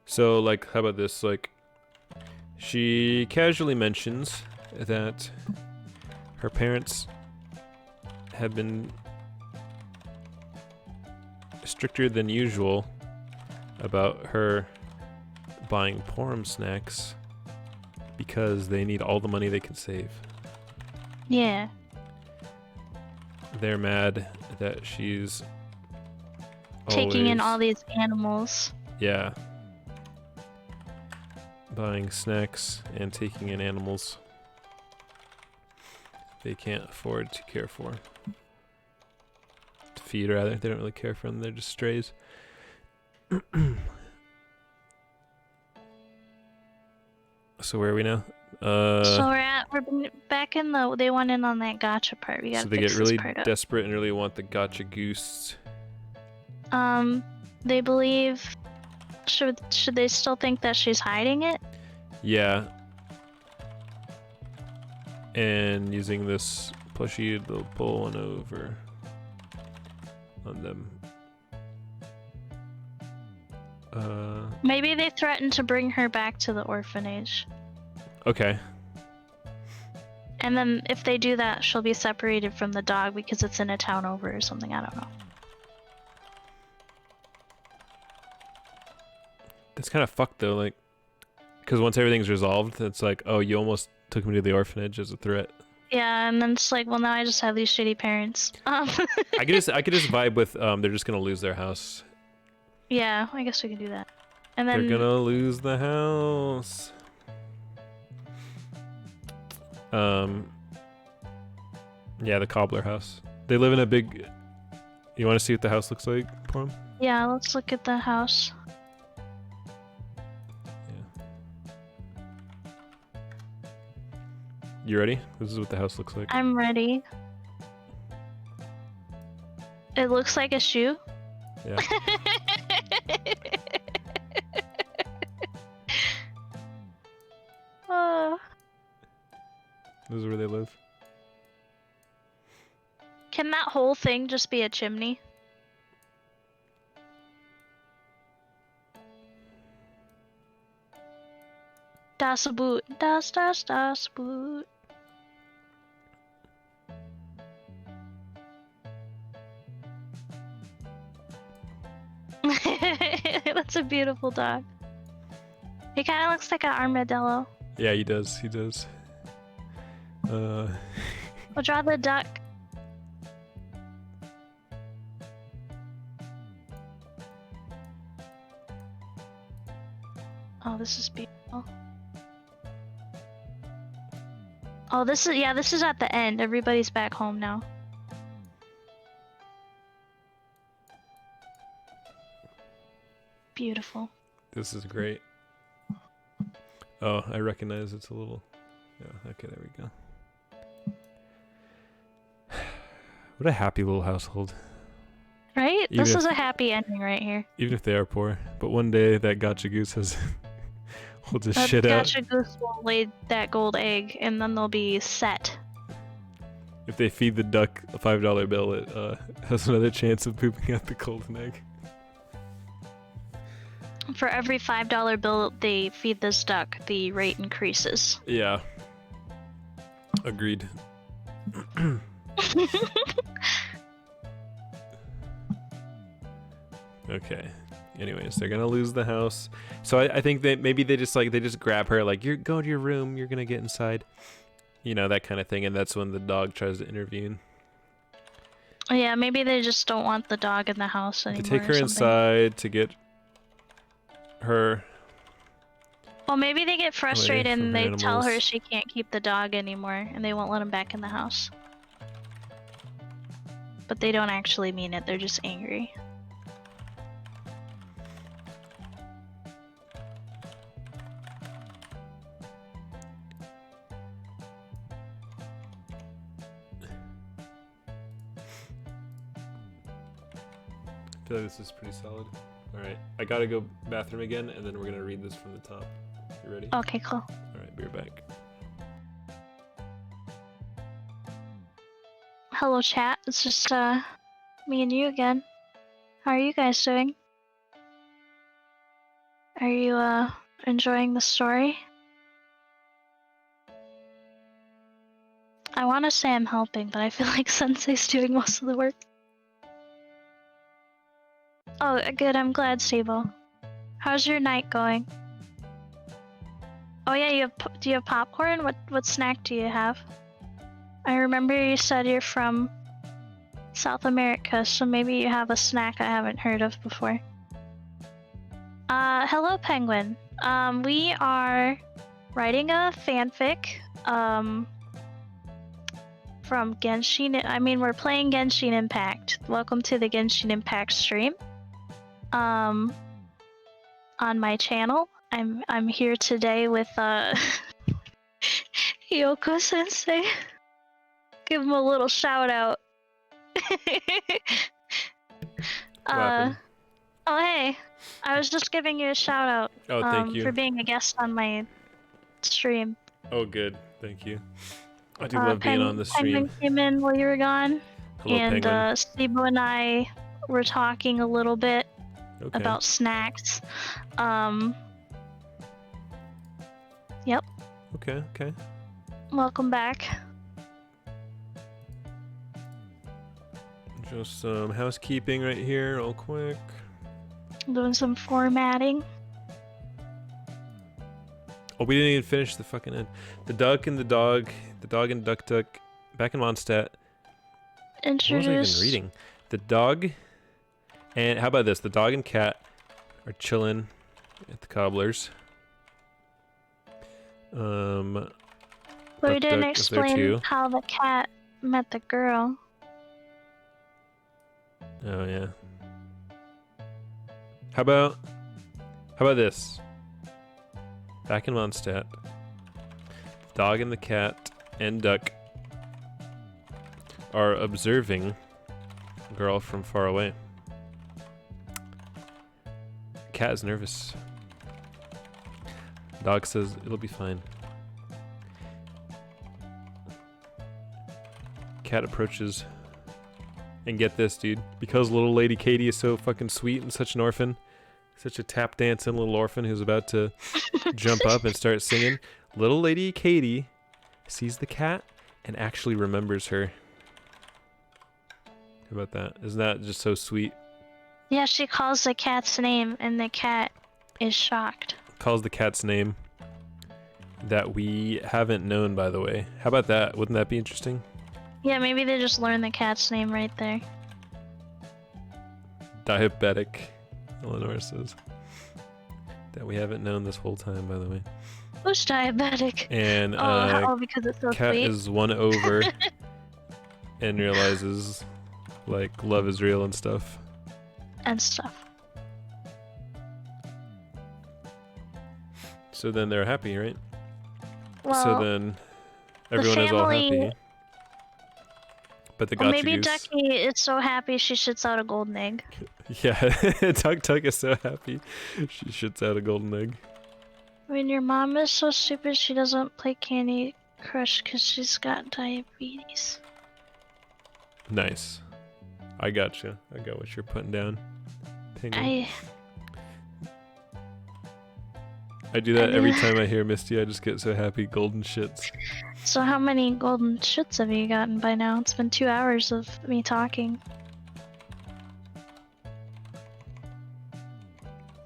So like, how about this? Like, she casually mentions that her parents have been stricter than usual about her buying Porum snacks because they need all the money they can save. Yeah. They're mad that she's Taking in always- all these animals. Yeah. Buying snacks and taking in animals they can't afford to care for. To feed, rather. They don't really care for them, they're just strays. So where are we now? So we're back in they went in on that gotcha part. We gotta So they fix get really this part up. desperate and really want the gotcha goose. They believe Should they still think that she's hiding it? Yeah. And using this plushie, they'll pull one over on them. Maybe they threatened to bring her back to the orphanage. Okay. And then if they do that, she'll be separated from the dog because it's in a town over or something. I don't know. That's kind of fucked though, like, because once everything's resolved, it's like, oh, you almost took me to the orphanage as a threat. Yeah, and then it's like, well, now I just have these shitty parents. I could just vibe with they're just gonna lose their house. Yeah, I guess we can do that. And then They're gonna lose the house. Yeah, the cobbler house. They live in a big. You want to see what the house looks like, Porum? yeah, let's look at the house. You ready? This is what the house looks like. I'm ready. It looks like a shoe. Yeah. Oh. This is where they live. Can that whole thing just be a chimney? Das Boot. Das Boot. That's a beautiful dog. He kind of looks like an armadillo. Yeah, he does. He does. We'll draw the duck. Oh, this is beautiful. Oh, this is at the end. Everybody's back home now. Beautiful. This is great. Oh, I recognize it's a little. Yeah, okay, there we go. What a happy little household. Right? Even This if- is a happy ending right here. Even if they are poor. But one day that gotcha goose has. will just That shit out. Gotcha Goose will lay that gold egg, and then they'll be set. If they feed the duck a $5 bill, it has another chance of pooping out the golden egg. For every $5 bill they feed this duck, the rate increases. Yeah. Agreed. Okay. Anyways, they're gonna lose the house. So I think that maybe they just grab her like, you're go to your room, you're gonna get inside. You know, that kind of thing, and that's when the dog tries to intervene. Yeah, maybe they just don't want the dog in the house anymore. To take her or something. inside to get her. Well, maybe they get frustrated from and her they tell her animals. she can't keep the dog anymore, and they won't let him back in the house. But they don't actually mean it, they're just angry. I feel like this is pretty solid. Alright, I gotta go bathroom again, and then we're gonna read this from the top. You ready? Okay, cool. Alright, be right back. Hello, chat. It's just me and you again. How are you guys doing? Are you enjoying the story? I want to say I'm helping, but I feel like Sensei's doing most of the work. Oh, good. I'm glad, Sable. How's your night going? Oh yeah, do you have popcorn? What snack do you have? I remember you said you're from South America, so maybe you have a snack I haven't heard of before. Hello, Penguin. We are writing a fanfic, from Genshin. I mean, we're playing Genshin Impact. Welcome to the Genshin Impact stream. On my channel. I'm here today with Yoko Sensei. Give him a little shout out. What happened? Oh, hey. I was just giving you a shout out. Oh, thank you. For being a guest on my stream. Oh, good. Thank you. I do love being on the Penguin stream. came in while you were gone. Hello, and Penguin. Stebo and I were talking a little bit about snacks. Yep. Okay. Welcome back. Just some housekeeping right here, real quick. Doing some formatting. Oh, we didn't even finish the fucking end. The duck and the dog and duck, back in Mondstadt. Introduce. What was I even reading? The dog, and how about this? The dog and cat are chilling at the cobbler's. But we didn't explain how the cat met the girl. Oh yeah. How about this? Back in Mondstadt, dog and the cat and duck are observing a girl from far away. Cat is nervous. Dog says it'll be fine. Cat approaches. And get this, dude. Because little lady Katie is so fucking sweet and such an orphan, such a tap dancing little orphan who's about to jump up and start singing, little lady Katie sees the cat and actually remembers her. How about that? Isn't that just so sweet? Yeah, she calls the cat's name and the cat is shocked. Calls the cat's name that we haven't known, by the way. How about that? Wouldn't that be interesting? Yeah, maybe they just learned the cat's name right there. Diabetic, Eleanor says. That we haven't known this whole time, by the way. Who's diabetic? And because it's so cat sweet. is won over and realizes, like, love is real and stuff. And stuff. So then they're happy, right? Well, so then everyone is all happy. But the gotcha maybe goose... Ducky is so happy she shits out a golden egg. Yeah, Tuck is so happy she shits out a golden egg. I mean, your mom is so stupid she doesn't play Candy Crush because she's got diabetes. Nice. I gotcha. I got what you're putting down. Penguin. I do that every time I hear Misty. I just get so happy. Golden shits. So how many golden shits have you gotten by now? It's been 2 hours of me talking.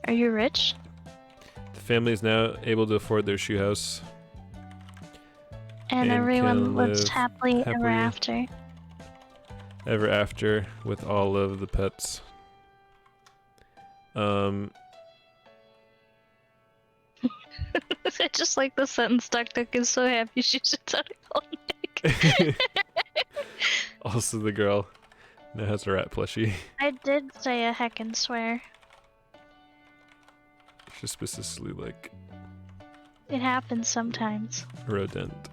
Are you rich? The family is now able to afford their shoe house. And everyone lives happily ever after. Ever after with all of the pets. I just like the sentence, Duck Duck is so happy she shits out a golden egg. Also the girl now has a rat plushie. I did say a heckin' swear. She's specifically like... It happens sometimes. Rodent.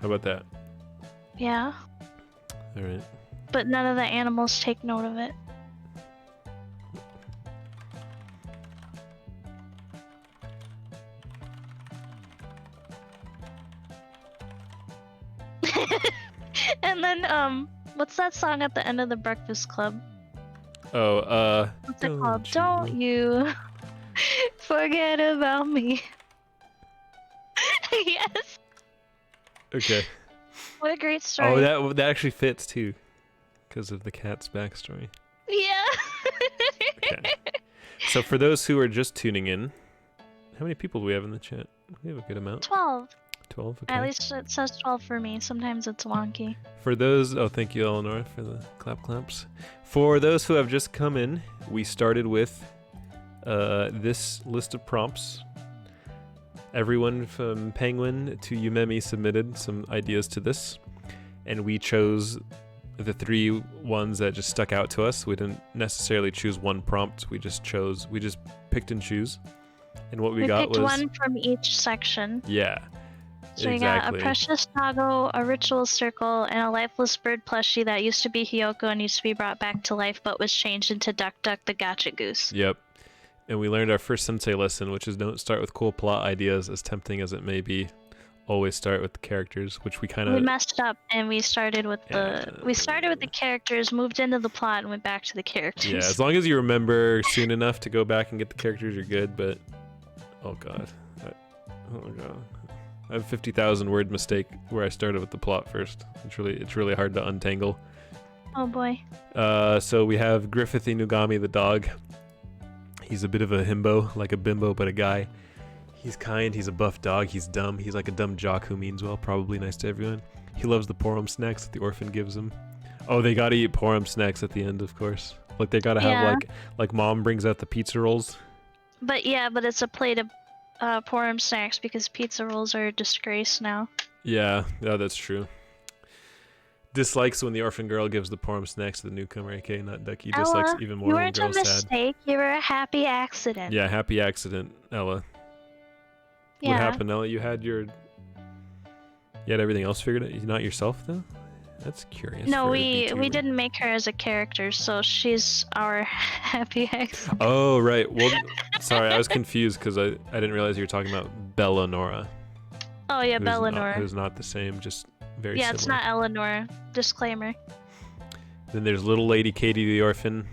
How about that? Yeah. Alright. But none of the animals take note of it. And then, what's that song at the end of the Breakfast Club? Oh, what's it called? Don't you forget about me. Yes. Okay. What a great story. Oh, that actually fits too, because of the cat's backstory. Yeah. Okay. So for those who are just tuning in, how many people do we have in the chat? We have a good amount. 12. 12. Okay. At least it says 12 for me. Sometimes it's wonky. For those, oh, thank you, Eleanor, for the claps. For those who have just come in, we started with this list of prompts. Everyone from Penguin to Yumemi submitted some ideas to this, and we chose the 3 ones that just stuck out to us. We didn't necessarily choose one prompt. We just picked and choose. And what we got picked was one from each section. Yeah. So we got a precious toggle, a ritual circle, and a lifeless bird plushie that used to be Hiyoko and used to be brought back to life, but was changed into Duck Duck the Gotcha Goose. Yep. And we learned our first sensei lesson, which is don't start with cool plot ideas, as tempting as it may be. Always start with the characters, which we kind of... We messed up, and we started with the characters, moved into the plot, and went back to the characters. Yeah, as long as you remember soon enough to go back and get the characters, you're good, but... Oh god. Oh god. I have a 50,000 word mistake where I started with the plot first. It's really hard to untangle. Oh boy. So we have Griffith Inugami the dog. He's a bit of a himbo, like a bimbo, but a guy. He's kind, he's a buff dog, he's dumb. He's like a dumb jock who means well, probably nice to everyone. He loves the Porum snacks that the orphan gives him. Oh, they gotta eat Porum snacks at the end, of course. Like they gotta have like mom brings out the pizza rolls. But it's a plate of Porum snacks because pizza rolls are a disgrace now. Yeah, that's true. Dislikes when the orphan girl gives the Porum snacks to the newcomer, aka not Ducky. Ella, dislikes even more you when weren't the girl's a sad. mistake. You were a happy accident. Yeah, happy accident, Ella. Yeah. What happened, Ella? You had everything else figured out? Not yourself, though? That's curious. No, we didn't make her as a character, so she's our happy accident. Oh, right. Well, sorry, I was confused because I didn't realize you were talking about Bella Nora. Oh, yeah, Bella Nora. Who's not the same, just very similar. Yeah, it's not Eleanor. Disclaimer. Then there's little lady Katie the orphan.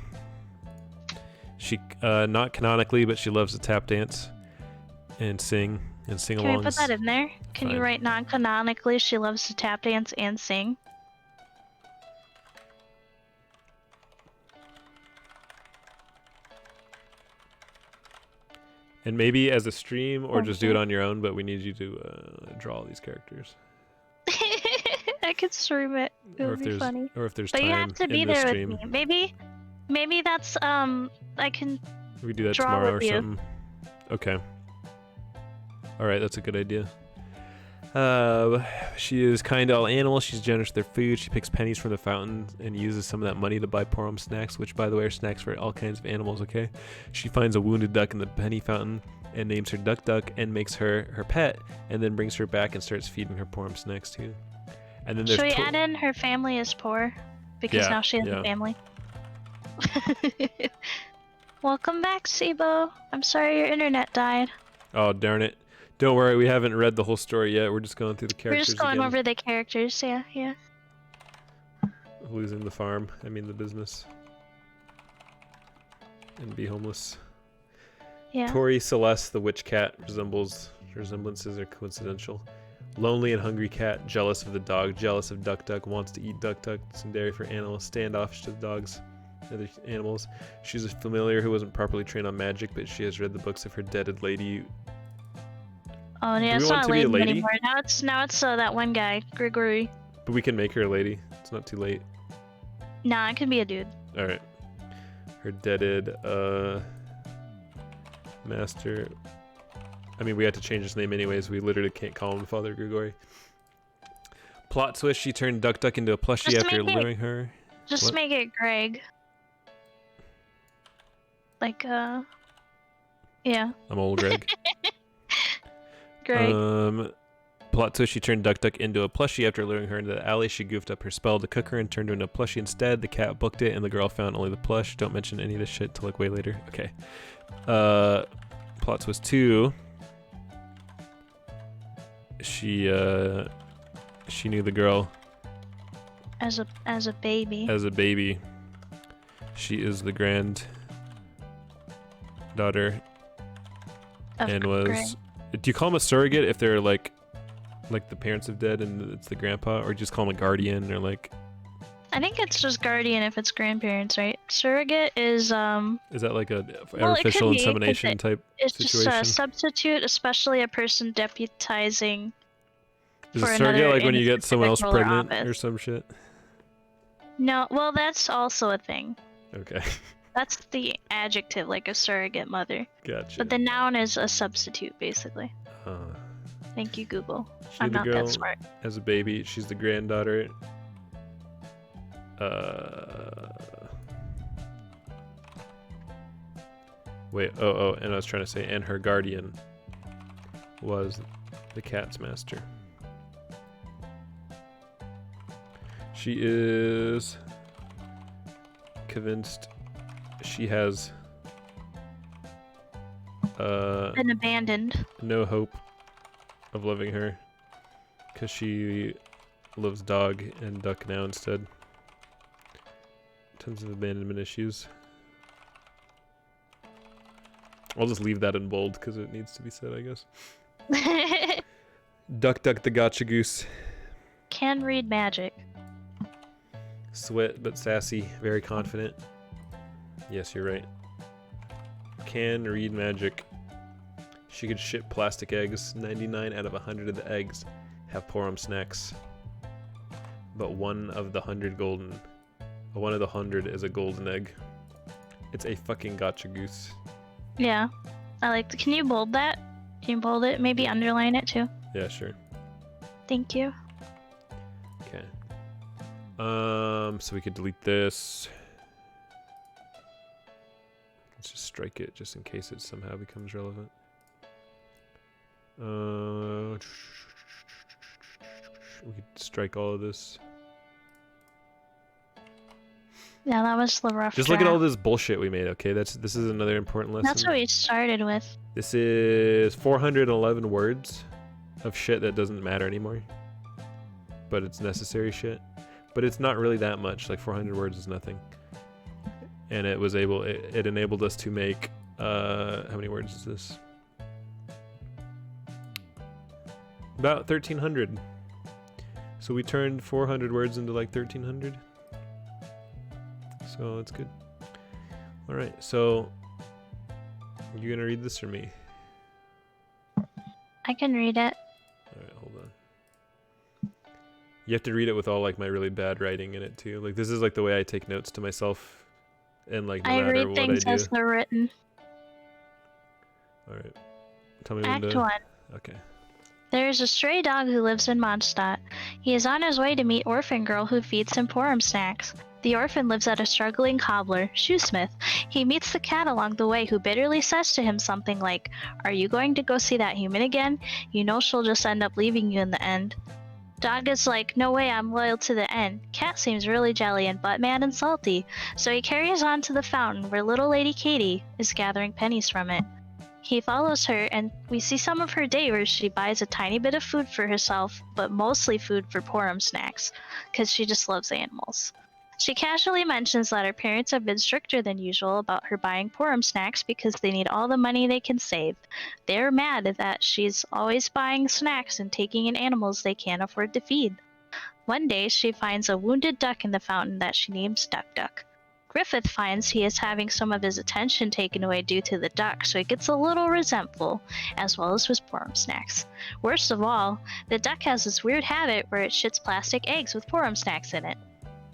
She, not canonically, but she loves to tap dance and sing alongs. Can we put that in there? Can you write non-canonically she loves to tap dance and sing? And maybe as a stream, or just do it on your own, but we need you to draw all these characters. I could stream it. It would be funny. Or if there's but time you have to be in the there stream. with me. Maybe that's I can. We do that draw tomorrow or with you. something. Okay. All right, that's a good idea. She is kind to all animals. She's generous with their food. She picks pennies from the fountain and uses some of that money to buy Porum snacks, which, by the way, are snacks for all kinds of animals, okay? She finds a wounded duck in the penny fountain and names her Duck Duck and makes her her pet, and then brings her back and starts feeding her Porum snacks, too. And then there's Should we add in her family is poor? Because now she has a family. Welcome back, Sibo. I'm sorry your internet died. Oh, darn it. Don't worry, we haven't read the whole story yet. We're just going through the characters. We're just going again. over the characters, yeah. Losing the farm, I mean the business. And be homeless. Yeah. Tori Celeste, the witch cat, resemblances are coincidental. Lonely and hungry cat, jealous of the dog, jealous of Duck Duck, wants to eat Duck Duck, some dairy for animals, standoffish to the dogs, other animals. She's a familiar who wasn't properly trained on magic, but she has read the books of her deaded lady. Oh yeah, it's not lady anymore. Now it's that one guy, Gregory. But we can make her a lady. It's not too late. Nah, it can be a dude. All right. Her deaded master. I mean, we had to change his name anyways. We literally can't call him Father Gregory. Plot twist: she turned Duck Duck into a plushie after luring her. Just make it Greg. Like yeah. I'm old Greg. Greg. Plot twist: she turned Duck Duck into a plushie after luring her into the alley. She goofed up her spell to cook her and turned her into a plushie instead. The cat booked it, and the girl found only the plush. Don't mention any of this shit till like way later. Okay. Plot twist 2. She knew the girl as a baby. As a baby. She is the granddaughter and was Greg. Do you call him a surrogate if they're like the parents of dead and it's the grandpa, or just call him a guardian, or like? I think it's just guardian if it's grandparents, right? Surrogate is that like a artificial insemination type it's situation? Just a substitute, especially a person deputizing. Is a surrogate like when you get someone else pregnant or some shit? No, well that's also a thing. Okay. That's the adjective, like a surrogate mother. Gotcha. But the noun is a substitute, basically. Thank you, Google. I'm not that smart. As a baby, she's the granddaughter. Wait, and I was trying to say, and her guardian was the cat's master. She is convinced she has been abandoned. no hope of loving her because she loves dog and duck now instead. Tons of abandonment issues. I'll just leave that in bold because it needs to be said, I guess. Duck Duck the Gotcha Goose. Can read magic. Sweat but sassy, very confident. Yes, you're right. Can read magic. She could ship plastic eggs. 99 out of 100 of the eggs have Porum snacks. But one of the 100 is a golden egg. It's a fucking gotcha goose. Yeah. I like can you bold that? Can you bold it? Maybe underline it too. Yeah, sure. Thank you. Okay. So we could delete this. Let's just strike it just in case it somehow becomes relevant. We could strike all of this. Yeah, that was the rough Just draft. look at all this bullshit we made, okay? This is another important lesson. That's what we started with. This is 411 words of shit that doesn't matter anymore. But it's necessary shit. But it's not really that much. Like 400 words is nothing. And it enabled us to make how many words is this? About 1,300. So we turned 400 words into like 1,300. So it's good. All right, so you gonna read this or me? I can read it. All right, hold on. You have to read it with all like my really bad writing in it too. Like this is like the way I take notes to myself, and like no I matter read what things I do. as they're written. All right, tell me when Act to. 1. Okay. There is a stray dog who lives in Mondstadt. He is on his way to meet orphan girl who feeds him Porum snacks. The orphan lives at a struggling cobbler, Shoesmith. He meets the cat along the way who bitterly says to him something like, "Are you going to go see that human again? You know she'll just end up leaving you in the end." Dog is like, "No way, I'm loyal to the end." Cat seems really jelly and butt mad and salty, so he carries on to the fountain where little Lady Katie is gathering pennies from it. He follows her, and we see some of her day where she buys a tiny bit of food for herself, but mostly food for Porum snacks, because she just loves animals. She casually mentions that her parents have been stricter than usual about her buying Porum snacks because they need all the money they can save. They're mad that she's always buying snacks and taking in animals they can't afford to feed. One day, she finds a wounded duck in the fountain that she names Duck Duck. Griffith finds he is having some of his attention taken away due to the duck, so he gets a little resentful, as well as his Porum snacks. Worst of all, the duck has this weird habit where it shits plastic eggs with Porum snacks in it.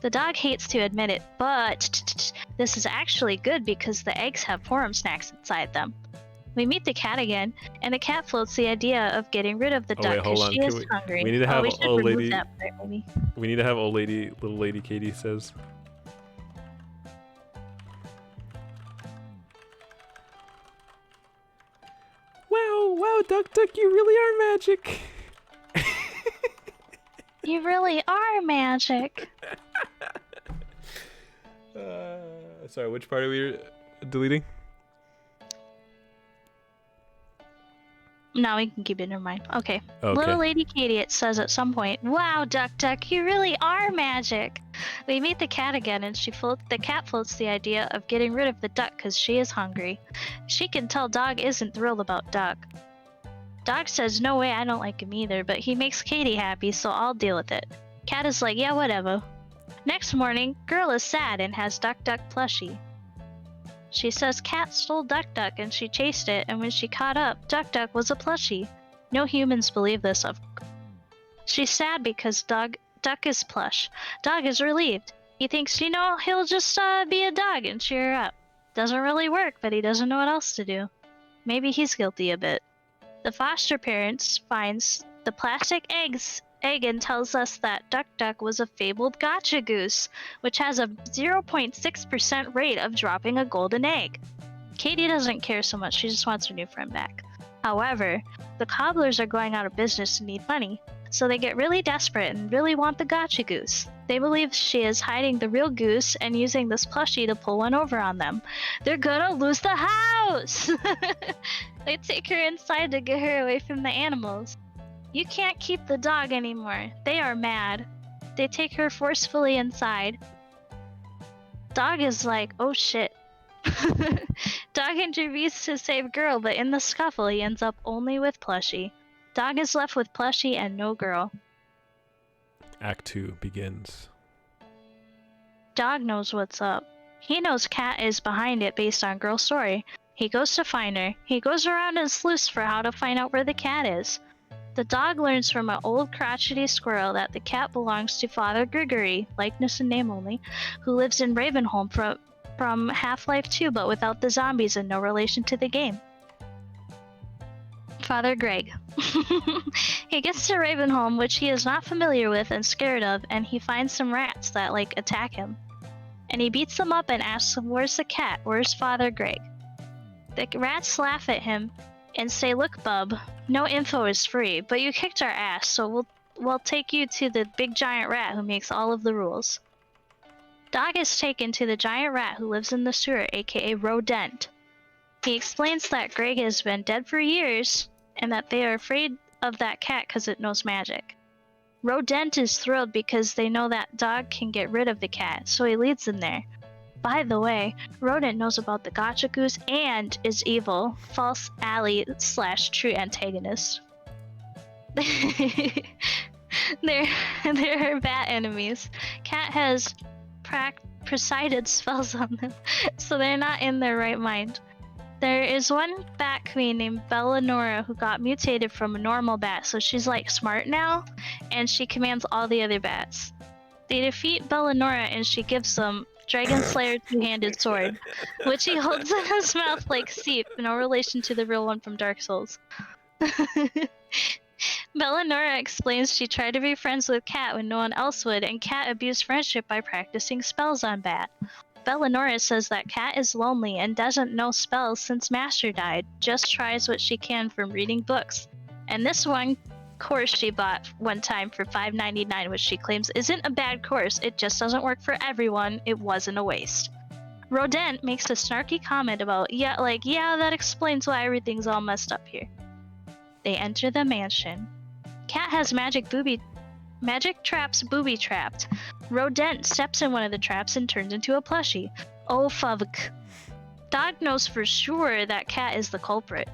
The dog hates to admit it, but this is actually good because the eggs have Porum snacks inside them. We meet the cat again, and the cat floats the idea of getting rid of the duck because she is hungry. We need to have we should old remove lady. that part, maybe. We need to have little lady Katie says. Wow, Duck Duck, you really are magic. You really are magic. Sorry, which part are we deleting? No, we can keep it. Never mind. Okay. Okay. Little Lady Katie, it says at some point, "Wow, Duck Duck, you really are magic." We meet the cat again, and the cat floats the idea of getting rid of the duck because she is hungry. She can tell Dog isn't thrilled about Duck. Dog says, "No way, I don't like him either, but he makes Katie happy, so I'll deal with it." Cat is like, "Yeah, whatever." Next morning, girl is sad and has Duck Duck plushie. She says Cat stole Duck Duck and she chased it, and when she caught up, Duck Duck was a plushie. No humans believe this of. She's sad because Duck is plush. Dog is relieved. He thinks, he'll just be a dog and cheer her up. Doesn't really work, but he doesn't know what else to do. Maybe he's guilty a bit. The foster parents finds the plastic egg and tells us that Duck Duck was a fabled gotcha goose, which has a 0.6% rate of dropping a golden egg. Katie doesn't care so much, she just wants her new friend back. However, the cobblers are going out of business and need money, so they get really desperate and really want the gotcha goose. They believe she is hiding the real goose and using this plushie to pull one over on them. They're gonna lose the house! They take her inside to get her away from the animals. You can't keep the dog anymore. They are mad. They take her forcefully inside. Dog is like, oh shit. Dog intervenes to save girl, but in the scuffle he ends up only with plushie. Dog is left with plushie and no girl. Act 2 begins. Dog knows what's up. He knows Cat is behind it based on girl's story. He goes to find her. He goes around and sleuths for how to find out where the cat is. The dog learns from an old crotchety squirrel that the cat belongs to Father Gregory, likeness and name only, who lives in Ravenholm from Half-Life 2 but without the zombies and no relation to the game. Father Greg. He gets to Ravenholm, which he is not familiar with and scared of, and he finds some rats that attack him. And he beats them up and asks them, where's the cat? Where's Father Greg? The rats laugh at him and say, look bub, no info is free, but you kicked our ass, so we'll take you to the big giant rat who makes all of the rules. Dog is taken to the giant rat who lives in the sewer, aka Rodent. He explains that Greg has been dead for years and that they are afraid of that cat because it knows magic. Rodent is thrilled because they know that Dog can get rid of the cat, so he leads them there. By the way, Rodent knows about the gotcha goose and is evil, false ally / true antagonist. They're her bat enemies. Cat has presided spells on them, so they're not in their right mind. There is one bat queen named Bellanora who got mutated from a normal bat, so she's smart now, and she commands all the other bats. They defeat Bellanora and she gives them Dragon Slayer two-handed sword, which he holds in his mouth like Seep, no relation to the real one from Dark Souls. Bellanora explains she tried to be friends with Cat when no one else would, and Cat abused friendship by practicing spells on Bat. Bellanora says that Cat is lonely and doesn't know spells since Master died, just tries what she can from reading books. And this one course she bought one time for $5.99, which she claims isn't a bad course, it just doesn't work for everyone, it wasn't a waste. Rodent makes a snarky comment about, yeah, that explains why everything's all messed up here. They enter the mansion. Cat has magic traps booby-trapped. Rodent steps in one of the traps and turns into a plushie. Oh fuck. Dog knows for sure that Cat is the culprit.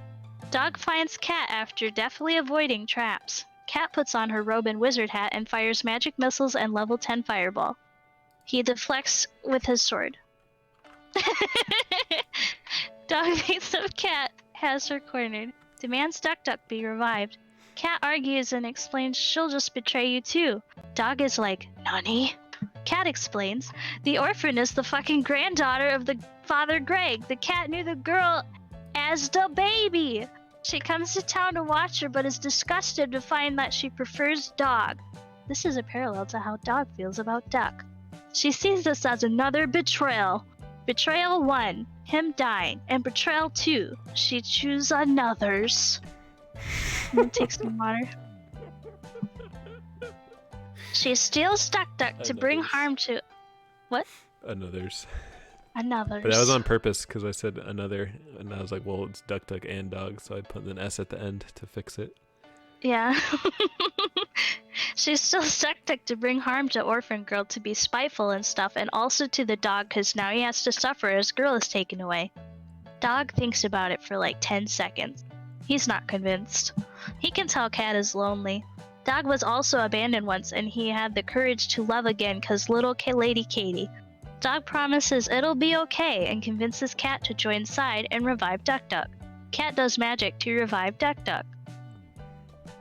Dog finds Cat after deftly avoiding traps. Cat puts on her robe and wizard hat and fires magic missiles and level 10 fireball. He deflects with his sword. Dog beats up Cat, has her cornered. Demands Duck Duck be revived. Cat argues and explains she'll just betray you too. Dog is like, Nani? Cat explains, the orphan is the fucking granddaughter of the Father Greg. The cat knew the girl as the baby. She comes to town to watch her but is disgusted to find that she prefers Dog. This is a parallel to how Dog feels about Duck. She sees this as another betrayal. Betrayal 1, him dying, and betrayal 2, she choose another's. I'm gonna take some water. She steals Duck Duck to bring harm to... What? Another's. Another's. But that was on purpose because I said another, and I was like, well, it's Duck Duck and Dog, so I put an S at the end to fix it. Yeah. She steals Duck Duck to bring harm to Orphan Girl to be spiteful and stuff, and also to the dog because now he has to suffer as Girl is taken away. Dog thinks about it for 10 seconds. He's not convinced. He can tell Cat is lonely. Dog was also abandoned once and he had the courage to love again cause little Lady Katie. Dog promises it'll be okay and convinces Cat to join side and revive Duck Duck. Cat does magic to revive Duck Duck.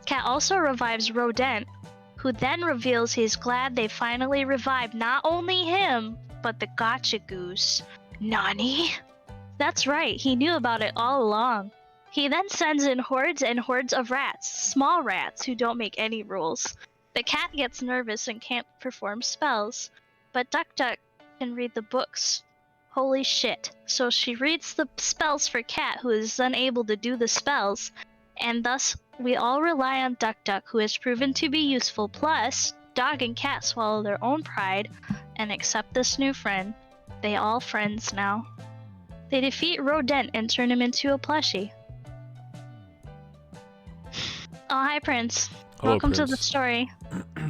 Cat also revives Rodent, who then reveals he's glad they finally revived not only him, but the gotcha goose. Nani? That's right, he knew about it all along. He then sends in hordes and hordes of rats, small rats who don't make any rules. The cat gets nervous and can't perform spells, but Duck Duck can read the books. Holy shit. So she reads the spells for Cat, who is unable to do the spells, and thus We all rely on Duck Duck, who has proven to be useful. Plus, Dog and Cat swallow their own pride and accept this new friend. They all friends now. They defeat Rodent and turn him into a plushie. Oh, hi, Prince. Hello, Welcome to Prince. the story.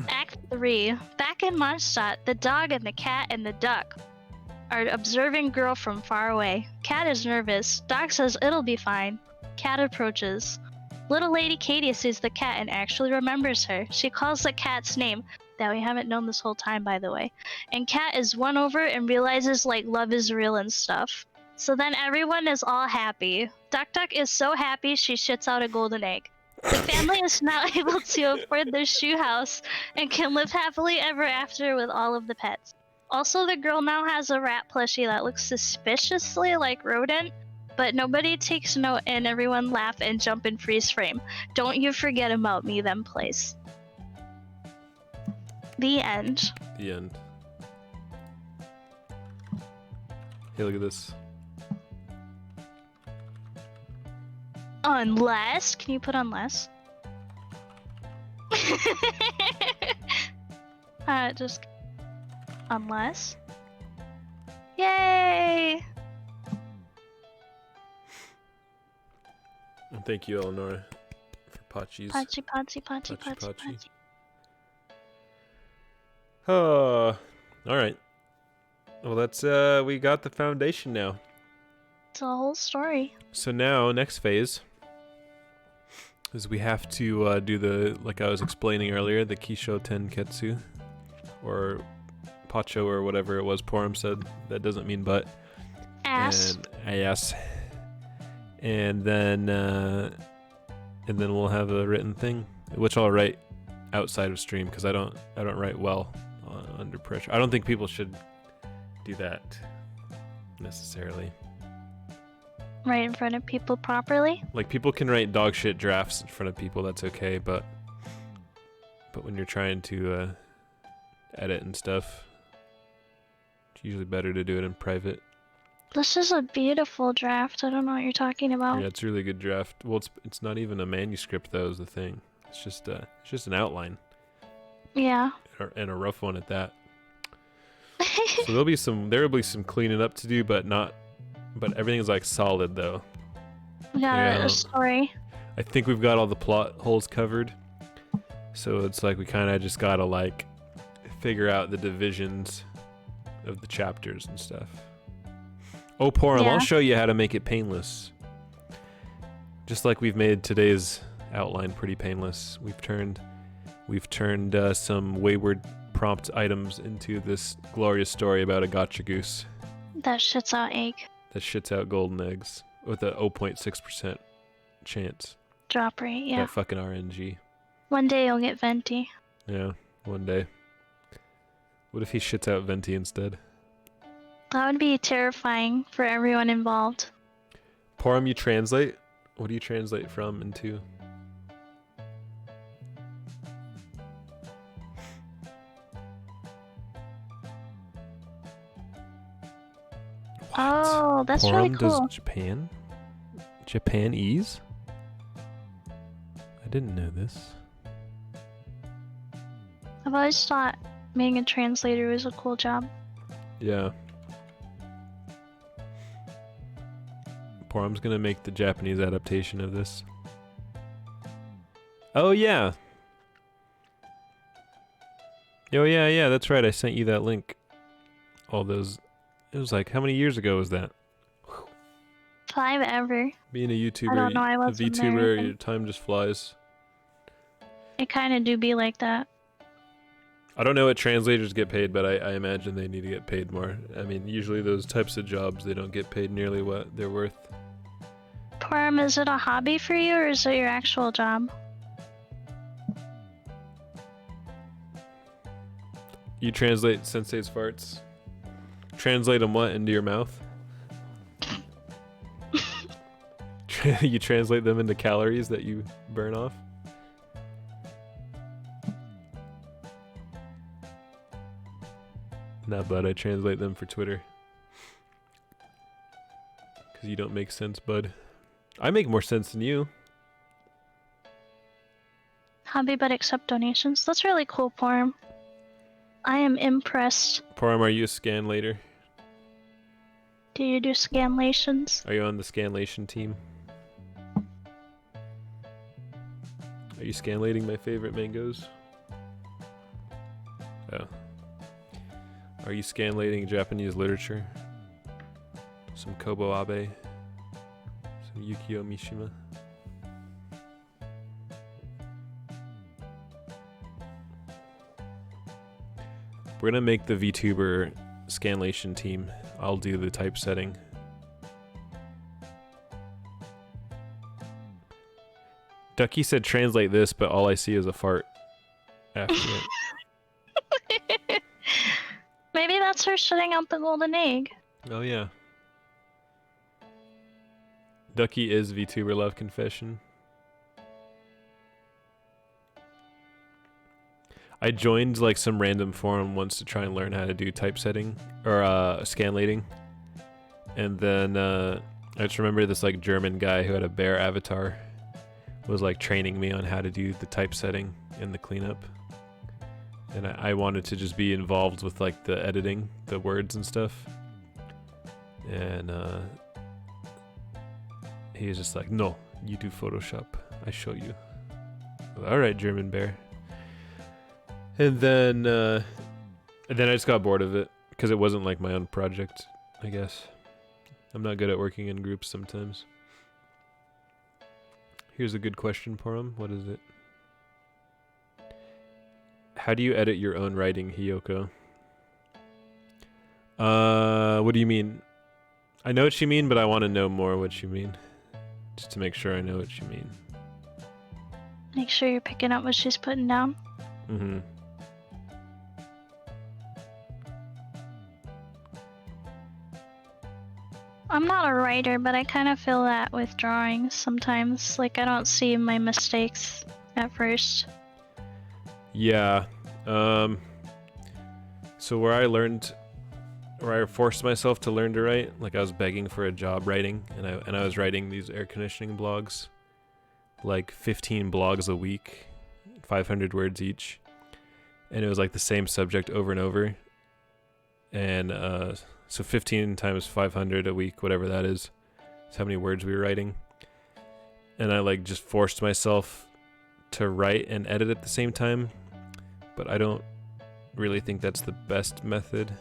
Act 3. Back in Mondstadt, the dog and the cat and the duck are observing girl from far away. Cat is nervous. Dog says it'll be fine. Cat approaches. Little Lady Katie sees the cat and actually remembers her. She calls the cat's name, that we haven't known this whole time, by the way. And Cat is won over and realizes, like, love is real and stuff. So then everyone is all happy. Duck Duck is so happy she shits out a golden egg. The family is now able to afford their shoe house and can live happily ever after with all of the pets. Also, the girl now has a rat plushie that looks suspiciously like Rodent, but nobody takes note and everyone laugh and jump in freeze frame. Don't you forget about me then, please. The end. The end. Hey, look at this. Unless, can you put unless? Just unless. Yay! And thank you, Eleanor, for Pachis. Pachi. Oh, all right. Well, that's we got the foundation now. It's a whole story. So now, next phase is we have to do the, like I was explaining earlier, the Kisho Tenketsu, or Pacho, or whatever it was Porum said. That doesn't mean but. Ass. And yes. And then we'll have a written thing, which I'll write outside of stream because I don't write well under pressure. I don't think people should do that necessarily. Right in front of people properly? Like, people can write dog shit drafts in front of people, that's okay, but when you're trying to edit and stuff, it's usually better to do it in private. This is a beautiful draft. I don't know what you're talking about. Yeah, it's a really good draft. Well, it's not even a manuscript though, is the thing. It's just an outline. Yeah. And a rough one at that. So there will be some cleaning up to do, but everything's like solid though. We got a story. I think we've got all the plot holes covered. So it's like we kind of just gotta like figure out the divisions of the chapters and stuff. Oh, Porum, Yeah. I'll show you how to make it painless. Just like we've made today's outline pretty painless. We've turned some wayward prompt items into this glorious story about a gotcha goose That shits out egg. that shits out golden eggs with a 0.6% chance. Drop rate, yeah. That fucking RNG. One day you'll get venti. Yeah, one day. What if he shits out Venti instead? That would be terrifying for everyone involved. Porum, you translate? What do you translate from into? What? Oh, that's Porum really cool. does Japan? Japanese? I didn't know this. I've always thought being a translator was a cool job. Yeah. Porum's gonna make the Japanese adaptation of this. Oh yeah. Oh yeah, that's right. I sent you that link. All those. It was like, how many years ago was that? 5 ever. Being a YouTuber, I don't know, I a wasn't there, VTuber, but- your time just flies. It kind of do be like that. I don't know what translators get paid, but I imagine they need to get paid more. I mean, usually those types of jobs, they don't get paid nearly what they're worth. Porum, is it a hobby for you or is it your actual job? You translate Sensei's farts? Translate them what into your mouth? You translate them into calories that you burn off? Nah, bud, I translate them for Twitter. Because you don't make sense, bud. I make more sense than you. hobby but accept donations. That's really cool, Porm. I am impressed. Porum, are you a scanlator? Do you do scanlations? Are you on the scanlation team? Are you scanlating my favorite mangoes? Oh. Are you scanlating Japanese literature? Some Kobo Abe? Some Yukio Mishima? We're gonna make the VTuber scanlation team. I'll do the typesetting. Ducky said translate this, but all I see is a fart after it. Maybe that's her shitting out the golden egg. Oh yeah. Ducky is VTuber Love Confession. I joined like some random forum once to try and learn how to do typesetting or scanlating, and then I just remember this like German guy who had a bear avatar was like training me on how to do the typesetting and the cleanup, and I wanted to just be involved with like the editing, the words and stuff, and he was just like, no, you do Photoshop, I show you. All right, German bear. And then I just got bored of it because it wasn't like my own project, I guess. I'm not good at working in groups sometimes. Here's a good question, Porum. What is it? How do you edit your own writing, Hiyoko? What do you mean? I know what you mean, but I want to know more what you mean. Just to make sure I know what you mean. Make sure you're picking up what she's putting down. Mm-hmm. I'm not a writer, but I kind of feel that with drawings sometimes. Like, I don't see my mistakes at first. Yeah. So where I forced myself to learn to write, like I was begging for a job writing, and I was writing these air conditioning blogs, like 15 blogs a week, 500 words each, and it was like the same subject over and over, and so 15 times 500 a week, whatever that is how many words we were writing, and I like just forced myself to write and edit at the same time, but I don't really think that's the best method.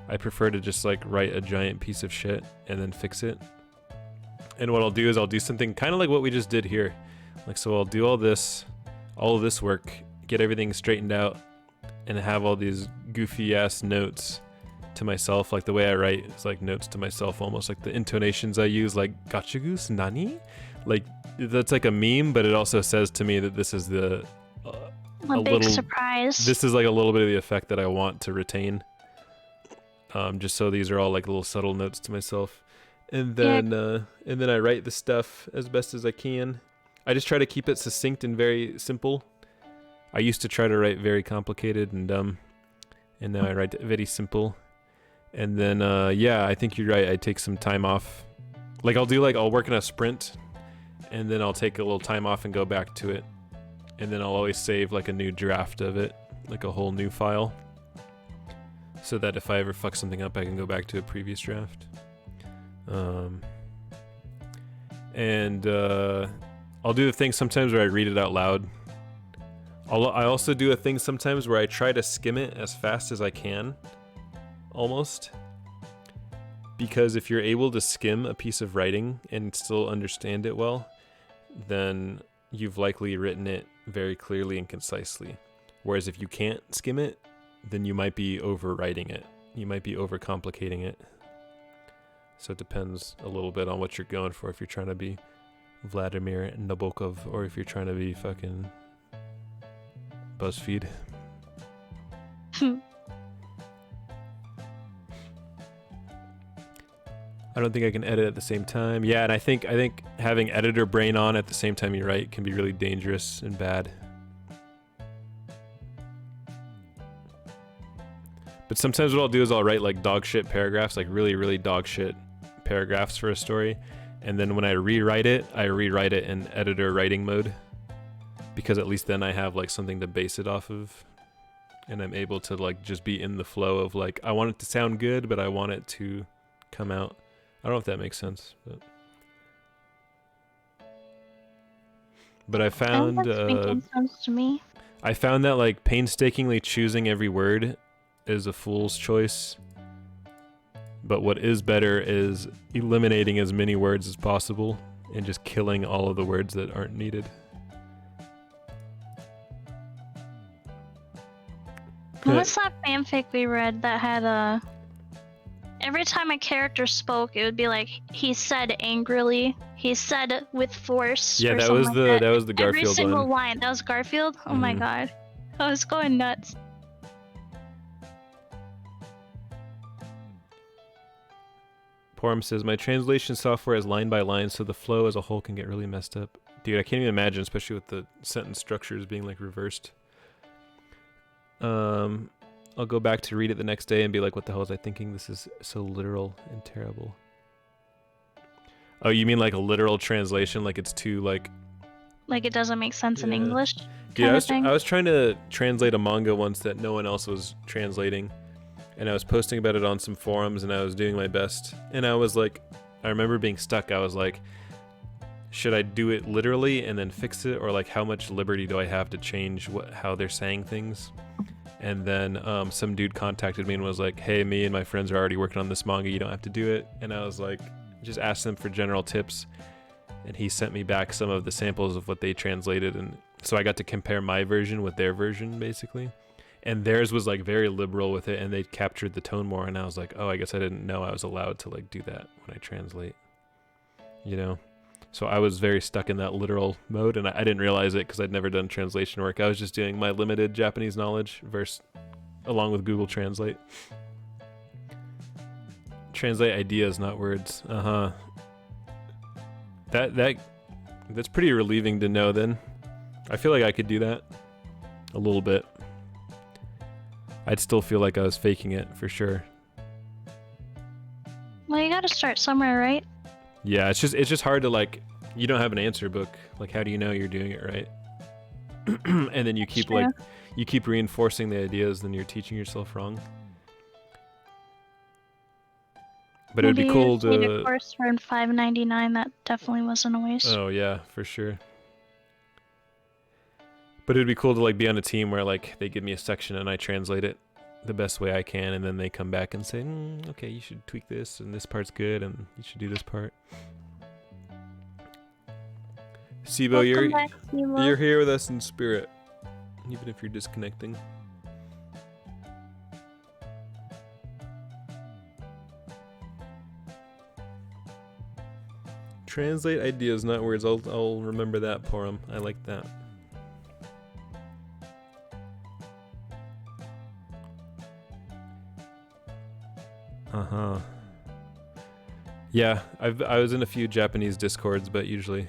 I prefer to just like write a giant piece of shit and then fix it. And what I'll do is I'll do something kind of like what we just did here. Like, so I'll do all of this work, get everything straightened out, and have all these goofy ass notes to myself. Like the way I write is like notes to myself, almost like the intonations I use, like gachagus nani? Like that's like a meme, but it also says to me that this is the a big little surprise. This is like a little bit of the effect that I want to retain. Just so these are all like little subtle notes to myself, and then I write the stuff as best as I can. I just try to keep it succinct and very simple. I used to try to write very complicated and dumb, and now I write very simple. And then yeah, I think you're right. I take some time off. Like I'll work in a sprint, and then I'll take a little time off and go back to it, and then I'll always save like a new draft of it, like a whole new file, so that if I ever fuck something up, I can go back to a previous draft. And I'll do the thing sometimes where I read it out loud. I also do a thing sometimes where I try to skim it as fast as I can, almost. Because if you're able to skim a piece of writing and still understand it well, then you've likely written it very clearly and concisely. Whereas if you can't skim it, then you might be overwriting it. You might be overcomplicating it. So it depends a little bit on what you're going for. If you're trying to be Vladimir Nabokov, or if you're trying to be fucking BuzzFeed. I don't think I can edit at the same time. Yeah, and I think having editor brain on at the same time you write can be really dangerous and bad. But sometimes what I'll do is I'll write like dog shit paragraphs, like really, really dog shit paragraphs for a story. And then when I rewrite it in editor writing mode, because at least then I have like something to base it off of, and I'm able to like just be in the flow of like, I want it to sound good, but I want it to come out. I don't know if that makes sense, but I found That's making sense to me. I found that like painstakingly choosing every word is a fool's choice. But what is better is eliminating as many words as possible and just killing all of the words that aren't needed. What was that fanfic we read that had every time a character spoke, it would be like he said angrily, he said with force. Yeah, or that was something the like that was the Garfield Every single one. line. That was Garfield. Oh my god, I was going nuts. Porum says, my translation software is line by line, so the flow as a whole can get really messed up. Dude, I can't even imagine, especially with the sentence structures being like reversed. I'll go back to read it the next day and be like, what the hell was I thinking? This is so literal and terrible. Oh, you mean like a literal translation? Like it's too like it doesn't make sense in English. Dude, I was trying to translate a manga once that no one else was translating. And I was posting about it on some forums and I was doing my best. And I was like, I remember being stuck. I was like, should I do it literally and then fix it? Or like, how much liberty do I have to change how they're saying things? And then some dude contacted me and was like, hey, me and my friends are already working on this manga. You don't have to do it. And I was like, just asked them for general tips. And he sent me back some of the samples of what they translated. And so I got to compare my version with their version, basically. And theirs was like very liberal with it, and they captured the tone more. And I was like, oh, I guess I didn't know I was allowed to like do that when I translate, you know? So I was very stuck in that literal mode, and I didn't realize it because I'd never done translation work. I was just doing my limited Japanese knowledge along with Google Translate. Translate ideas, not words. That's pretty relieving to know then. I feel like I could do that a little bit. I'd still feel like I was faking it for sure. Well, you gotta start somewhere, right? Yeah, it's just hard to like, you don't have an answer book. Like, how do you know you're doing it right? And then you keep you keep reinforcing the ideas, then you're teaching yourself wrong. But Maybe it'd be cool you need to a course for $5.99. That definitely wasn't a waste. Oh yeah, for sure. But it'd be cool to like be on a team where like they give me a section and I translate it the best way I can, and then they come back and say, okay, you should tweak this, and this part's good, and you should do this part. Sibo, you're here with us in spirit, even if you're disconnecting. Translate ideas, not words. I'll remember that, Porum. I like that. Yeah, I was in a few Japanese discords, but usually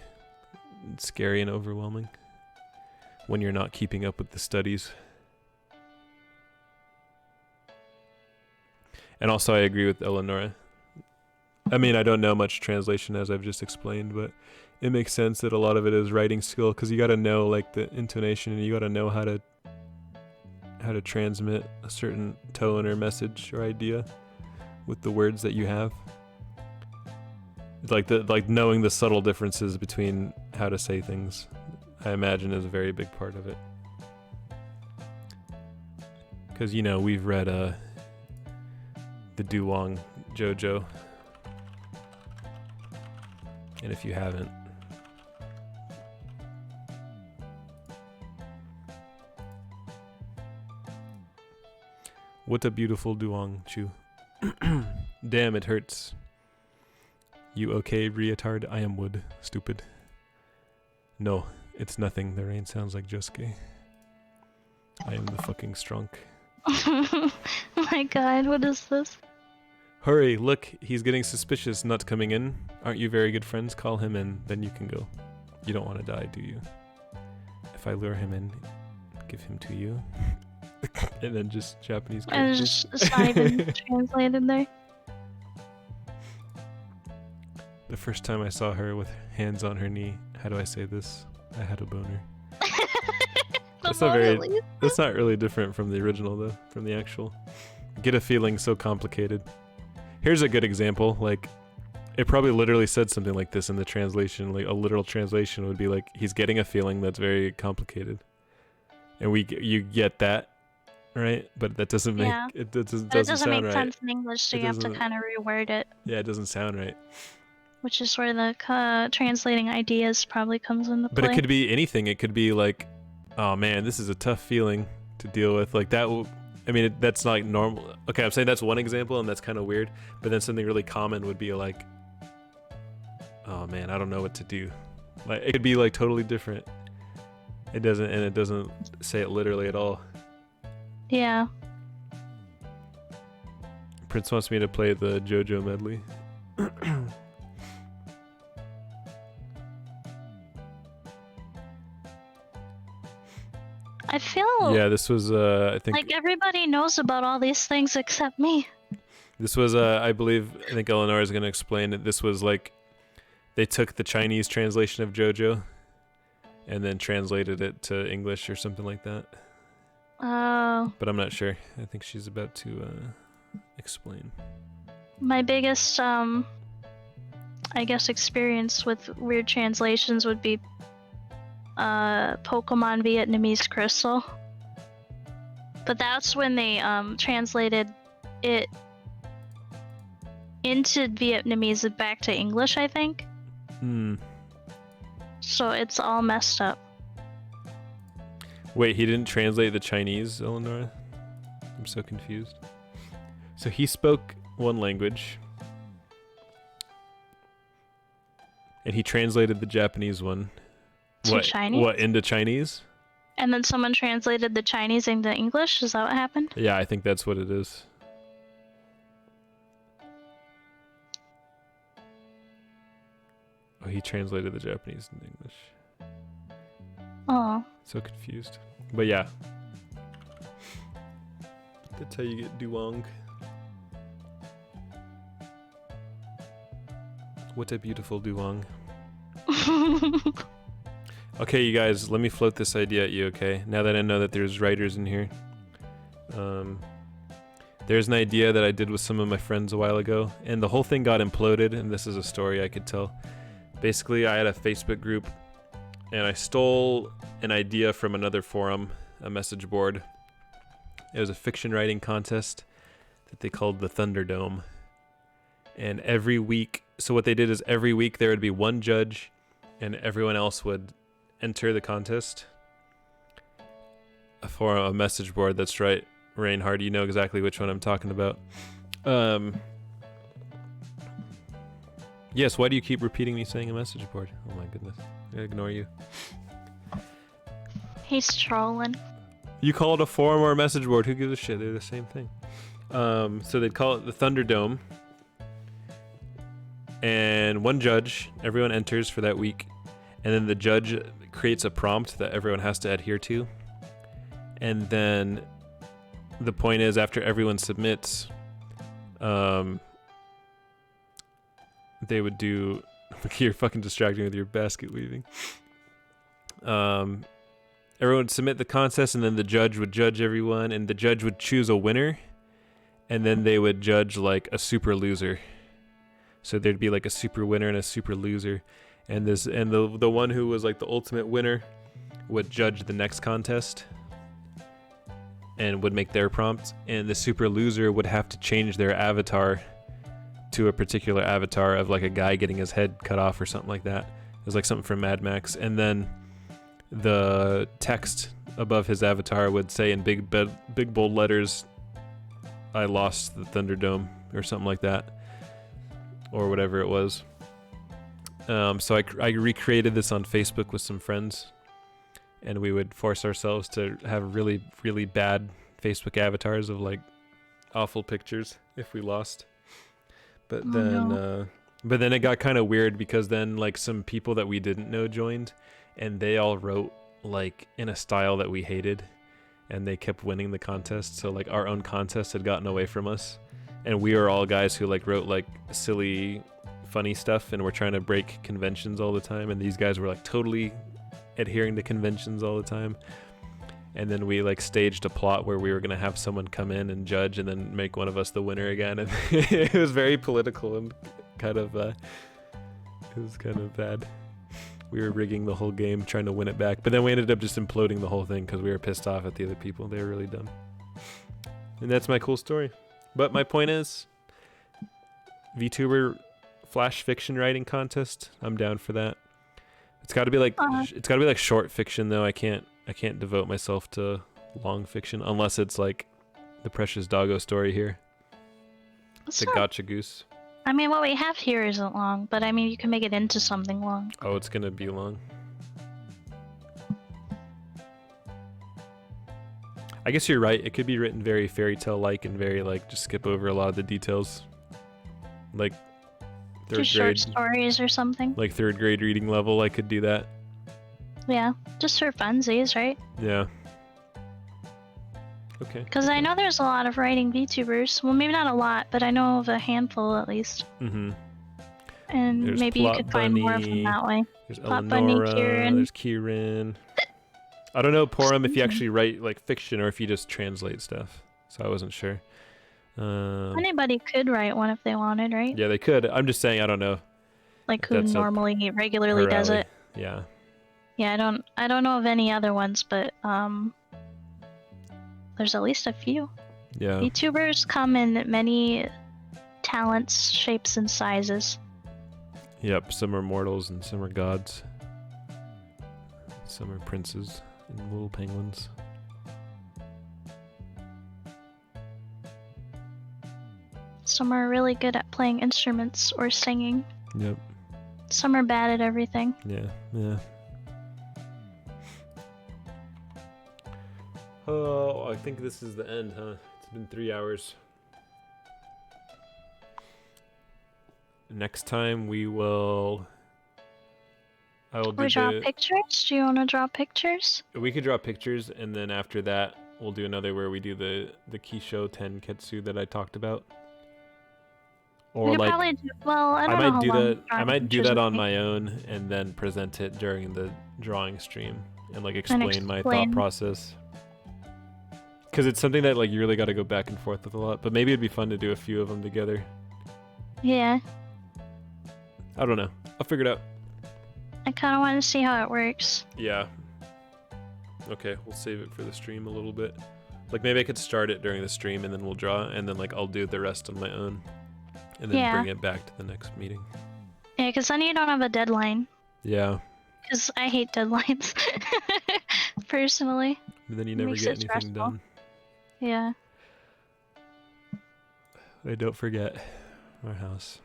it's scary and overwhelming when you're not keeping up with the studies. And also I agree with Eleonora. I mean, I don't know much translation as I've just explained, but it makes sense that a lot of it is writing skill, because you got to know like the intonation, and you got to know how to transmit a certain tone or message or idea with the words that you have. Like knowing the subtle differences between how to say things, I imagine, is a very big part of it. Because, you know, we've read the Duwong JoJo. And if you haven't, what a beautiful Duong Chu. Damn, it hurts. You okay, retard? I am wood. Stupid. No, it's nothing. The rain sounds like Josuke. I am the fucking strunk. Oh my god, what is this? Hurry, look, he's getting suspicious, not coming in. Aren't you very good friends? Call him in, then you can go. You don't want to die, do you? If I lure him in, give him to you. And then just Japanese characters. It's not even translated there. The first time I saw her with hands on her knee, how do I say this? I had a boner. That's not really different from the original though, from the actual. Get a feeling so complicated. Here's a good example. Like, it probably literally said something like this in the translation. Like a literal translation would be like, he's getting a feeling that's very complicated, and you get that, right? But that doesn't make it doesn't sound make right. sense in English, so you have to kind of reword it. Yeah, it doesn't sound right. Which is where the translating ideas probably comes into play. But it could be anything. It could be like, oh man, this is a tough feeling to deal with. Like that. I mean, that's not like normal. Okay, I'm saying that's one example, and that's kind of weird. But then something really common would be like, oh man, I don't know what to do. Like it could be like totally different. It doesn't say it literally at all. Yeah. Prince wants me to play the JoJo medley. I feel this was I think like everybody knows about all these things except me. This was I think Eleanor is going to explain it. This was like they took the Chinese translation of JoJo and then translated it to English or something like that. Oh. But I'm not sure. I think she's about to explain. My biggest I guess experience with weird translations would be Pokemon Vietnamese Crystal. But that's when they translated it into Vietnamese back to English, I think. So it's all messed up. Wait, he didn't translate the Chinese, Eleanor? I'm so confused. So he spoke one language, and he translated the Japanese one. Chinese? What, into Chinese? And then someone translated the Chinese into English? Is that what happened? Yeah, I think that's what it is. Oh, he translated the Japanese into English. Oh. So confused. But yeah. That's how you get duong. What a beautiful duong. Okay, you guys, let me float this idea at you, okay? Now that I know that there's writers in here. There's an idea that I did with some of my friends a while ago, and the whole thing got imploded, and this is a story I could tell. Basically, I had a Facebook group, and I stole an idea from another forum, a message board. It was a fiction writing contest that they called the Thunderdome. And every week, so what they did is every week there would be one judge, and everyone else would enter the contest for a message board. That's right, Reinhard, you know exactly which one I'm talking about. Yes, why do you keep repeating me saying a message board? Oh my goodness, I ignore you. He's trolling. You call it a forum or a message board, who gives a shit? They're the same thing. So they'd call it the Thunderdome, and one judge, everyone enters for that week, and then the judge creates a prompt that everyone has to adhere to. And then the point is, after everyone submits, they would do... You're fucking distracting with your basket weaving. Everyone would submit the contest, and then the judge would judge everyone, and the judge would choose a winner, and then they would judge like a super loser. So there'd be like a super winner and a super loser. And the one who was like the ultimate winner would judge the next contest and would make their prompt, and the super loser would have to change their avatar to a particular avatar of like a guy getting his head cut off or something like that. It was like something from Mad Max. And then the text above his avatar would say in big bold letters, "I lost the Thunderdome," or something like that, or whatever it was. So I recreated this on Facebook with some friends, and we would force ourselves to have really, really bad Facebook avatars of like awful pictures if we lost. But then it got kind of weird, because then like some people that we didn't know joined, and they all wrote like in a style that we hated, and they kept winning the contest. So like our own contest had gotten away from us, and we were all guys who like wrote like silly, funny stuff, and we're trying to break conventions all the time, and these guys were like totally adhering to conventions all the time. and then we like staged a plot where we were gonna have someone come in and judge, and then make one of us the winner again. And it was very political and kind of it was kind of bad. We were rigging the whole game, trying to win it back, but then we ended up just imploding the whole thing because we were pissed off at the other people. They were really dumb. And that's my cool story. But my point is, VTuber flash fiction writing contest. I'm down for that. It's got to be like short fiction though. I can't devote myself to long fiction unless it's like the Precious Doggo story here. The Gotcha Goose. I mean, what we have here isn't long, but I mean, you can make it into something long. Oh, it's gonna be long. I guess you're right. It could be written very fairy tale like and very like just skip over a lot of the details. Like third grade short stories or something. Like third grade reading level, I could do that. Yeah, just for funsies, right? Yeah. Okay. Because I know there's a lot of writing VTubers. Well, maybe not a lot, but I know of a handful at least. Mm-hmm. And there's maybe you could find more of them that way. There's Plot Bunny, Kieran. There's Kieran. I don't know, Porum, if you actually write like fiction or if you just translate stuff. So I wasn't sure. Anybody could write one if they wanted, right? Yeah, they could. I'm just saying, I don't know. Like who normally regularly does it. Yeah. Yeah, I don't know of any other ones, but there's at least a few. Yeah. VTubers come in many talents, shapes, and sizes. Yep, some are mortals and some are gods. Some are princes and little penguins. Some are really good at playing instruments or singing. Yep. Some are bad at everything. Yeah, yeah. Oh, I think this is the end, huh? It's been 3 hours. Next time we will... I will do draw pictures? Do you want to draw pictures? We could draw pictures, and then after that, we'll do another where we do the Kisho Tenketsu that I talked about. Or like, probably do, well, I might do that. I might do that on my own, and then present it during the drawing stream, and like explain my thought process. Because it's something that like you really got to go back and forth with a lot. But maybe it'd be fun to do a few of them together. Yeah. I don't know. I'll figure it out. I kind of want to see how it works. Yeah. Okay, we'll save it for the stream a little bit. Like maybe I could start it during the stream and then we'll draw, and then like I'll do the rest on my own, and then bring it back to the next meeting. Yeah, because then you don't have a deadline. Yeah. Because I hate deadlines, personally. And then you never get anything stressful. Done. Yeah. Wait, don't forget our house.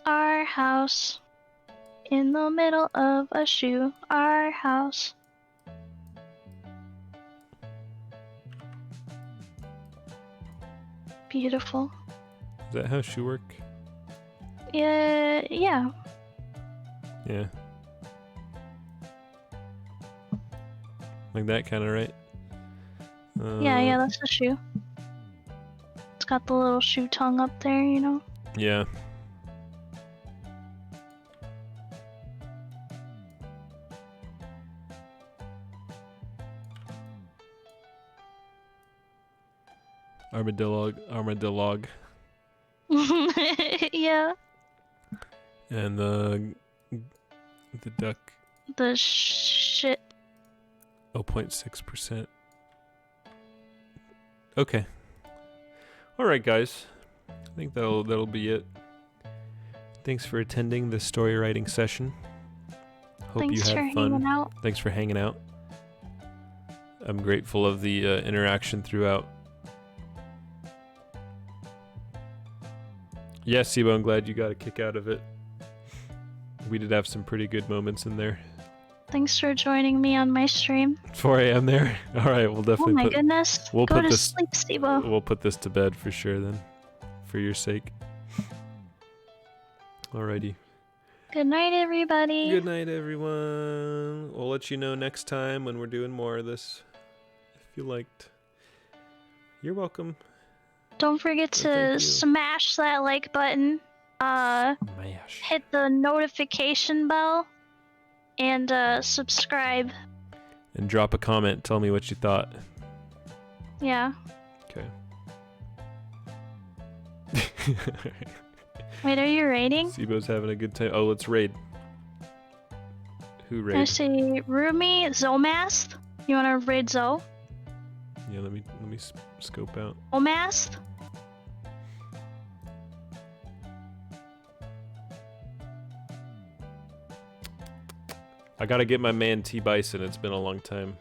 Our house. In the middle of a shoe. Our house. Beautiful. Is that how shoe work? Yeah. Yeah. Like that kind of, right? Yeah, that's the shoe. It's got the little shoe tongue up there, you know? Yeah. Armadillo. Yeah. And the duck. The shit. 0.6%. Okay. All right, guys. I think that'll be it. Thanks for attending the story writing session. Hope you had fun. Thanks for hanging out. I'm grateful of the interaction throughout. Yeah, Sibo, I'm glad you got a kick out of it. We did have some pretty good moments in there. Thanks for joining me on my stream. 4 a.m. there? Alright, we'll definitely Oh my goodness. We'll Go to sleep, Sibo. We'll put this to bed for sure then. For your sake. Alrighty. Good night, everybody. Good night, everyone. We'll let you know next time when we're doing more of this. If you liked. You're welcome. Don't forget to smash that like button. Smash. Hit the notification bell. And subscribe. and drop a comment. Tell me what you thought. Yeah. Okay. Wait, are you raiding? Sibo's having a good time. Oh, let's raid. Who I raid? see Rumi, Zomast. You wanna raid Zo? Yeah, let me scope out. Zomast? I gotta get my man T Bison. It's been a long time.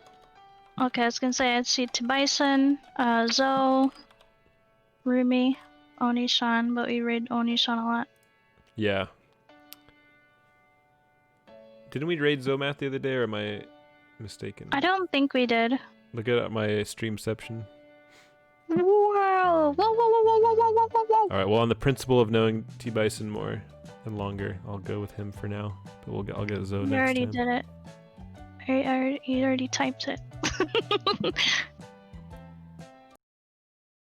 Okay, I was gonna say I'd see T-Bison, Zo, Rumi, Onishan, but we raid Onishan a lot. Yeah. Didn't we raid Zomath the other day, or am I mistaken? I don't think we did. Look at my streamception. Whoa! Whoa! Whoa! Whoa! Whoa! Whoa! Whoa! Whoa! Whoa! All right. Well, on the principle of knowing T Bison more and longer, I'll go with him for now. But I'll get Zo next time. You already did it. You already typed it.